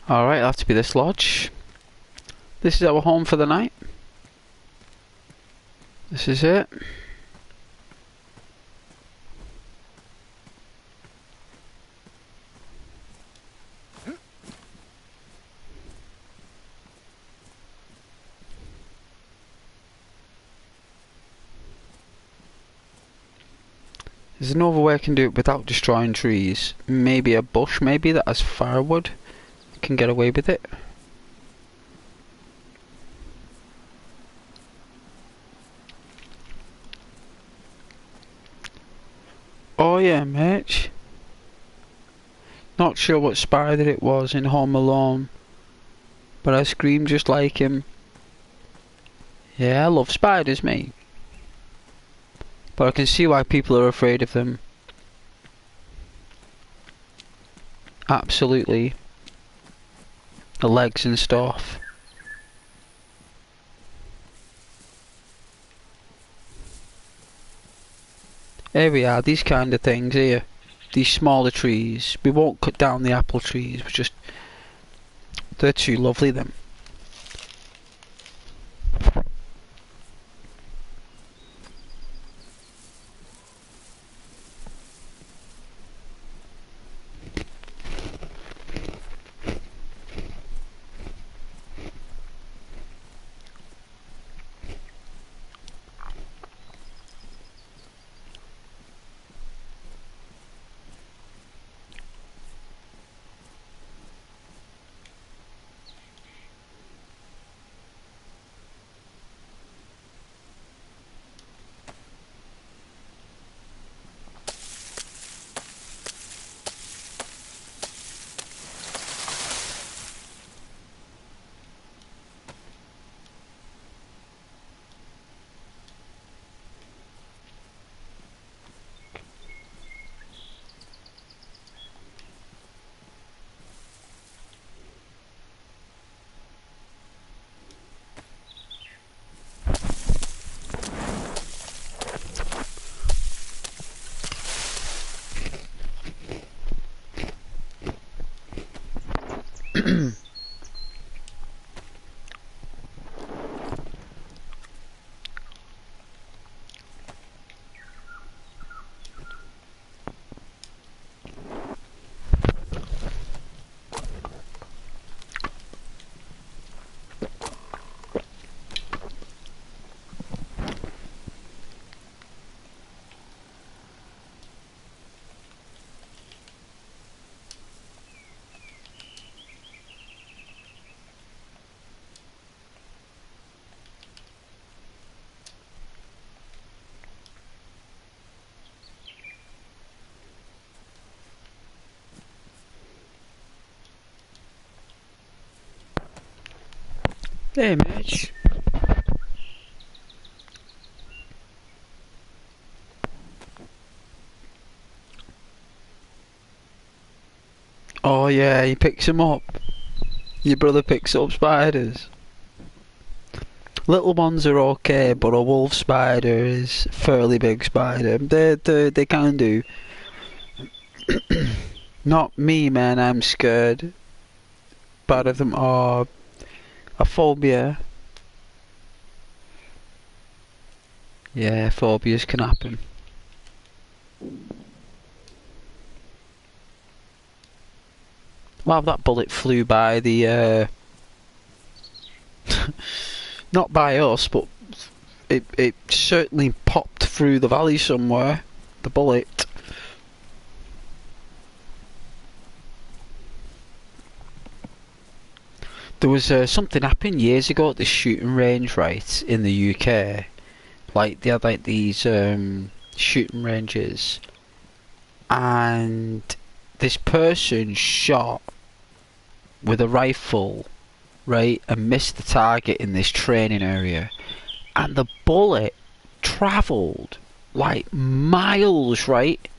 Alright, it'll have to be this lodge. This is our home for the night. This is it. There's no other way I can do it without destroying trees. Maybe a bush, maybe, that has firewood. Can get away with it. Oh yeah, Mitch. Not sure what spider it was in Home Alone, but I screamed just like him. Yeah, I love spiders, mate. But I can see why people are afraid of them. Absolutely. The legs and stuff. Here we are, these kind of things here. These smaller trees. We won't cut down the apple trees, we just... They're too lovely, them. Hey, Mitch. Oh yeah, he picks them up. Your brother picks up spiders. Little ones are okay, but a wolf spider is a fairly big spider. They can do. Not me, man. I'm scared. Bad of them are a phobia. Yeah, phobias can happen. Wow, that bullet flew by the not by us, but it certainly popped through the valley somewhere. The bullet. There was something happened years ago at this shooting range, right, in the UK. Like they had like these shooting ranges, and this person shot with a rifle, right, and missed the target in this training area, and the bullet travelled like miles, right?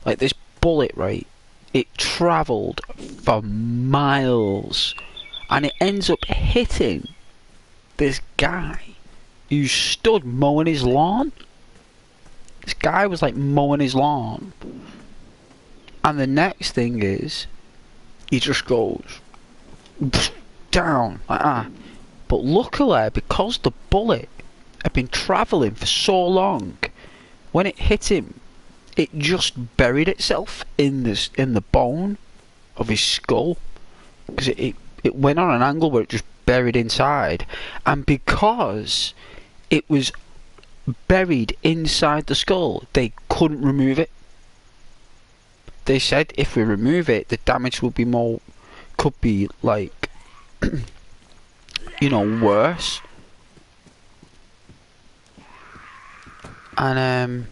Like this bullet, right? It travelled for miles, and it ends up hitting this guy who stood mowing his lawn. This guy was like mowing his lawn, and the next thing is, he just goes down like that. But luckily, because the bullet had been travelling for so long, when it hit him, it just buried itself in the bone of his skull, because it went on an angle where it just buried inside, and because it was buried inside the skull, they couldn't remove it. They said if we remove it, the damage would be more, could be like, you know, worse. And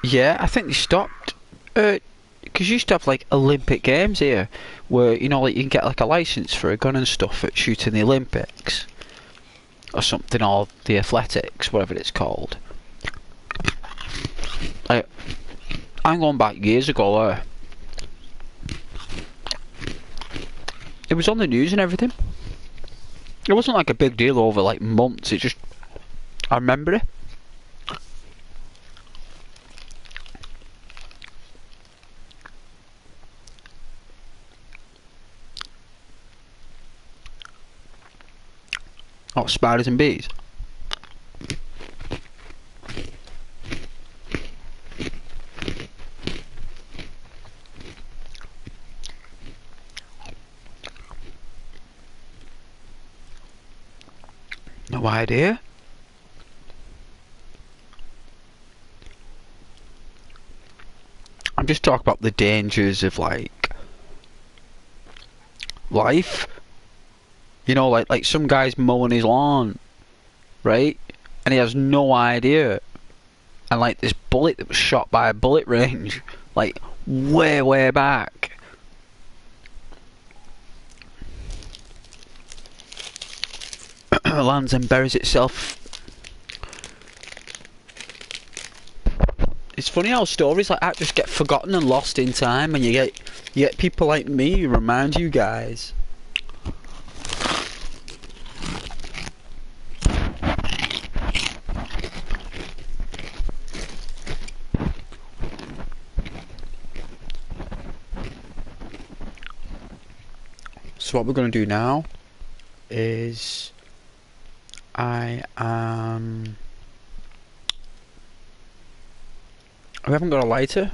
yeah, I think they stopped. Because you used to have like Olympic games here, where you know, like you can get like a license for a gun and stuff at shooting the Olympics or something, or the athletics, whatever it's called. I'm going back years ago. It was on the news and everything. It wasn't like a big deal over like months. It just, I remember it. Oh, spiders and bees. No idea. I'm just talking about the dangers of like life. You know, like some guy's mowing his lawn, right? And he has no idea. And like this bullet that was shot by a bullet range, like way back. Lands and buries itself. It's funny how stories like that just get forgotten and lost in time, and you get people like me who remind you guys. So what we're going to do now is we haven't got a lighter.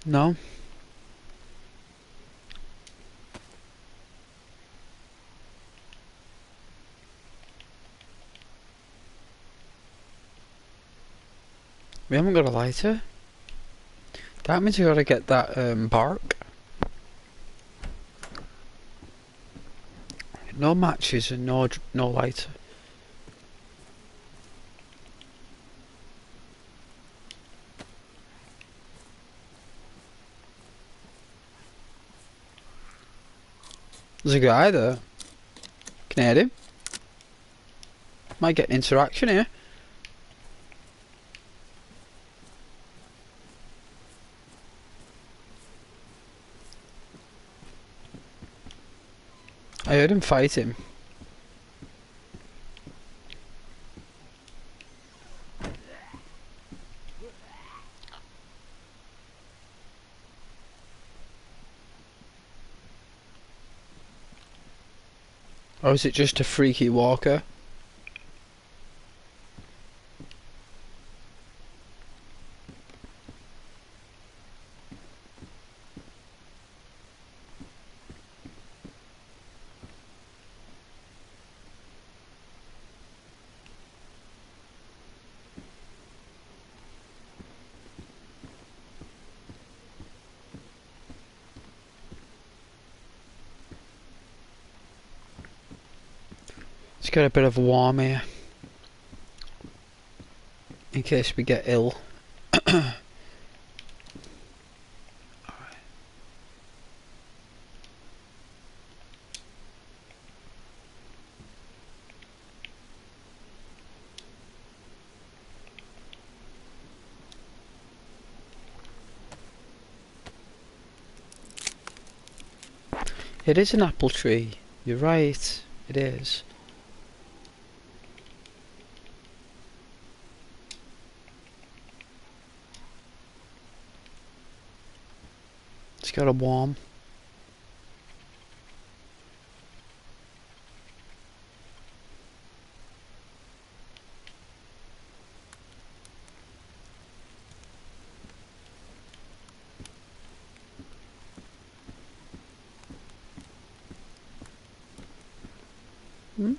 No. We haven't got a lighter. That means we gotta get that bark. No matches and no lighter. There's a guy there. Can I hit him? Might get an interaction here. I heard him fight him. Or is it just a freaky walker? Let's get a bit of warm here. In case we get ill. It is an apple tree. You're right. It is. It's got a warm.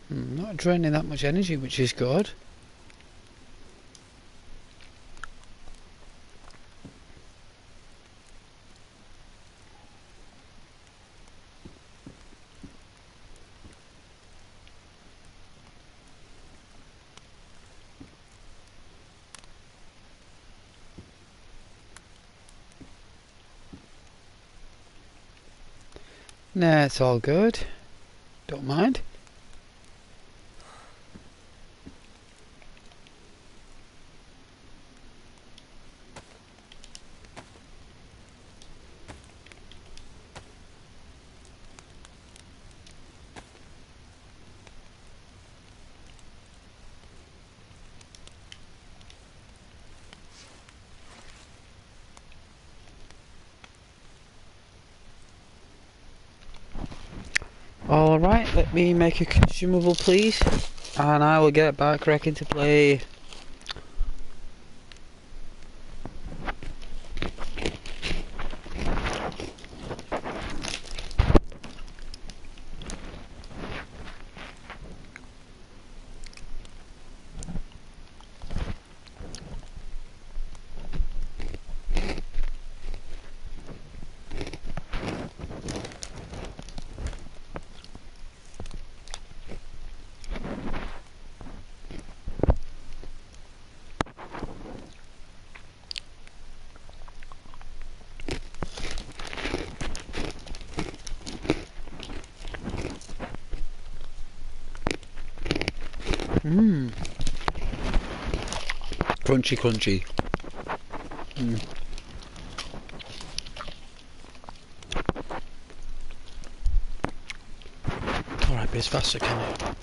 Not draining that much energy, which is good. Nah, it's all good. Don't mind. Right, let me make a consumable please, and I will get back wrecking to play. Mmm. Crunchy, crunchy. Alright, be as fast as I can.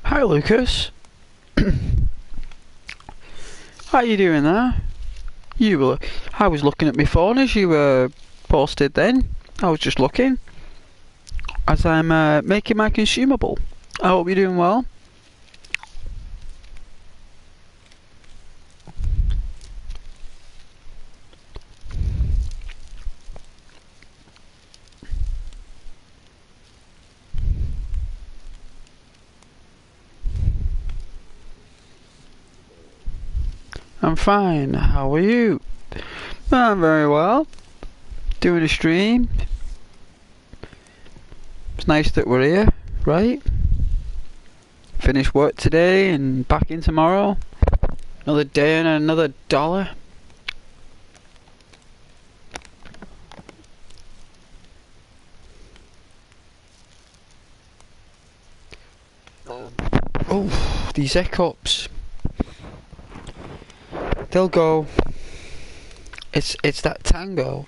Hi Lucas. How you doing there? I was looking at my phone as you posted then. I was just looking as I'm making my consumable. I hope you're doing well. I'm fine. How are you? I'm very well. Doing a stream. It's nice that we're here, right? Finish work today and back in tomorrow. Another day and another dollar. Oh, these hiccups. They'll go. It's that tango.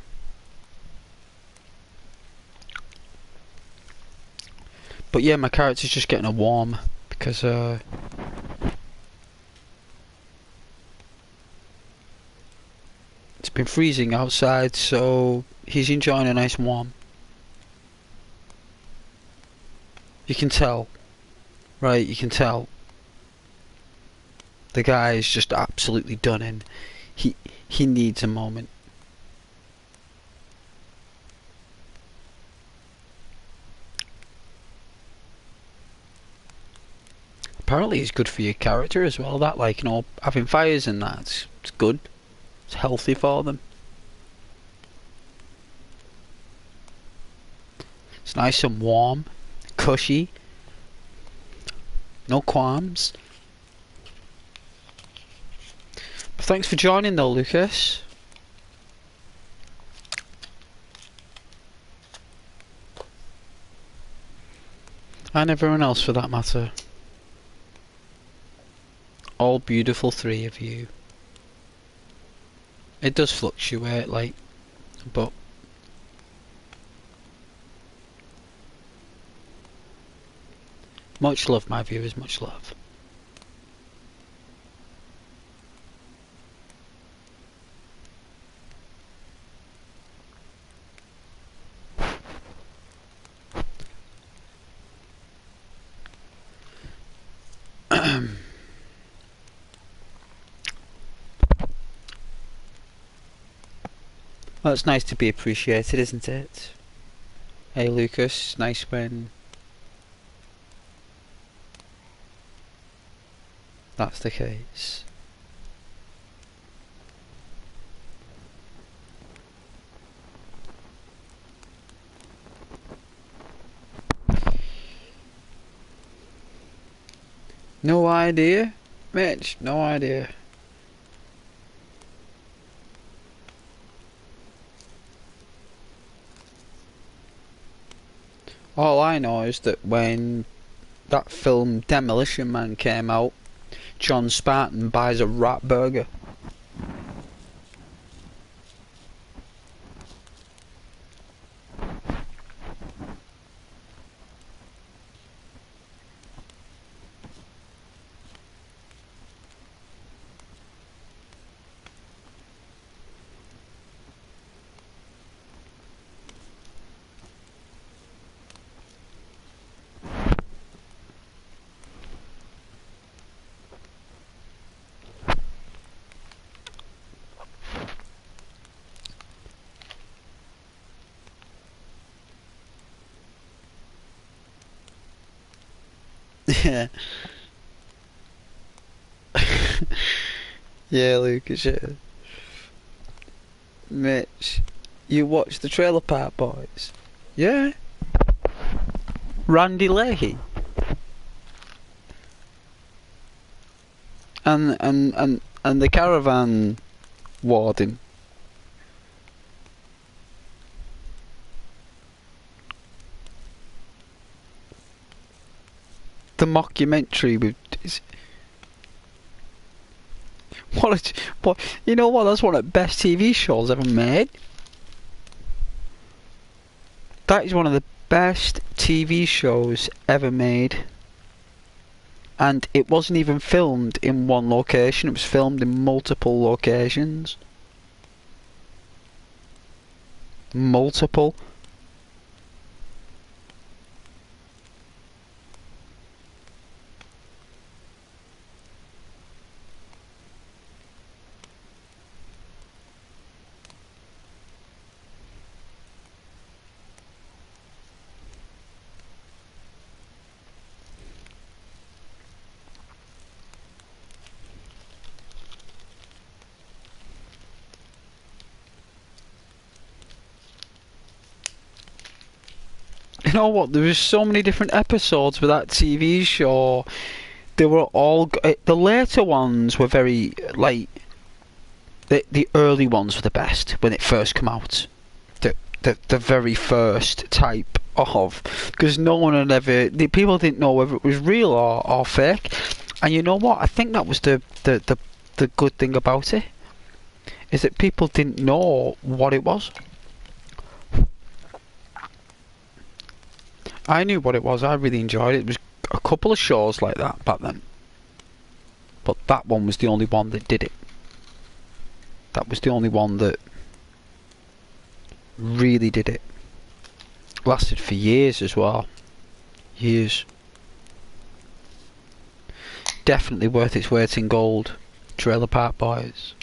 But yeah, my character's just getting a warm because it's been freezing outside, so he's enjoying a nice warm. You can tell, right? You can tell. The guy is just absolutely done in. He needs a moment. Apparently it's good for your character as well, that, like, you know, having fires and that, it's good. It's healthy for them. It's nice and warm, cushy, no qualms. But thanks for joining though, Lucas. And everyone else for that matter. All beautiful three of you. It does fluctuate, like, but much love, my viewers, much love. Well, it's nice to be appreciated, isn't it? Hey Lucas, nice when that's the case. No idea, Mitch. No idea. All I know is that when that film Demolition Man came out, John Spartan buys a rat burger. Yeah. Yeah, Lucas, yeah. Mitch, you watch the Trailer Park Boys? Yeah. Randy Leahy. And the caravan warden. The mockumentary with what you know what, that's one of the best TV shows ever made. That is one of the best TV shows ever made. And it wasn't even filmed in one location, it was filmed in multiple locations. Multiple. You know what? There was so many different episodes with that TV show. They were all the later ones were very like the early ones were the best when it first came out. The very first type of, because no one had ever, the people didn't know whether it was real or fake. And you know what? I think that was the good thing about it, is that people didn't know what it was. I knew what it was. I really enjoyed it. It was a couple of shows like that back then, but that one was the only one that did it. That was the only one that really did it. Lasted for years as well. Years. Definitely worth its weight in gold. Trailer Park Boys.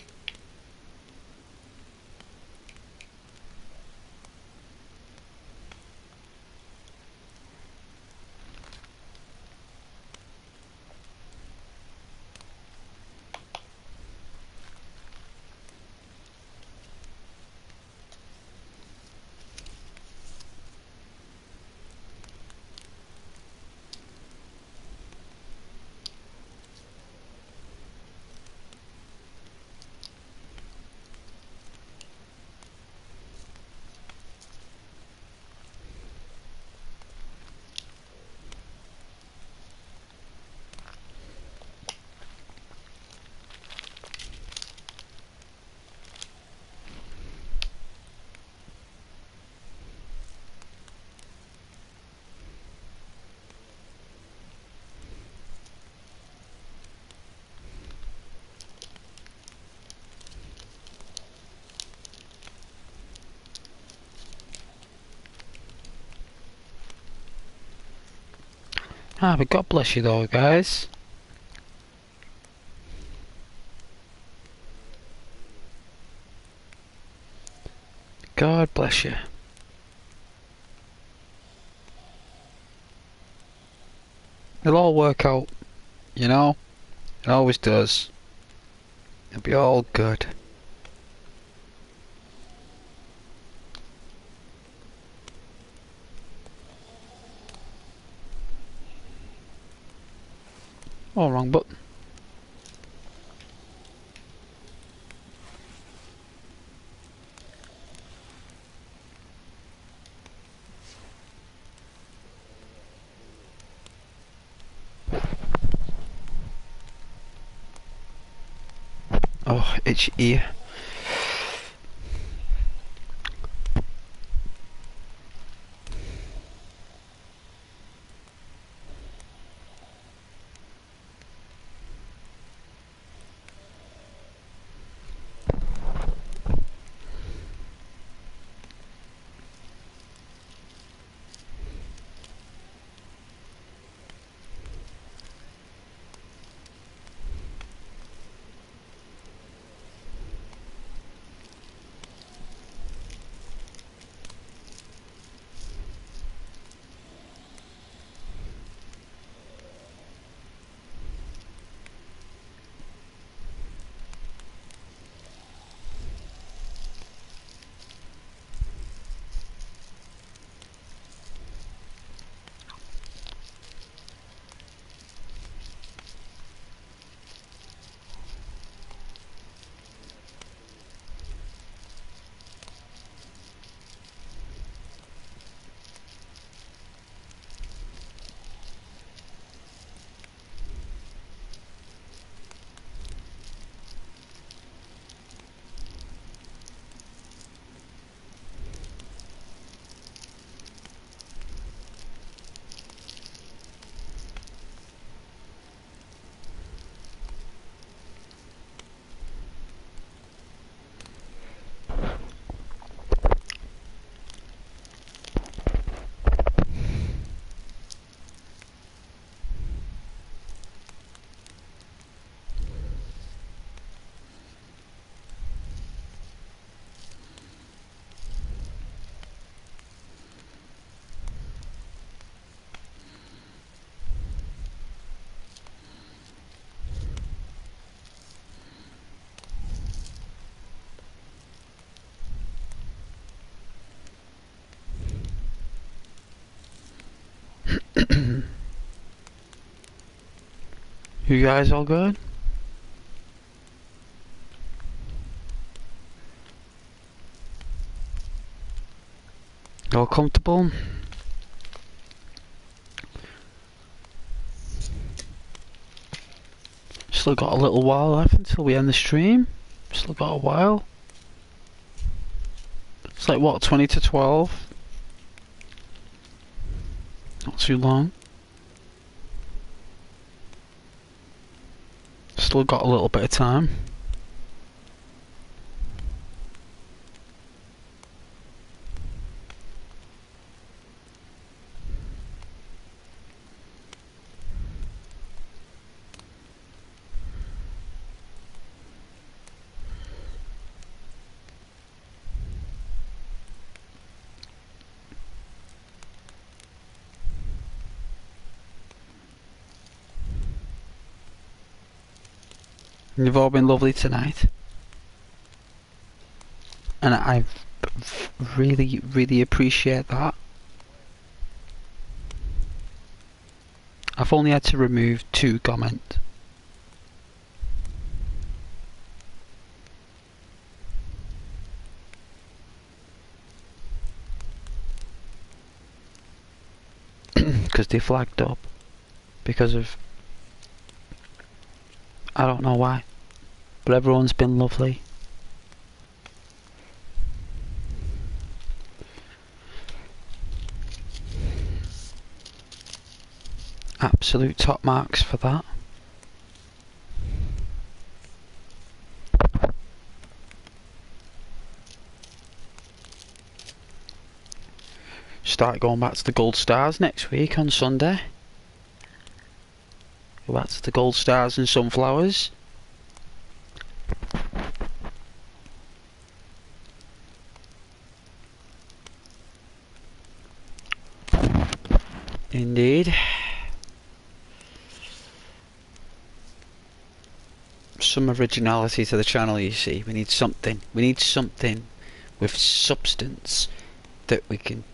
Ah, but God bless you though, guys. God bless you. It'll all work out, you know? It always does. It'll be all good. Oh, wrong button. Oh, itchy ear. You guys all good? All comfortable? Still got a little while left until we end the stream. Still got a while. It's like what, 20 to 12? Not too long. Still got a little bit of time. You've all been lovely tonight. And I really appreciate that. I've only had to remove 2 comments. Because they flagged up. Because of... I don't know why. But everyone's been lovely. Absolute top marks for that. Start going back to the gold stars next week on Sunday. Go back to the gold stars and sunflowers. Indeed. Some originality to the channel, you see. We need something. We need something with substance that we can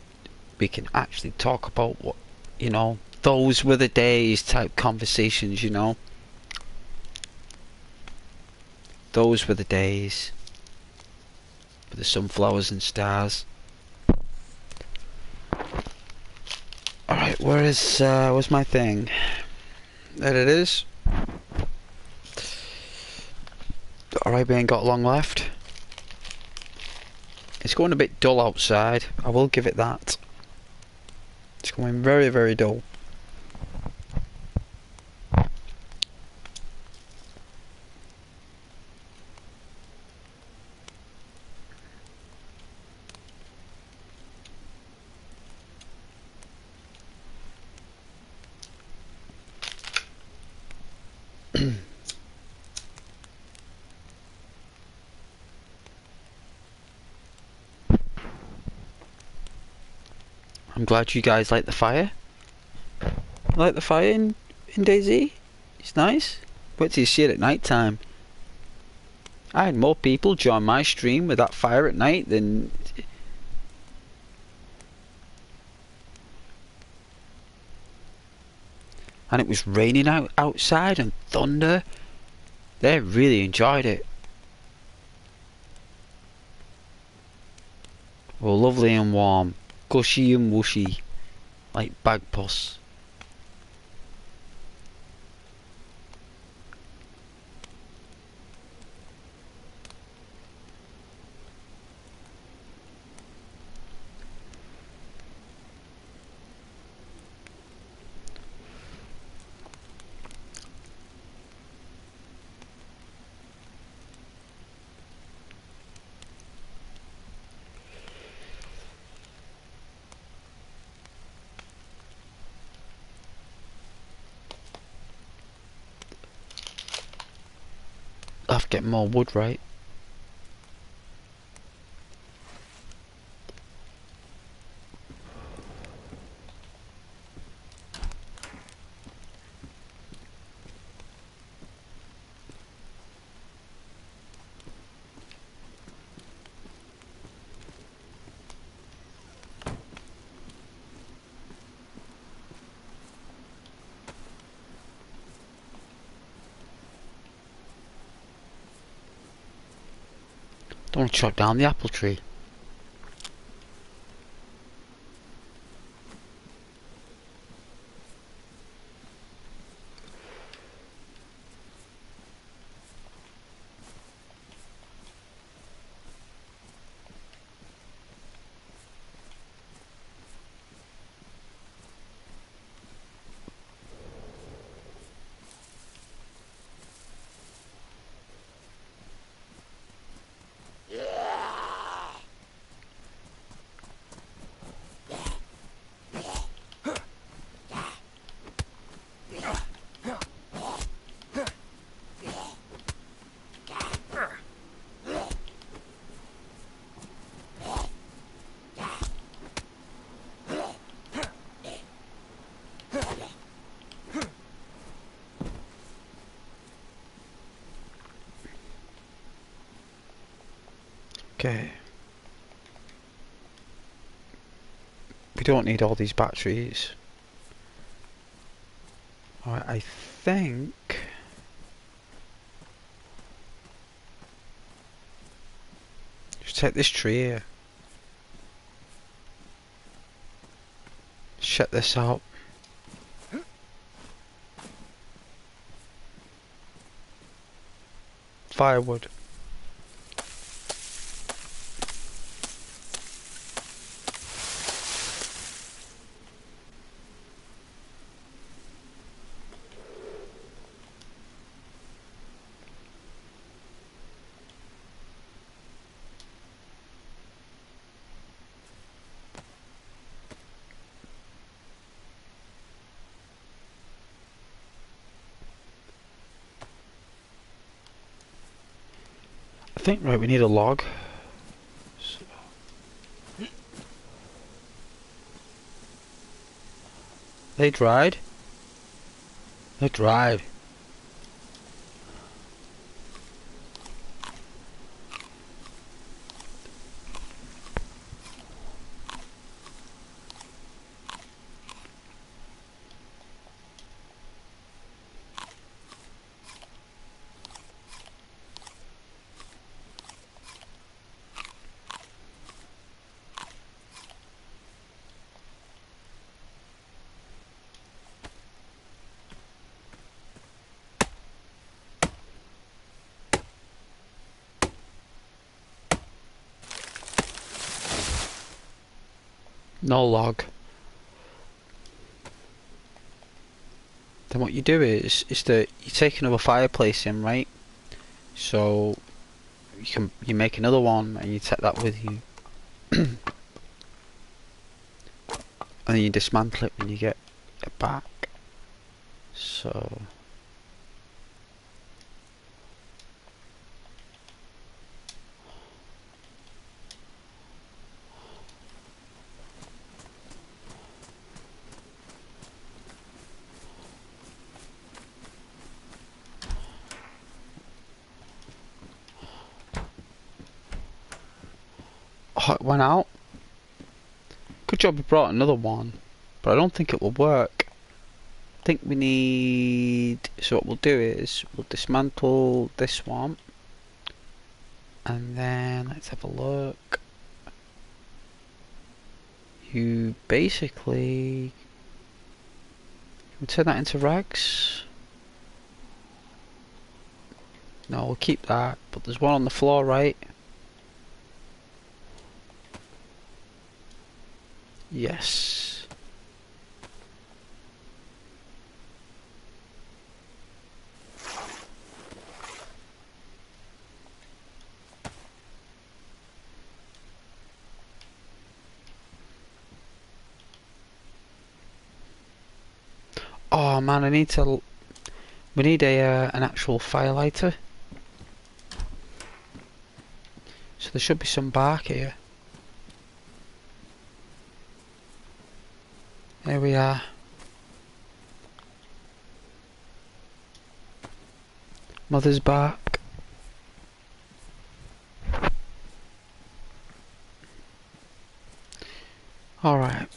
actually talk about. What, you know, those were the days type conversations, you know. Those were the days. With the sunflowers and stars. Alright, where's my thing? There it is. Alright, we ain't got long left. It's going a bit dull outside, I will give it that. It's going very, very dull. I'm glad you guys like the fire. Like the fire in Dayz? It's nice. Wait till you see it at night time. I had more people join my stream with that fire at night than... And it was raining outside and thunder. They really enjoyed it. Well, lovely and warm. Gushy and wushy. Like bagpuss. I'll have to get more wood, right? Don't want to chop down the apple tree. Okay. We don't need all these batteries. Alright, I think... Just take this tree here. Shut this out. Firewood. I think, right, we need a log. They dried? They dried. No log. Then what you do is that you take another fireplace in, right? So you make another one and you take that with you. And then you dismantle it when you get it back. So oh, it went out. Good job we brought another one, but I don't think it will work. I think we need, so what we'll do is we'll dismantle this one and then let's have a look. You basically turn that into rags. No, we'll keep that, but there's one on the floor, right? Yes. Oh man, we need a an actual firelighter. So there should be some bark here. There we are. Mother's bark. Alright.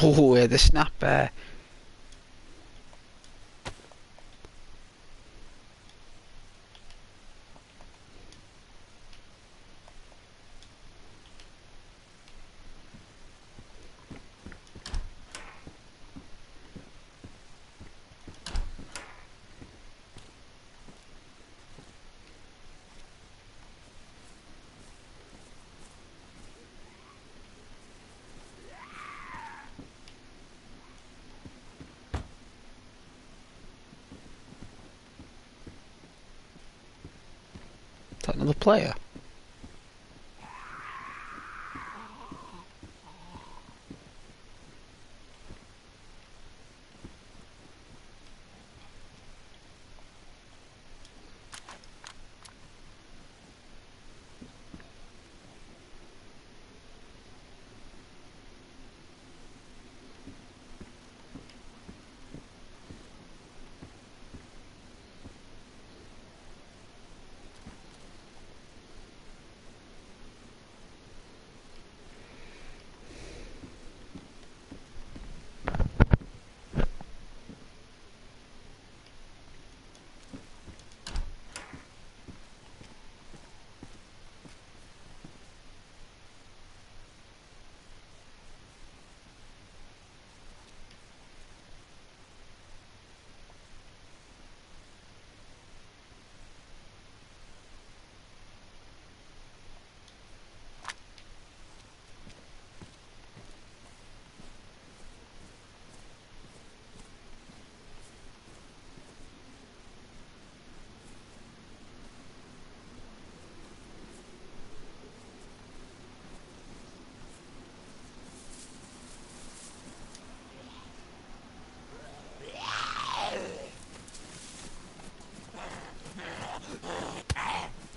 Oh, yeah, the snap bear. Is that another player?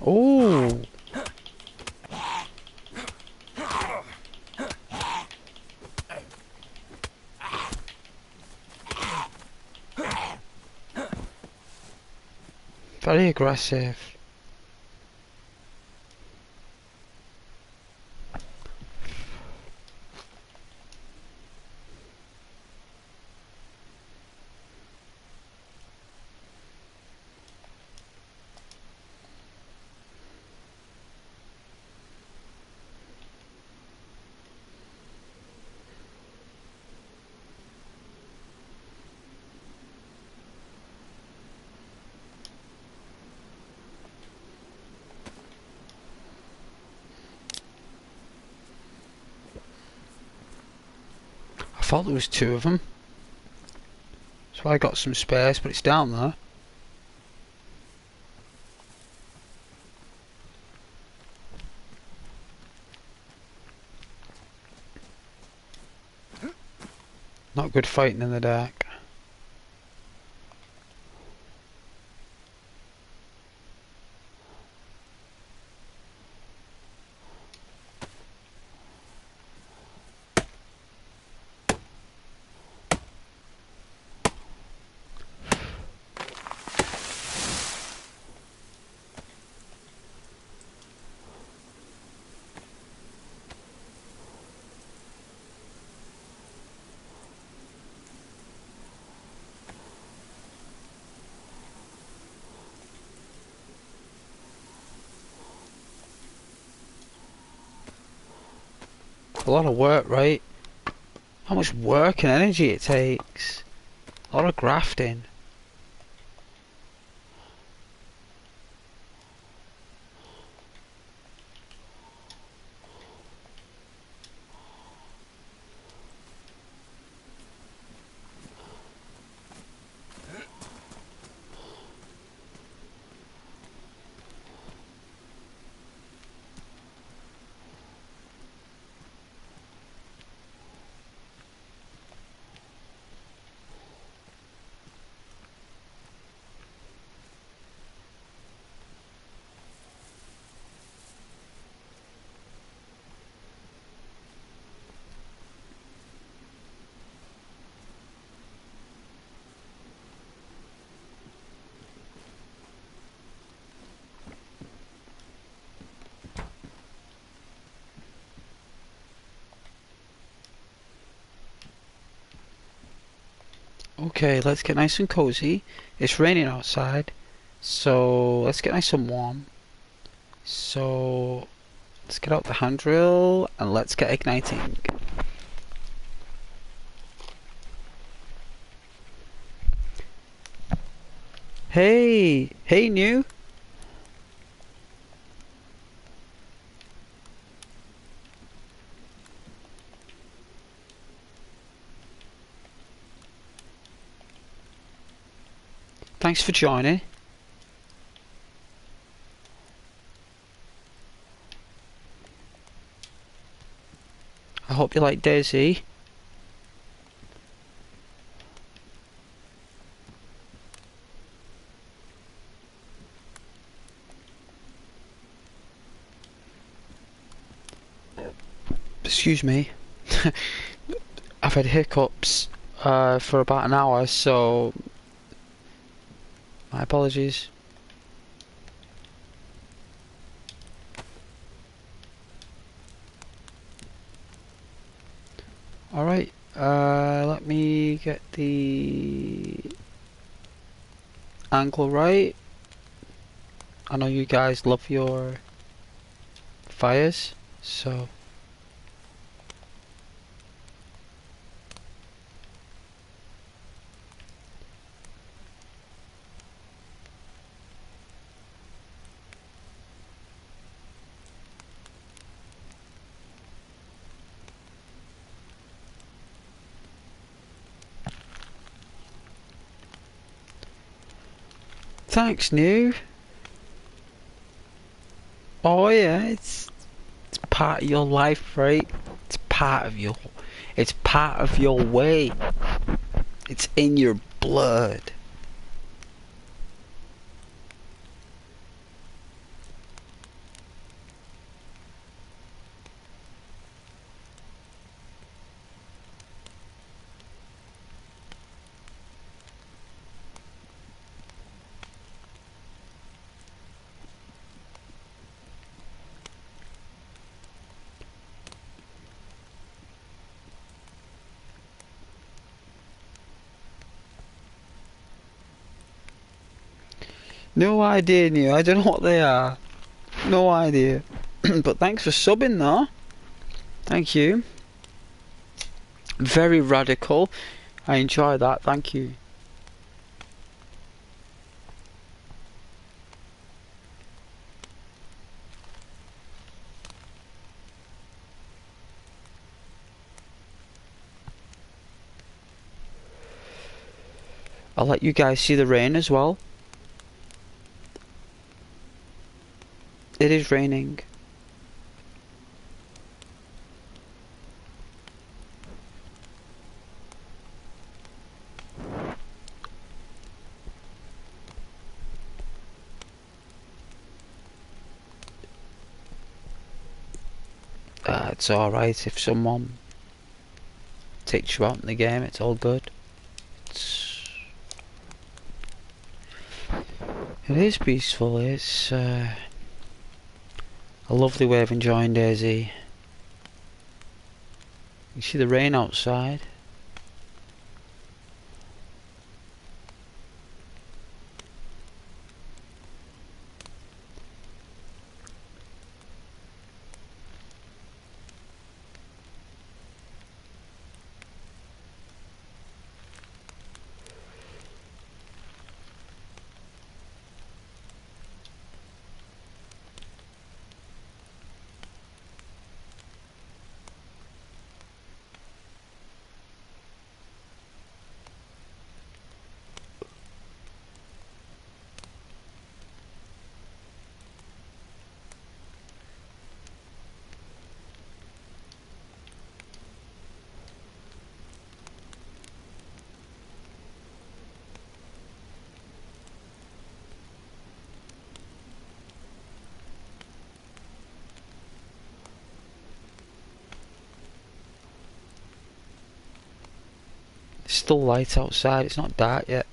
Oh. Very aggressive. I thought there was two of them. So I got some space, but it's down there. Not good fighting in the dark. A lot of work, right? How much work and energy it takes. A lot of grafting. Okay, let's get nice and cozy. It's raining outside, so let's get nice and warm. So let's get out the hand drill and let's get igniting. Hey, hey new. Thanks for joining. I hope you like Dayz. Excuse me. I've had hiccups for about an hour, so my apologies. Alright, let me get the angle right. I know you guys love your fires, so thanks, new. Oh yeah, it's part of your life, right? It's part of your way. It's in your blood. No idea, New. I don't know what they are. No idea. But thanks for subbing, though. Thank you. Very radical. I enjoy that. Thank you. I'll let you guys see the rain as well. It is raining. It's alright if someone takes you out in the game, it's all good. It is peaceful, it's a lovely way of enjoying Dayz. You see the rain outside. It's still light outside, it's not dark yet.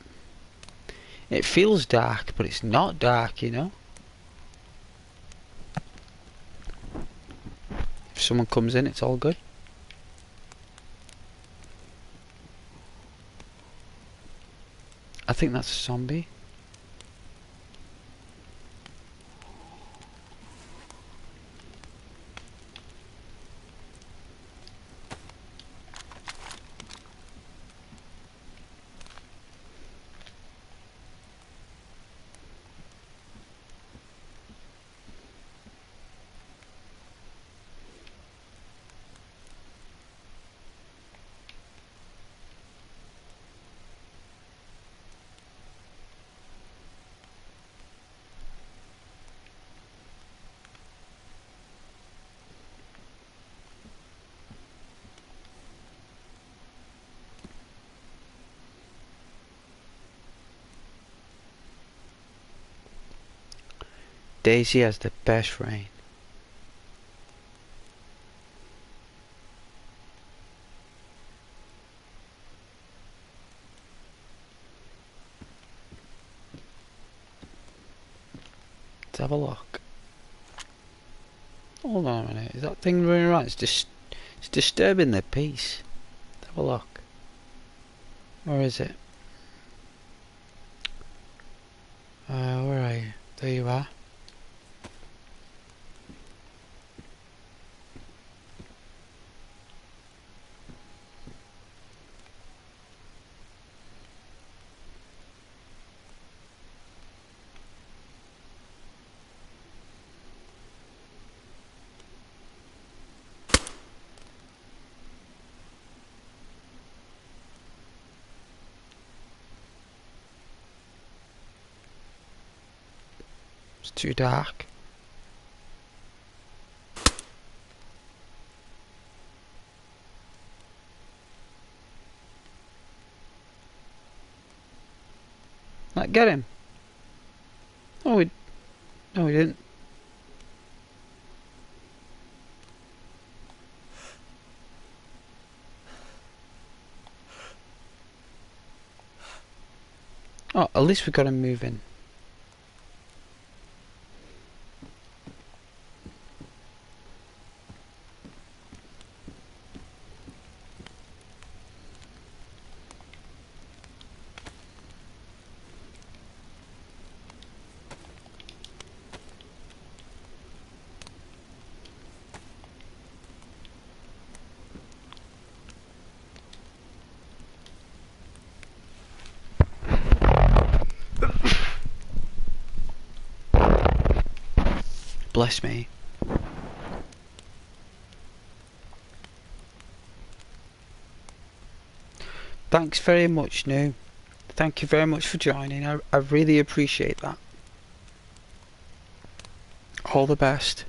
It feels dark, but it's not dark, you know? If someone comes in, it's all good. I think that's a zombie. Dayz has the best rain. Let's have a look. Hold on a minute, is that thing running around? It's disturbing the peace. Let's have a look. Where is it? Where are you? There you are. It's too dark. Like, get him. Oh, no, we didn't. Oh, at least we got him moving. bless me. Thanks very much, Nu. Thank you very much for joining. I really appreciate that. All the best.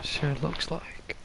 So it looks like.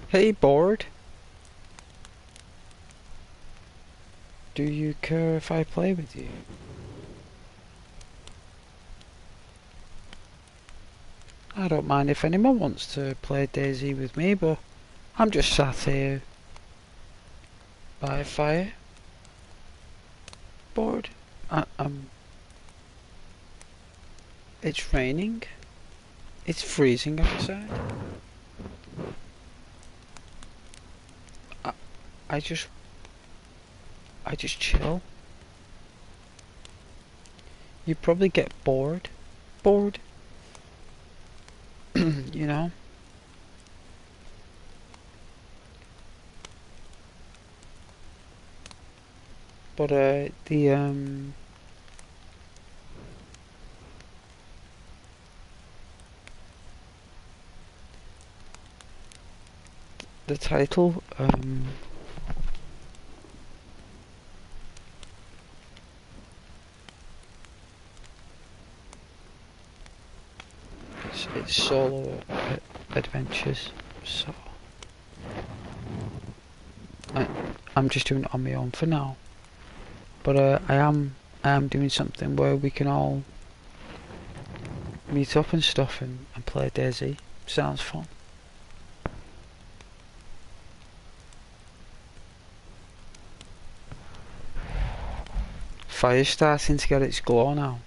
Hey, bored. Do you care if I play with you? I don't mind if anyone wants to play Dayz with me, but I'm just sat here by a fire, bored. It's raining. It's freezing outside. I just chill. You probably get bored. Bored. You know? But the title, it's solo adventures, so I'm just doing it on my own for now. But I am doing something where we can all meet up and stuff and play Dayz. Sounds fun. Fire's starting to get its glow now.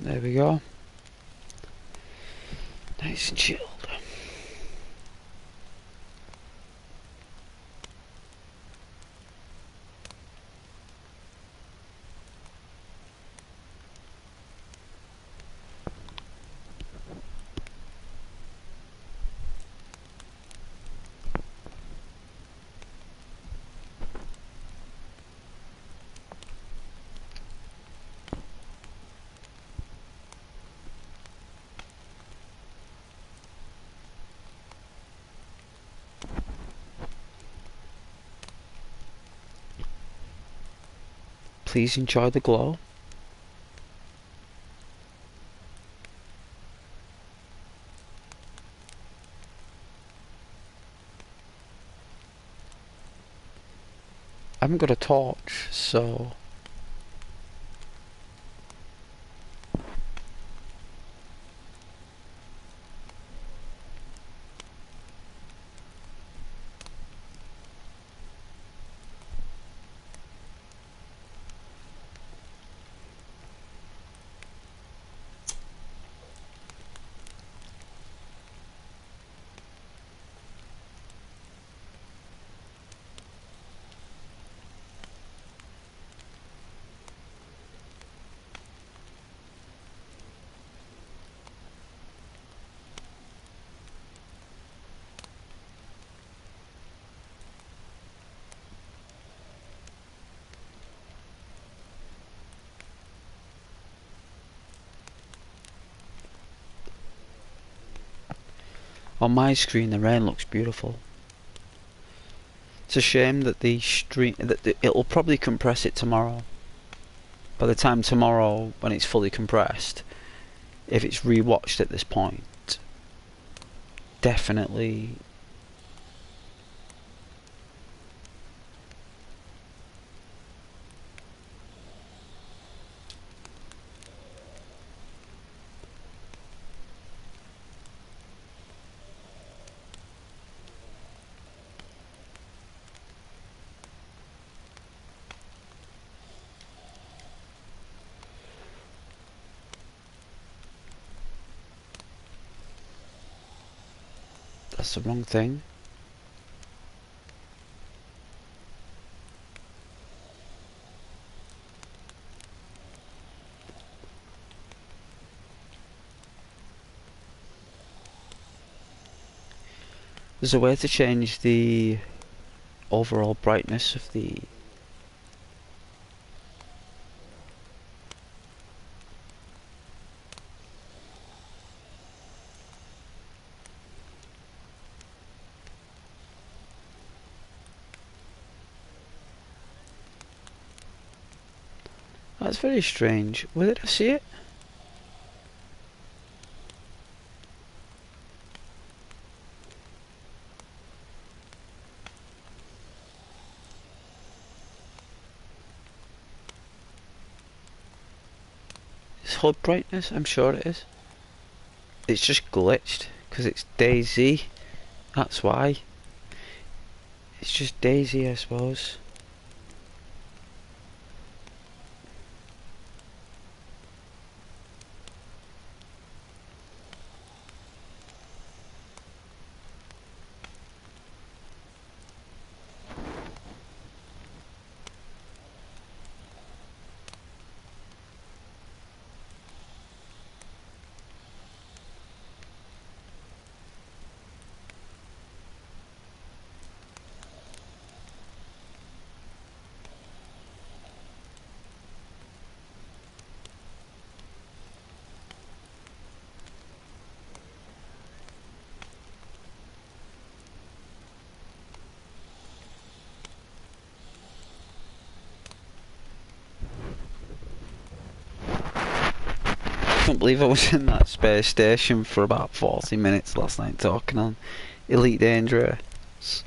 There we go. Nice and chilled. Please enjoy the glow. I haven't got a torch, so on my screen the rain looks beautiful. It's a shame that the stream it'll probably compress it tomorrow. By the time tomorrow, when it's fully compressed, if it's rewatched at this point, definitely that's the wrong thing. There's a way to change the overall brightness of the That's very strange. Where did I see it? It's HUD brightness? I'm sure it is. It's just glitched because it's Dayz. That's why. It's just Dayz, I suppose. I can't believe I was in that space station for about 40 minutes last night talking on Elite Dangerous.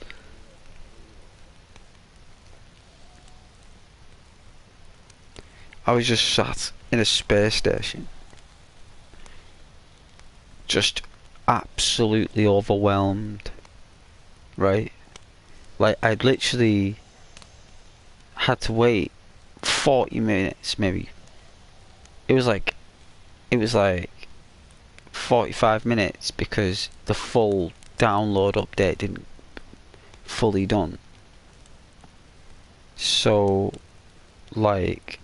I was just sat in a space station, just absolutely overwhelmed, right? Like, I'd literally had to wait 40 minutes maybe. It was like it was like 45 minutes because the full download update didn't fully done. So, like,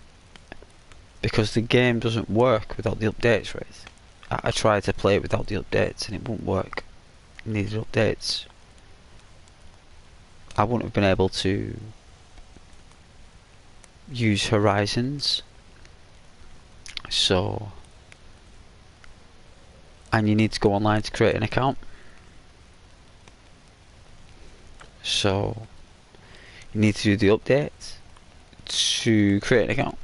because the game doesn't work without the updates, right? I tried to play it without the updates and it wouldn't work. It needed updates. I wouldn't have been able to use Horizons. So, and you need to go online to create an account. So, you need to do the updates to create an account.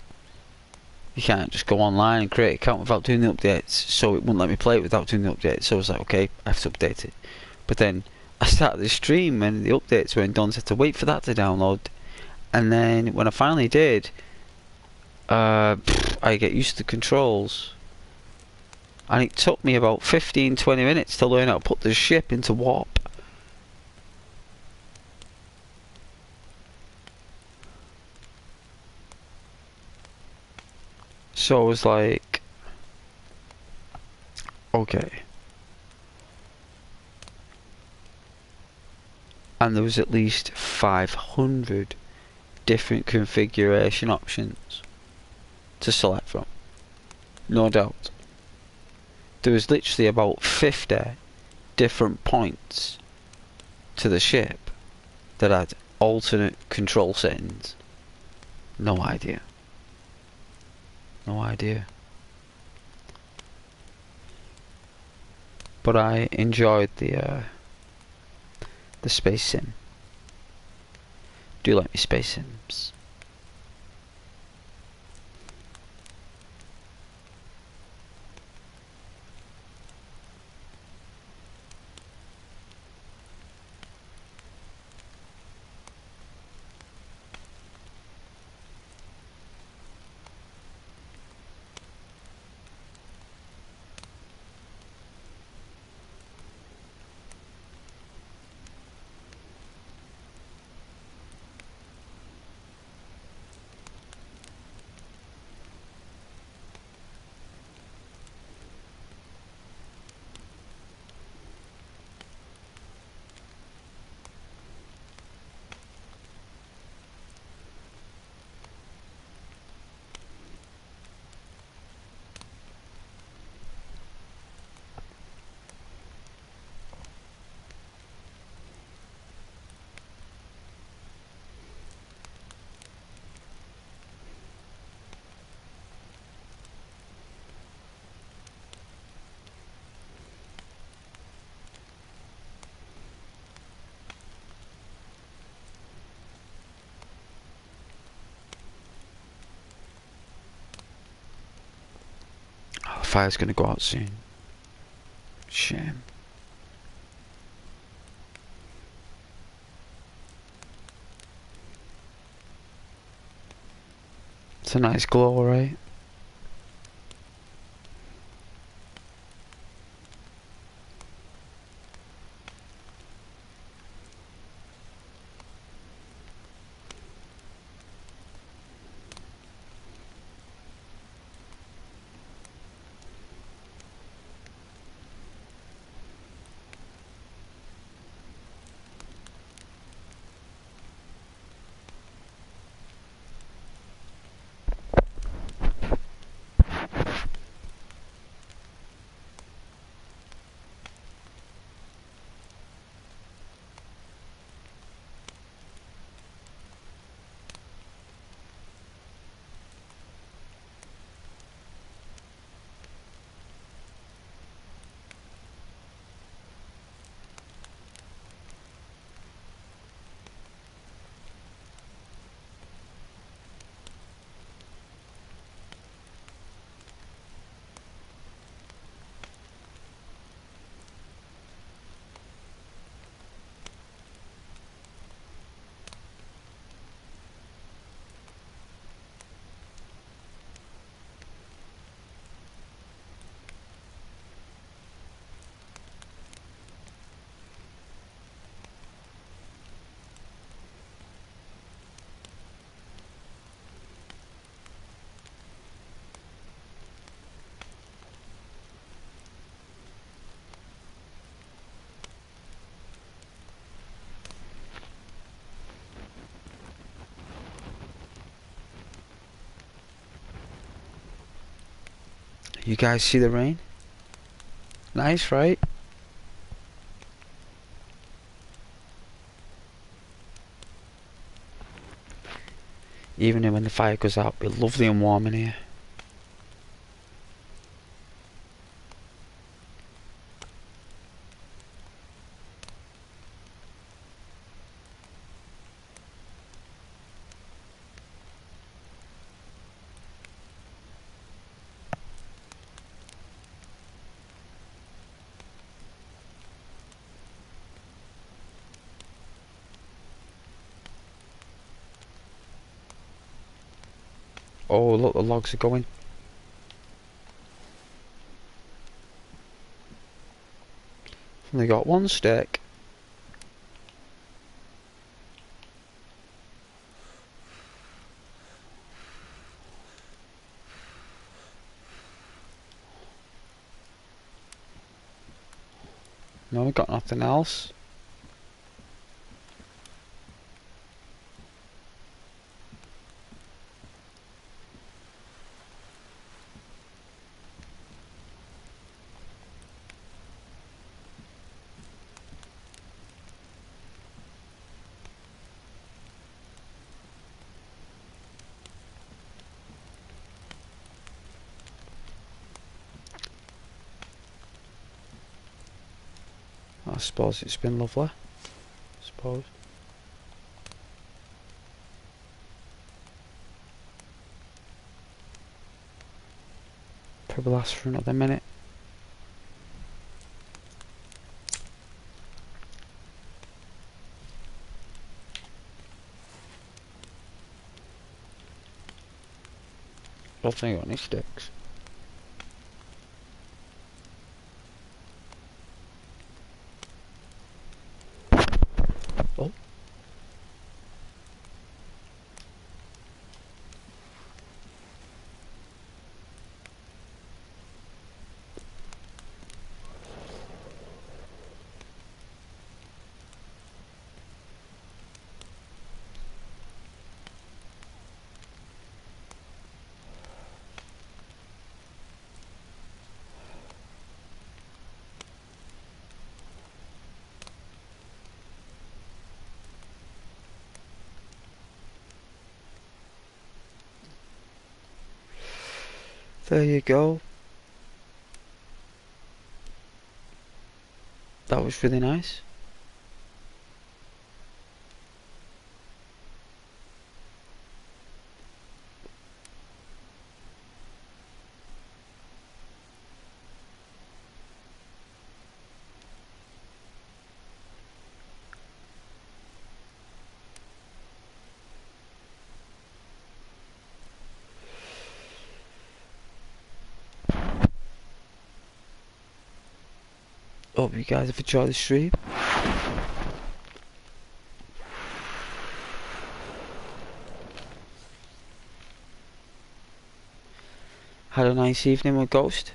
You can't just go online and create an account without doing the updates. So it wouldn't let me play it without doing the updates. So I was like, okay, I have to update it. But then I started the stream and the updates weren't done, so I had to wait for that to download. And then when I finally did, I get used to the controls. And it took me about 15-20 minutes to learn how to put the ship into warp. So I was like, okay. And there was at least 500 different configuration options to select from. No doubt. There was literally about 50 different points to the ship that had alternate control settings. No idea. No idea. But I enjoyed the space sim. Do you like me space sims? Oh, the fire's gonna go out soon. Shame. It's a nice glow, right? You guys see the rain? Nice, right? Even when the fire goes out, it'll be lovely and warm in here. Oh, look, the logs are going. They got one stick. No, we got nothing else. I suppose it's been lovely. I suppose. Probably last for another minute. I don't think I got any sticks. Oh. There you go. That was really nice. Hope you guys have enjoyed the stream. Had a nice evening with Ghost.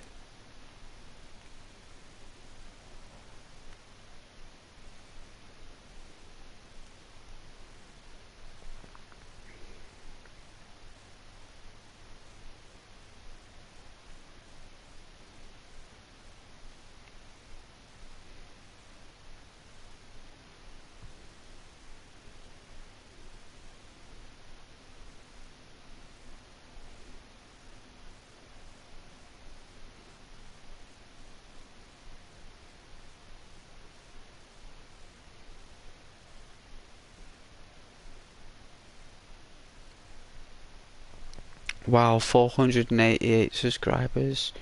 Wow, 488 subscribers.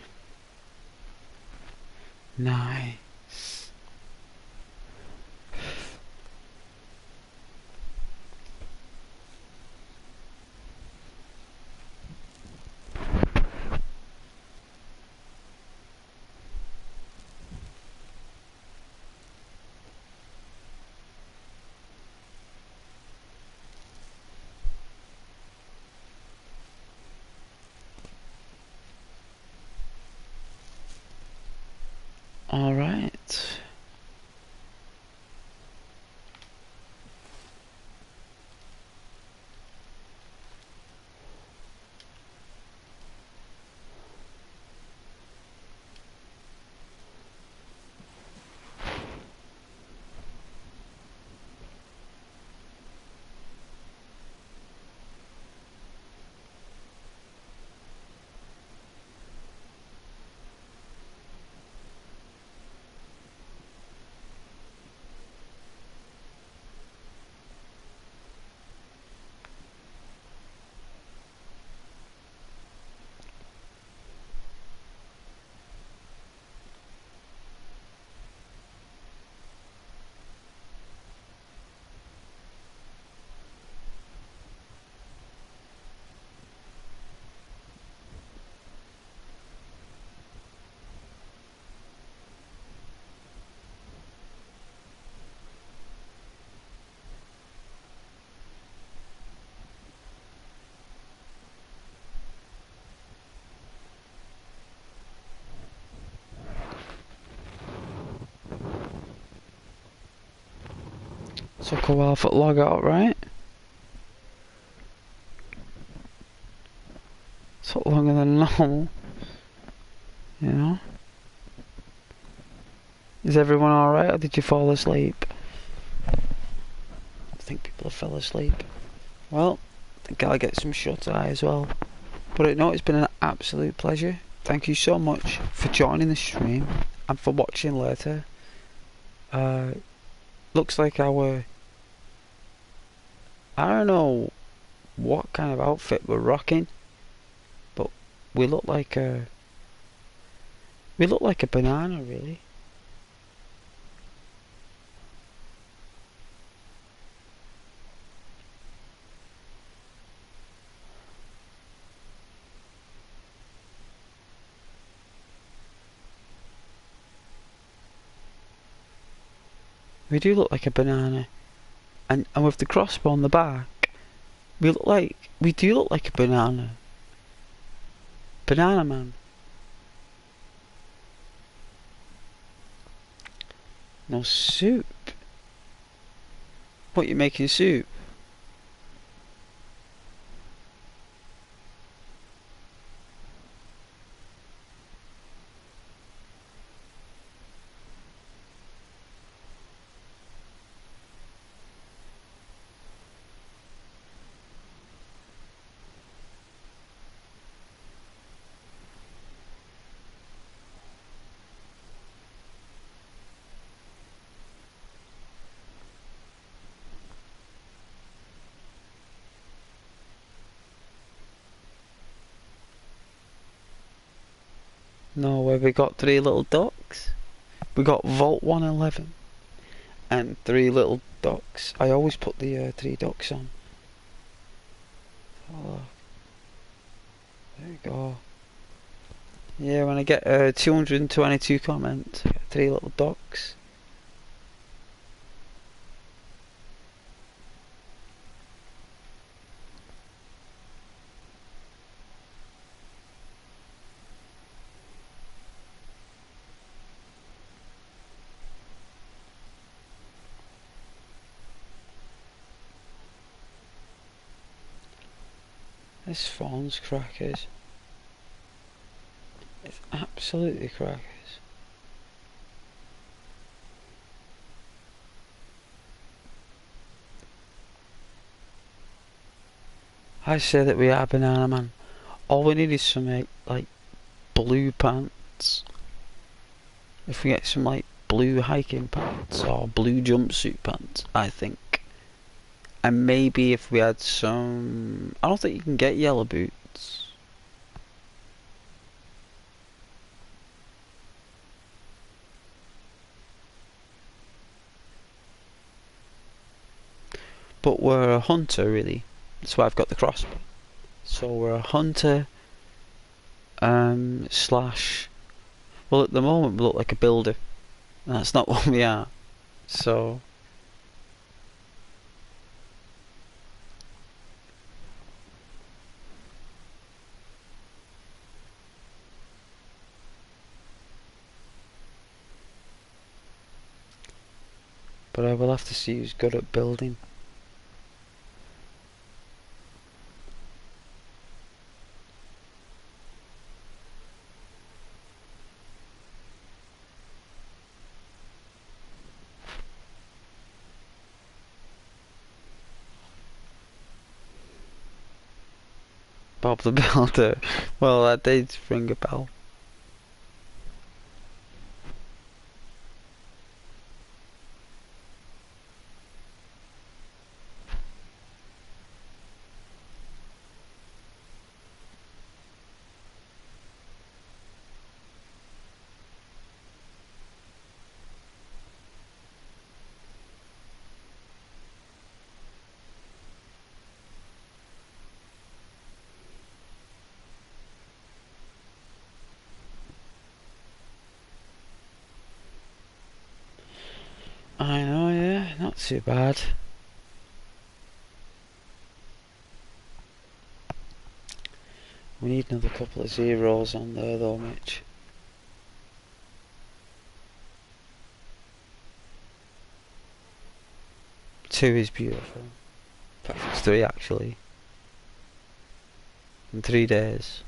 Nice. Alright. Took a while for it to log out, right? Took longer than normal. You know? Is everyone alright, or did you fall asleep? I think people have fell asleep. Well, I think I'll get some shut eye as well. But no, it's been an absolute pleasure. Thank you so much for joining the stream and for watching later. Looks like our... I don't know what kind of outfit we're rocking, but we look like a... We look like a banana, really. We do look like a banana, and with the crossbow on the back, we do look like a banana. Banana man. No soup. What, you making soup? No, where we got 3 little ducks. We got Vault 111 and 3 little ducks. I always put the 3 ducks on. Oh, there you go. Yeah, when I get 222 comments, I get 3 little ducks. This phone's crackers. It's absolutely crackers. I say that we are banana man. All we need is some like blue pants. If we get some like blue hiking pants or blue jumpsuit pants, I think. And maybe if we had some... I don't think you can get yellow boots. But we're a hunter, really. That's why I've got the crossbow. So we're a hunter slash... Well, at the moment we look like a builder. And that's not what we are. So... But I will have to see who's good at building. Bob the Builder. Well, that did ring a bell. I know, yeah, not too bad. We need another couple of zeros on there though, Mitch. 2 is beautiful. Perhaps 3 actually. In 3 days.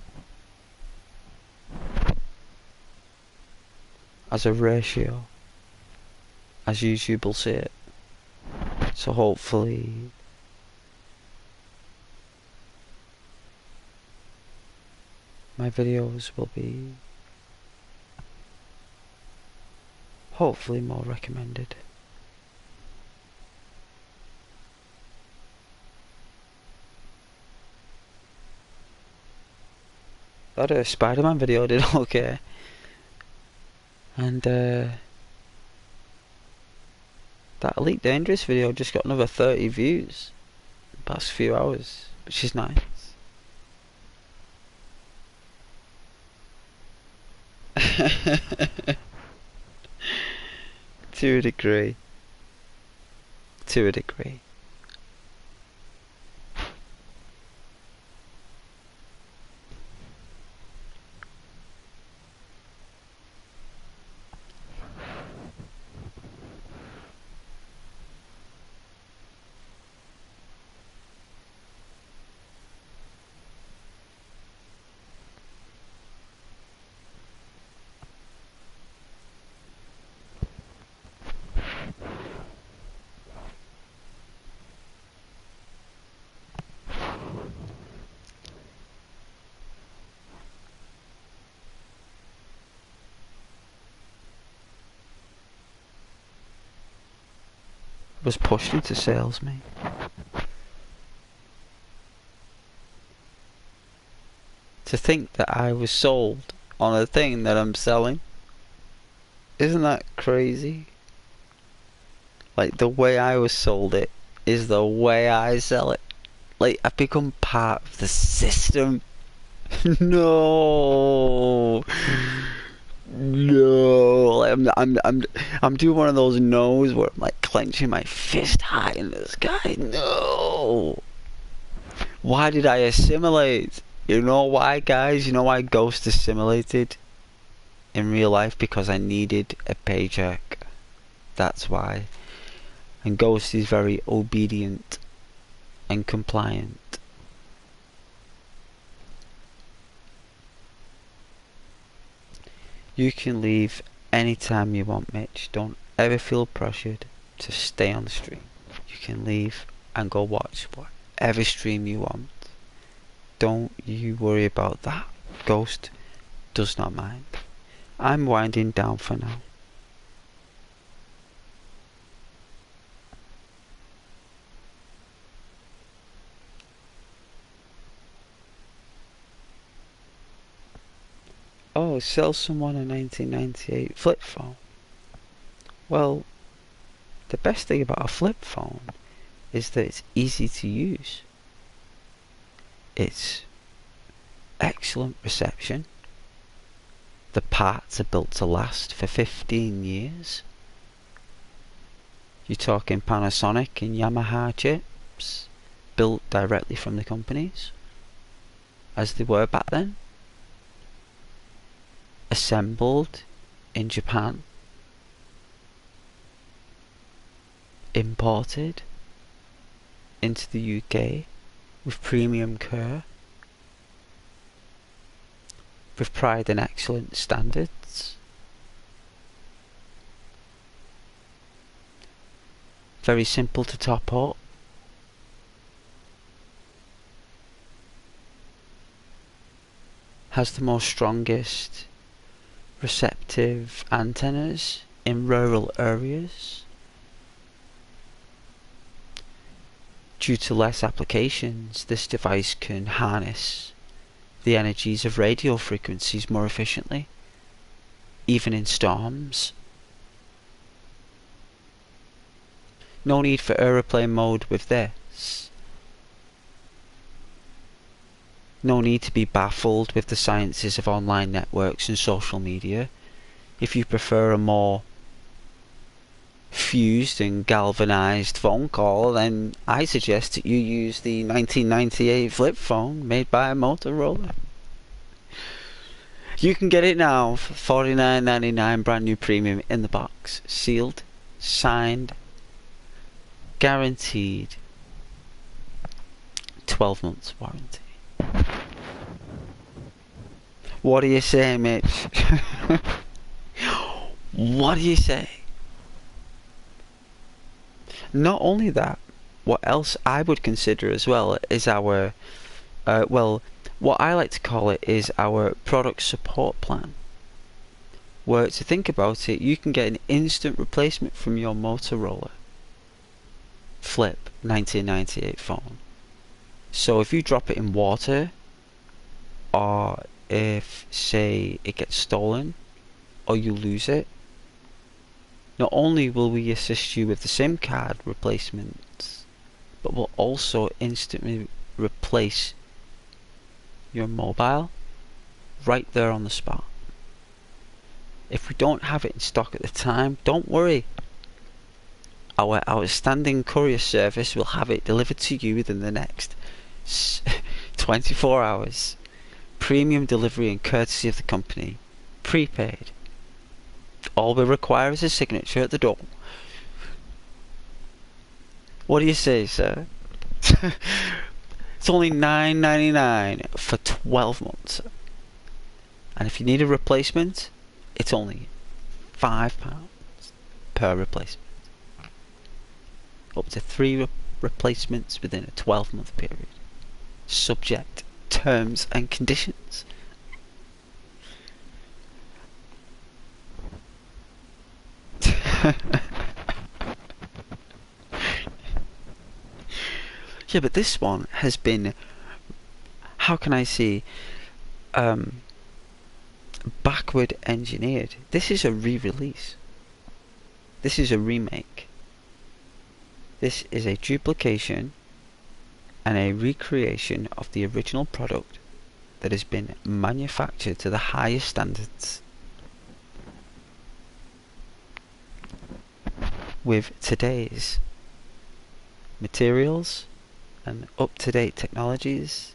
As a ratio. As YouTube will see it. So hopefully my videos will be hopefully more recommended. That Spider-Man video did okay. And that Elite Dangerous video just got another 30 views in the past few hours, which is nice. To a degree. To a degree. Was pushed into sales, mate. To think that I was sold on a thing that I'm selling. Isn't that crazy? Like, the way I was sold it is the way I sell it. Like, I've become part of the system. No. No, I'm doing one of those no's where I'm like clenching my fist high in the sky. No. Why did I assimilate? You know why, guys? You know why Ghost assimilated in real life? Because I needed a paycheck. That's why. And Ghost is very obedient and compliant. You can leave anytime you want, Mitch. Don't ever feel pressured to stay on the stream. You can leave and go watch whatever stream you want. Don't you worry about that. Ghost does not mind. I'm winding down for now. Oh, sell someone a 1998 flip phone. Well, the best thing about a flip phone is that it's easy to use. It's excellent reception. The parts are built to last for 15 years. You're talking Panasonic and Yamaha chips, built directly from the companies, as they were back then. Assembled in Japan, imported into the UK with premium care, with pride and excellent standards. Very simple to top up. Has the most strongest receptive antennas in rural areas. Due to less applications, this device can harness the energies of radio frequencies more efficiently, even in storms. No need for aeroplane mode with this. No need to be baffled with the sciences of online networks and social media. If you prefer a more fused and galvanized phone call, then I suggest that you use the 1998 flip phone made by Motorola. You can get it now for $49.99 brand new premium in the box, sealed, signed, guaranteed 12 months warranty. What do you say, Mitch? What do you say? Not only that, what else I would consider as well is our, well, what I like to call it is our product support plan. Where, to think about it, you can get an instant replacement from your Motorola Flip 1998 phone. So if you drop it in water, or if, say, it gets stolen, or you lose it, not only will we assist you with the SIM card replacements, but we'll also instantly replace your mobile right there on the spot. If we don't have it in stock at the time, don't worry. Our outstanding courier service will have it delivered to you within the next 24 hours. Premium delivery and courtesy of the company. Prepaid. All we require is a signature at the door. What do you say, sir? It's only $9.99 for 12 months. And if you need a replacement, it's only £5 per replacement. Up to 3 replacements within a 12-month period. Subject, terms and conditions. Yeah, but this one has been, how can I say, backward engineered. This is a re-release. This is a remake. This is a duplication and a recreation of the original product that has been manufactured to the highest standards, with today's materials and up-to-date technologies.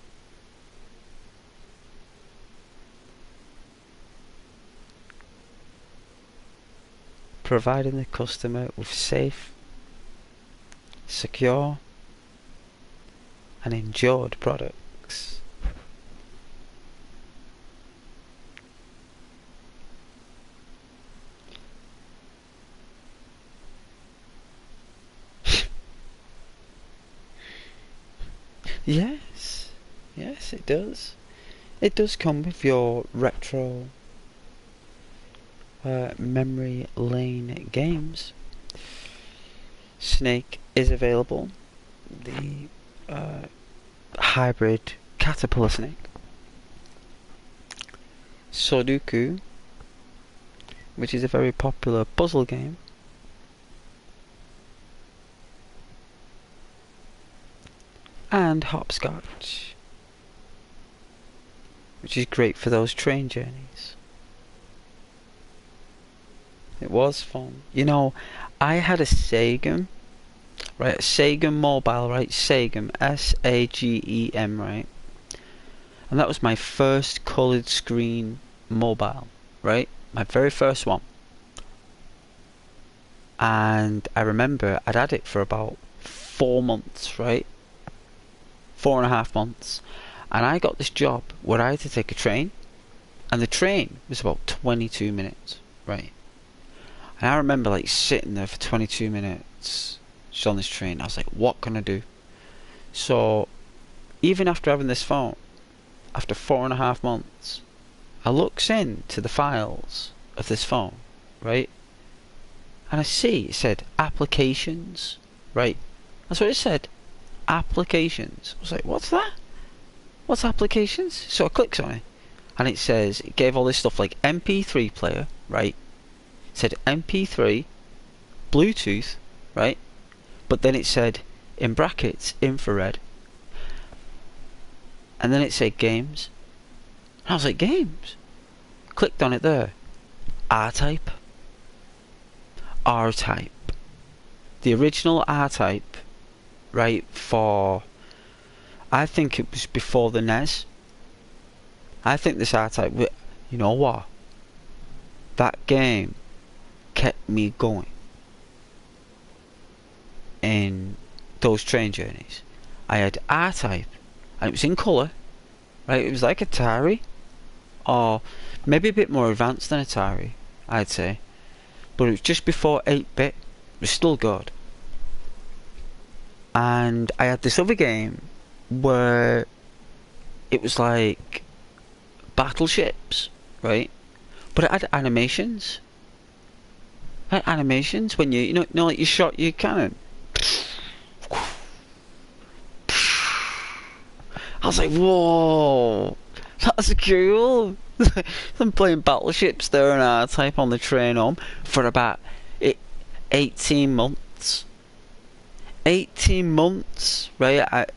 Providing the customer with safe, secure and endured products. Yes, yes, it does. It does come with your retro memory lane games. Snake is available. The hybrid caterpillar snake. Sudoku, which is a very popular puzzle game. And hopscotch, which is great for those train journeys. It was fun. You know, I had a Sagem, right? A Sagem mobile, right? Sagem, S-A-G-E-M, right? And that was my first coloured screen mobile, right? My very first one. And I remember I'd had it for about 4 months, right? 4.5 months. And I got this job where I had to take a train. And the train was about 22 minutes, right? And I remember like sitting there for 22 minutes just on this train. I was like, what can I do? So even after having this phone, after 4.5 months, I looks into the files of this phone, right? And I see it said applications, right? That's what it said. Applications. I was like, what's that? What's applications? So I clicked on it, and it says, it gave all this stuff like MP3 player, right? It said MP3, Bluetooth, right? But then it said, in brackets, infrared. And then it said games. And I was like, games? Clicked on it there. R-Type. R-Type. The original R-Type, right, for, I think it was before the NES. I think this R-Type, you know what? That game kept me going. in those train journeys, I had R-Type, and it was in colour, right? It was like Atari, or maybe a bit more advanced than Atari, I'd say. But it was just before 8-bit. It was still good. And I had this other game where it was like battleships, right? But it had animations. It had animations when you know, like you shot your cannon. I was like, whoa, that's cool. I'm playing battleships there and R-Type on the train home for about 18 months. 18 months, right?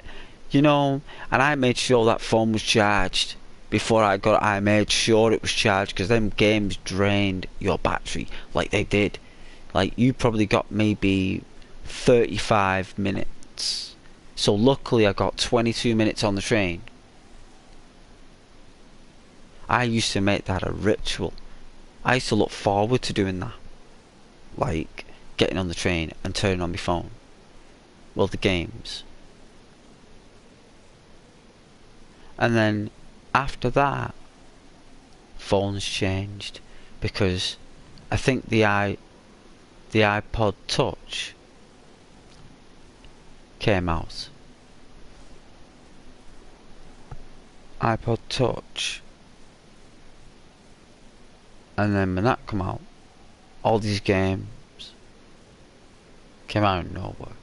And I made sure that phone was charged. Before I made sure it was charged, because them games drained your battery like they did. Like, you probably got maybe 35 minutes. So luckily I got 22 minutes on the train. I used to make that a ritual. I used to look forward to doing that. Like, getting on the train and turning on my phone. Well, the games. And then after that, phones changed, because I think the iPod Touch came out. iPod Touch. And then when that came out, all these games came out of nowhere.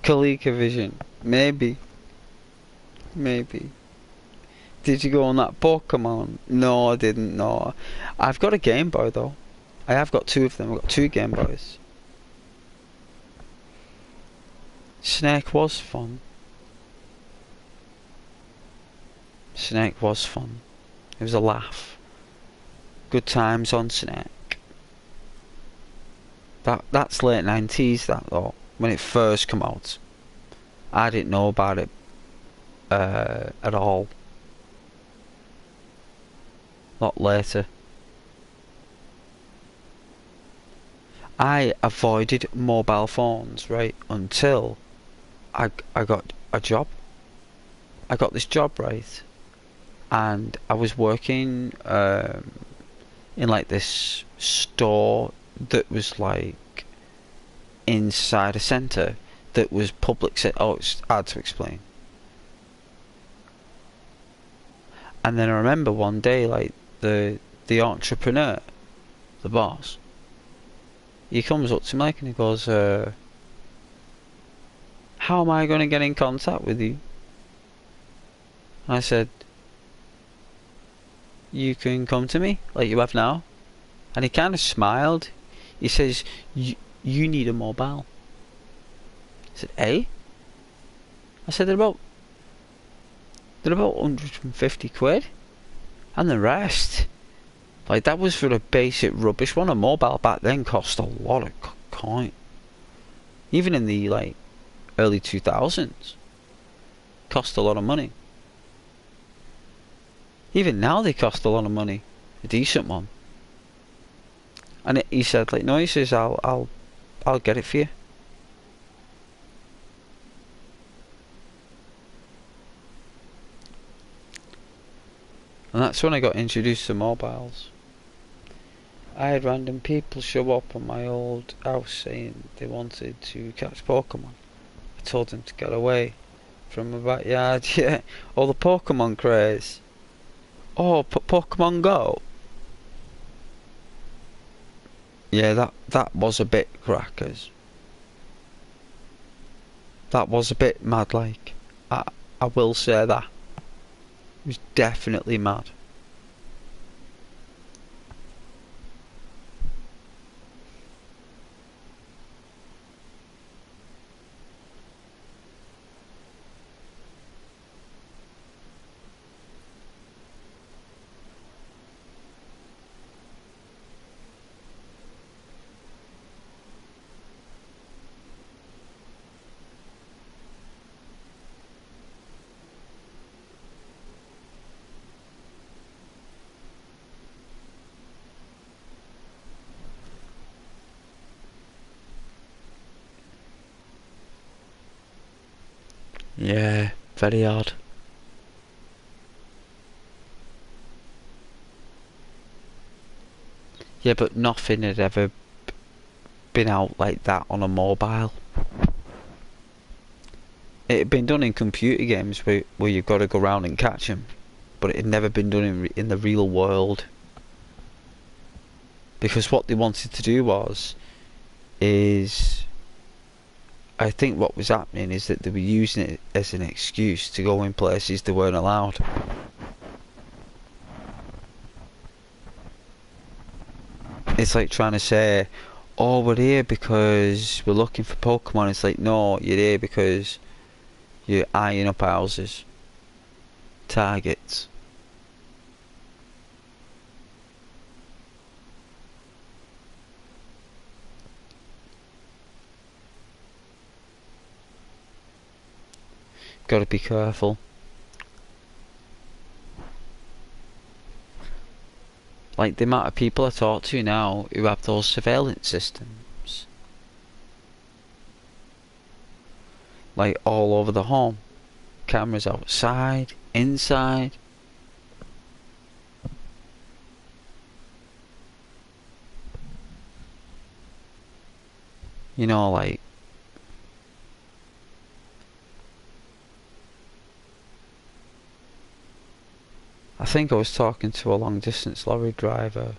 ColecoVision, maybe. Did you go on that Pokemon? No, I didn't. No, I've got a Game Boy though. I have got two of them. I've got two Game Boys. Snake was fun. Snake was fun. It was a laugh. Good times on Snake. That's late 90s, that though. When it first came out. I didn't know about it at all. A lot later. I avoided mobile phones, right, until I got a job. I got this job, right, and I was working in like this store that was like inside a centre that was public. Oh, it's hard to explain. And then I remember one day, like the entrepreneur, the boss, he comes up to me and he goes, how am I going to get in contact with you? And I said, you can come to me like you have now. And he kind of smiled. He says, you need a mobile. I said, eh? I said, they're about 150 quid. And the rest, like, that was for a basic rubbish one. A mobile back then cost a lot of coin. Even in the like early 2000s, cost a lot of money. Even now they cost a lot of money, a decent one. And he said, like, no, he says, I'll get it for you. And that's when I got introduced to mobiles. I had random people show up on my old house saying they wanted to catch Pokemon. I told them to get away from my backyard. Yeah, all the Pokemon craze. Oh, Pokemon Go. Yeah, that was a bit crackers. That was a bit mad, like. I will say that. It was definitely mad. Yeah, very odd. Yeah, but nothing had ever been out like that on a mobile. It had been done in computer games where you've got to go around and catch them, but it had never been done in the real world. Because what they wanted to do is I think what was happening is that they were using it as an excuse to go in places they weren't allowed. It's like trying to say, oh, we're here because we're looking for Pokemon. It's like, no, you're here because you're eyeing up houses, targets. Gotta be careful. Like the amount of people I talk to now who have those surveillance systems, like all over the home, cameras outside, inside. You know, like I think I was talking to a long distance lorry driver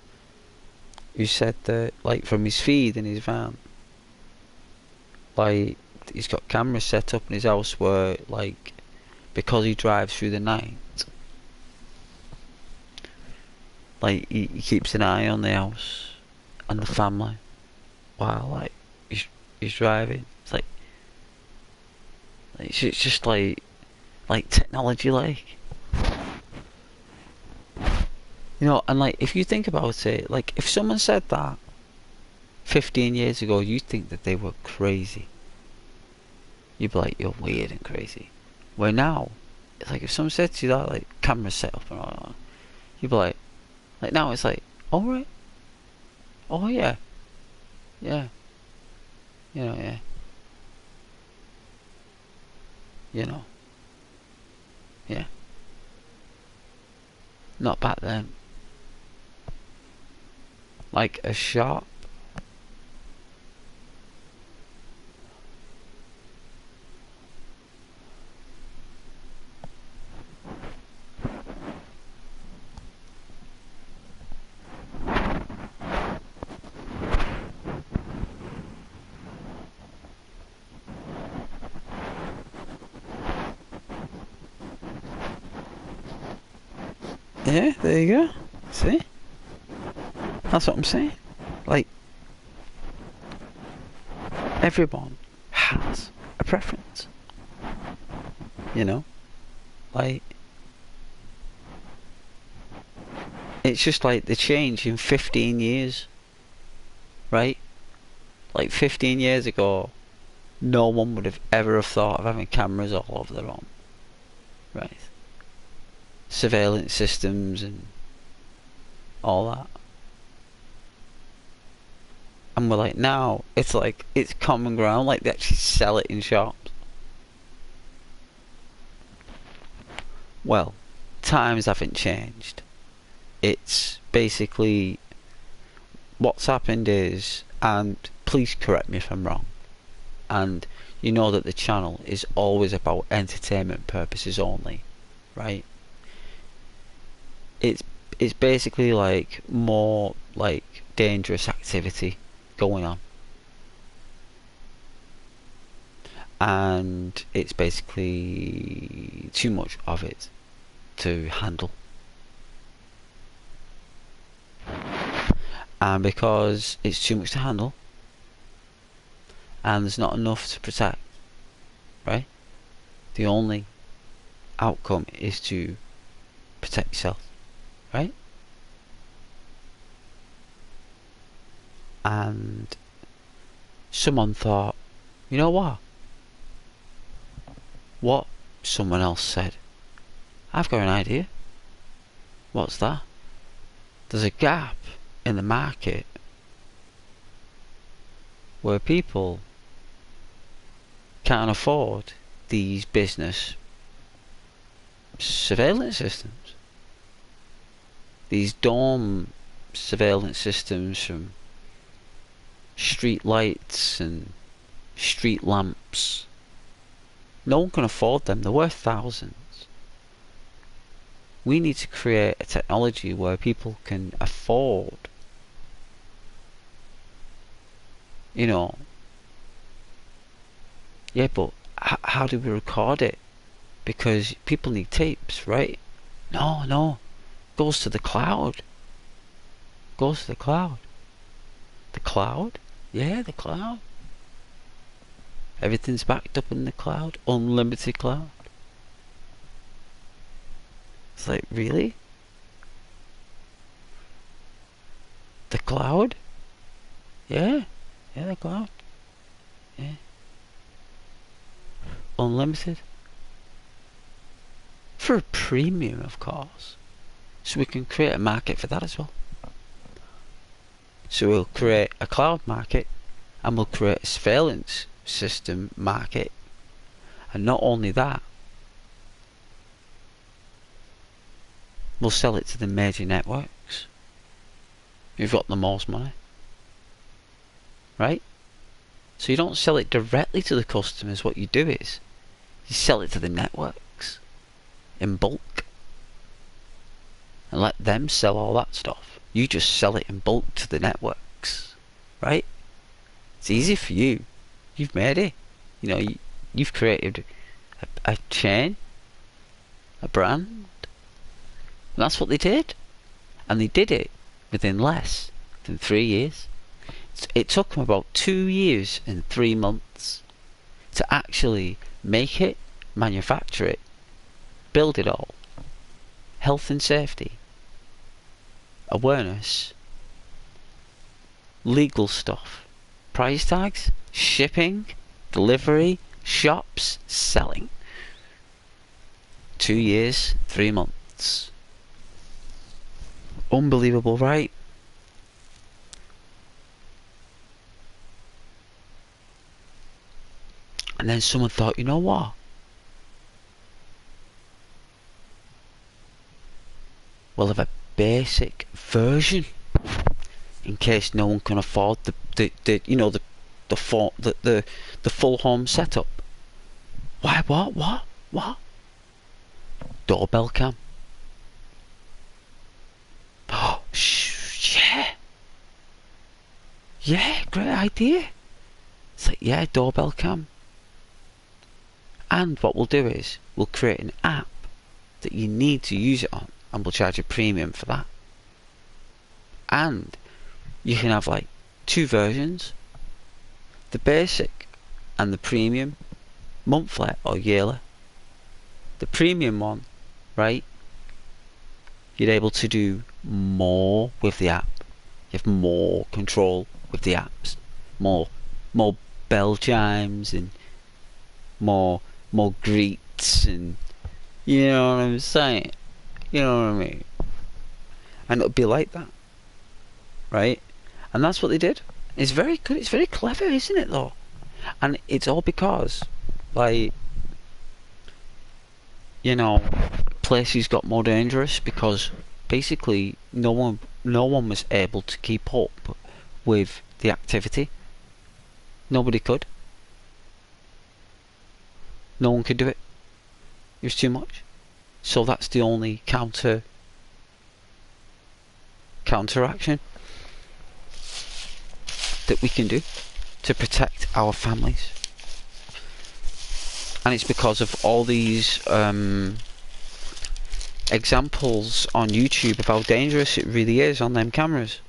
who said that, like, from his feed in his van, like, he's got cameras set up in his house where, like, because he drives through the night, like, he keeps an eye on the house and the family while, like, he's driving. It's just like technology, like. You know, and like, if you think about it, like, if someone said that 15 years ago, you'd think that they were crazy. You'd be like, you're weird and crazy. Where now, it's like, if someone said to you that, like, cameras set up and all that, you'd be like now it's like, alright. Oh, yeah. Yeah. You know, yeah. You know. Yeah. Not back then. Like a shop. Yeah, there you go. See? That's what I'm saying. Like, everyone has a preference. You know? Like, it's just like the change in 15 years. Right? Like 15 years ago, no one would have ever have thought of having cameras all over their home. Right? Surveillance systems and all that. And we're like, now, it's like, it's common ground, like they actually sell it in shops. Well, times haven't changed. It's basically, what's happened is, and please correct me if I'm wrong, and you know that the channel is always about entertainment purposes only, right? It's basically like more like dangerous activity going on, and it's basically too much of it to handle, and because it's too much to handle and there's not enough to protect, right, the only outcome is to protect yourself, right? And someone thought, you know what someone else said, I've got an idea. What's that? There's a gap in the market where people can't afford these business surveillance systems, these dome surveillance systems from street lights and street lamps. No one can afford them. They're worth thousands. We need to create a technology where people can afford, you know, yeah, but how do we record it? Because people need tapes, right? No, goes to the cloud. Goes to the cloud. The cloud? Yeah, the cloud. Everything's backed up in the cloud. Unlimited cloud. It's like, really? The cloud? Yeah, the cloud. Yeah. Unlimited. For a premium, of course. So we can create a market for that as well. So we'll create a cloud market, and we'll create a surveillance system market. And not only that, we'll sell it to the major networks who've got the most money. Right? So you don't sell it directly to the customers. What you do is you sell it to the networks in bulk and let them sell all that stuff. You just sell it in bulk to the networks. Right? It's easy for you. You've made it. You know, you've created a chain, a brand. And that's what they did. And they did it within less than 3 years. It took them about 2 years and 3 months to actually make it, manufacture it, build it all. Health and safety, awareness, legal stuff, price tags, shipping, delivery, shops, selling. 2 years, 3 months. Unbelievable, right? And then someone thought, you know what? We'll have a basic version in case no one can afford the full home setup. Why? What? Doorbell cam. Oh, yeah, great idea. It's like, yeah, doorbell cam. And what we'll do is we'll create an app that you need to use it on, and we'll charge a premium for that. And you can have like 2 versions, the basic and the premium, monthly or yearly. The premium one, right, you're able to do more with the app. You have more control with the apps, more bell chimes and more greets, and you know what I'm saying? You know what I mean? And it'll be like that, right? And that's what they did. It's very good. It's very clever, isn't it, though? And it's all because, like, you know, places got more dangerous because basically no one was able to keep up with the activity. Nobody could. No one could do it. It was too much. So that's the only counteraction that we can do to protect our families. And it's because of all these examples on YouTube of how dangerous it really is on them cameras.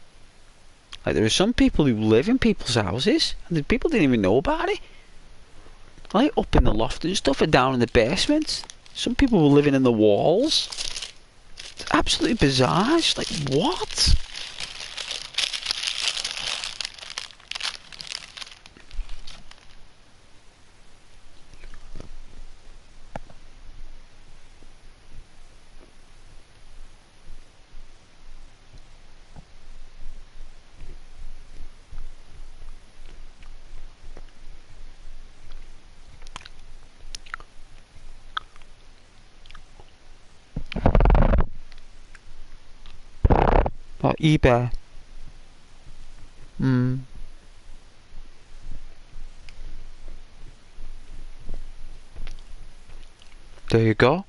Like, there are some people who live in people's houses and the people didn't even know about it. Like, up in the loft and stuff, and down in the basement. Some people were living in the walls. It's absolutely bizarre. It's like, what? eBay. There you go.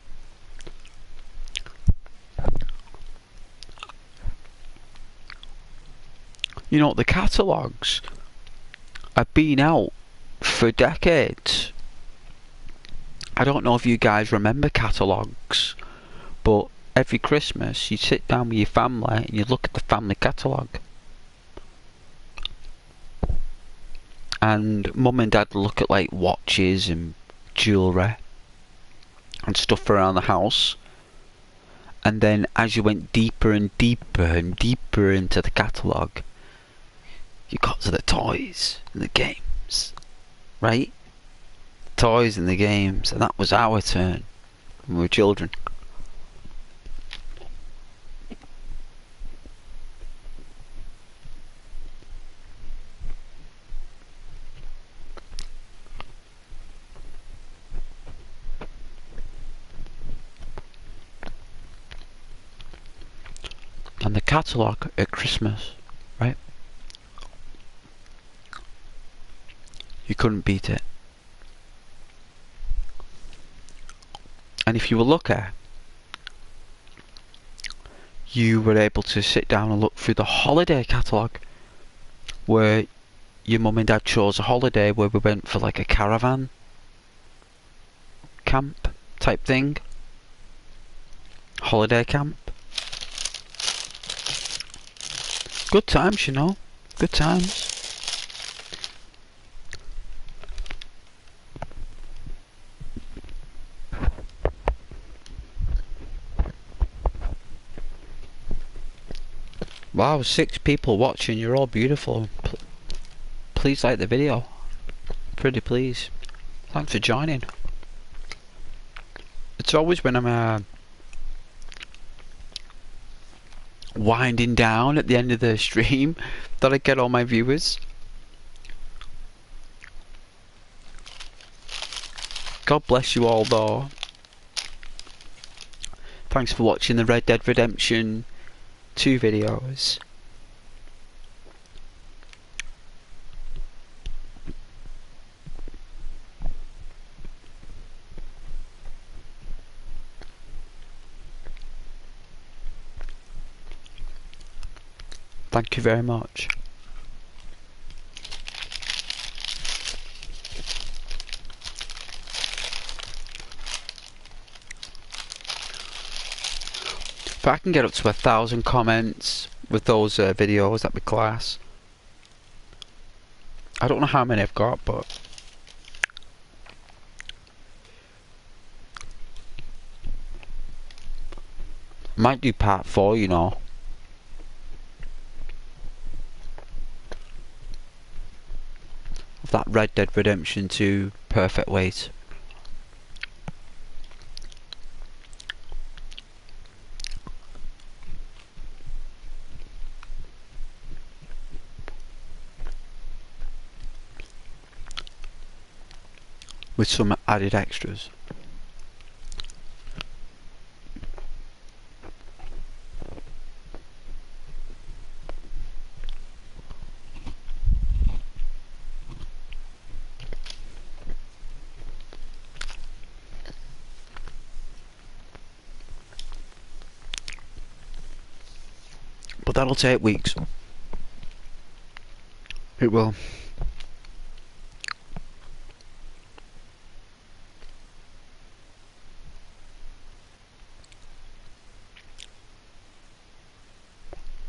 You know, the catalogues have been out for decades. I don't know if you guys remember catalogues, but every Christmas you sit down with your family and you look at the family catalogue. And mum and dad look at like watches and jewellery and stuff around the house. And then as you went deeper and deeper and deeper into the catalogue, you got to the toys and the games, right? The toys and the games, and that was our turn when we were children. And the catalogue at Christmas, right? You couldn't beat it. And if you were lucky, you were able to sit down and look through the holiday catalogue, where your mum and dad chose a holiday where we went for like a caravan camp type thing. Holiday camp. Good times, you know. Good times. Wow, 6 people watching. You're all beautiful. Please like the video. Pretty please. Thanks for joining. It's always when I'm winding down at the end of the stream that I get all my viewers. God bless you all though. Thanks for watching the Red Dead Redemption 2 videos. Thank you very much. If I can get up to 1,000 comments with those videos, that'd be class. I don't know how many I've got, but might do part 4, you know. Of that Red Dead Redemption 2 perfect weight. With some added extras. But that'll take weeks. It will.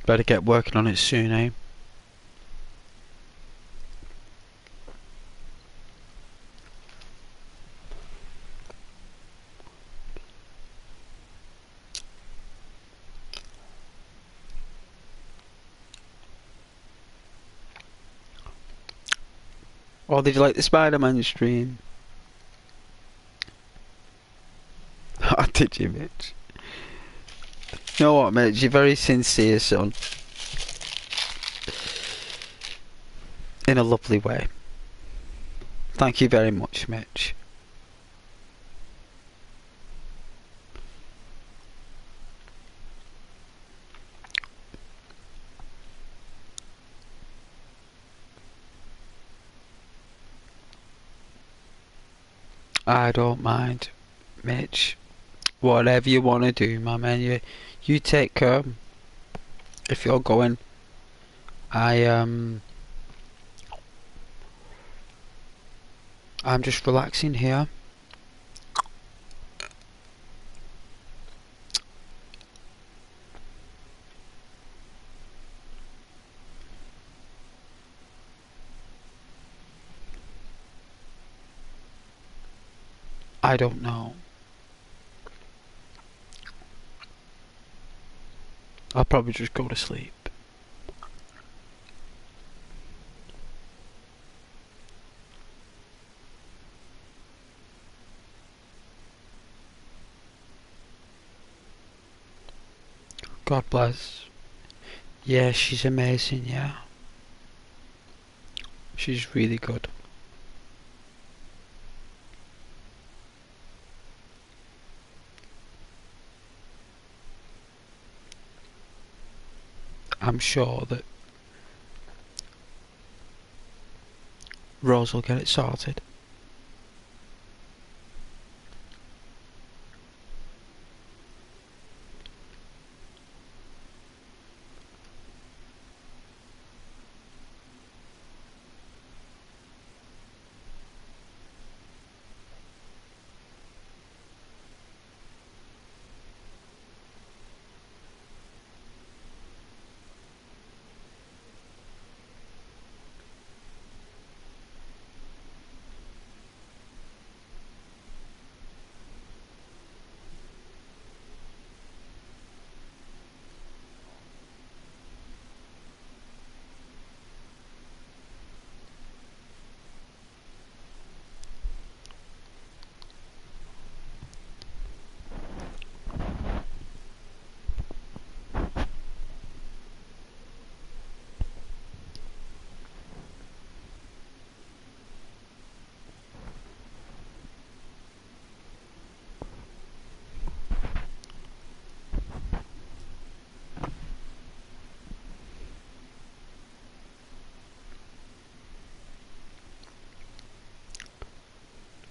Better get working on it soon, eh? Oh, did you like the Spider-Man stream? Oh, did you, Mitch? You know what, Mitch? You're very sincere, son. In a lovely way. Thank you very much, Mitch. I don't mind, Mitch. Whatever you want to do, my man. You take care. If you're going, I'm just relaxing here. I don't know. I'll probably just go to sleep. God bless. Yeah, she's amazing, yeah. She's really good. I'm sure that Rose will get it sorted.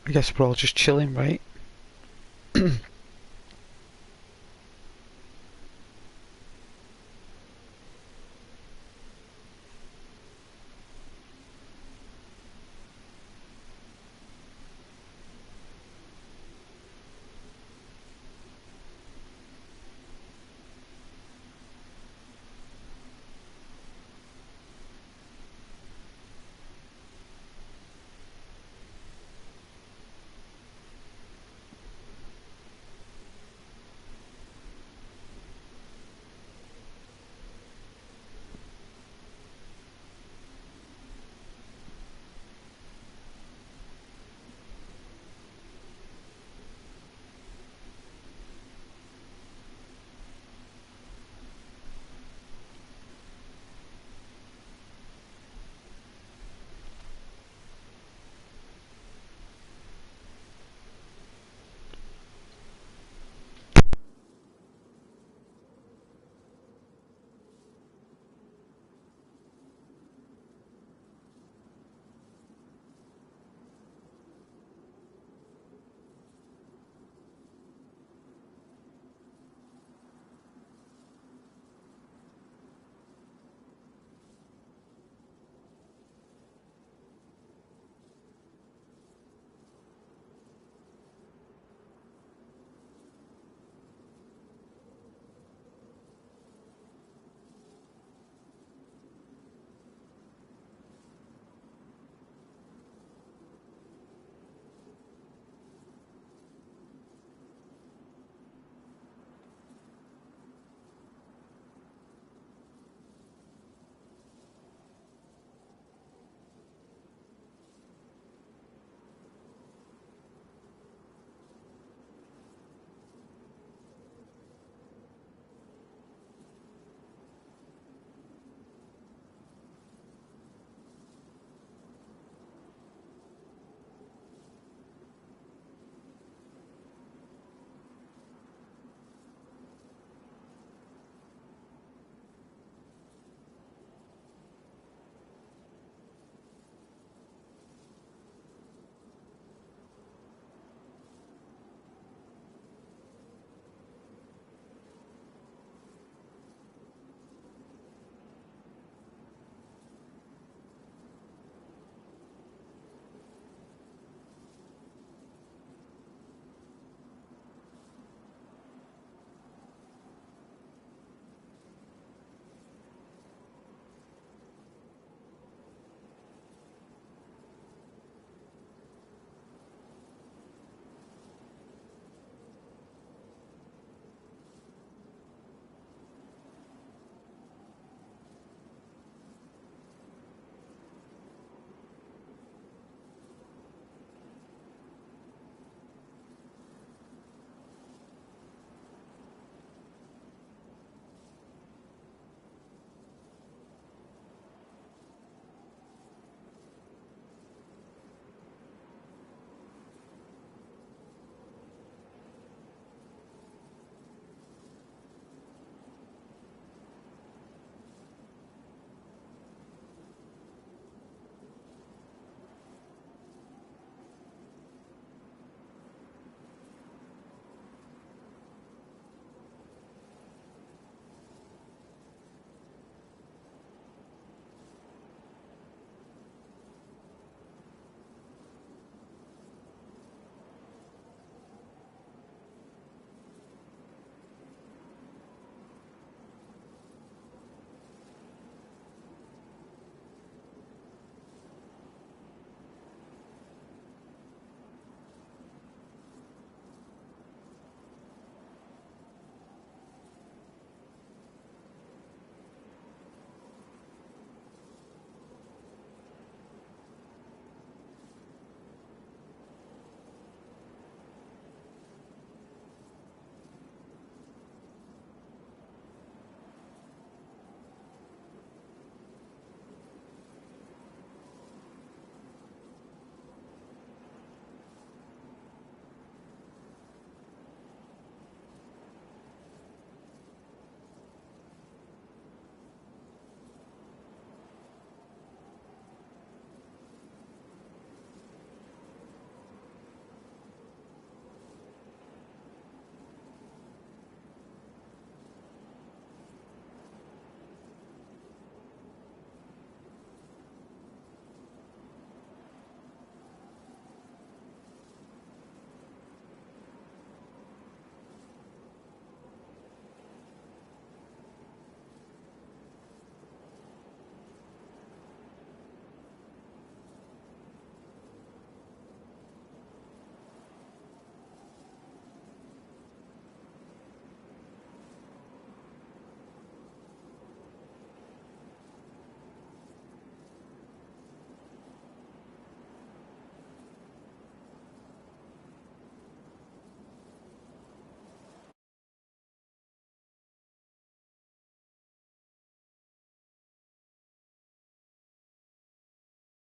I guess we're all just chilling, right?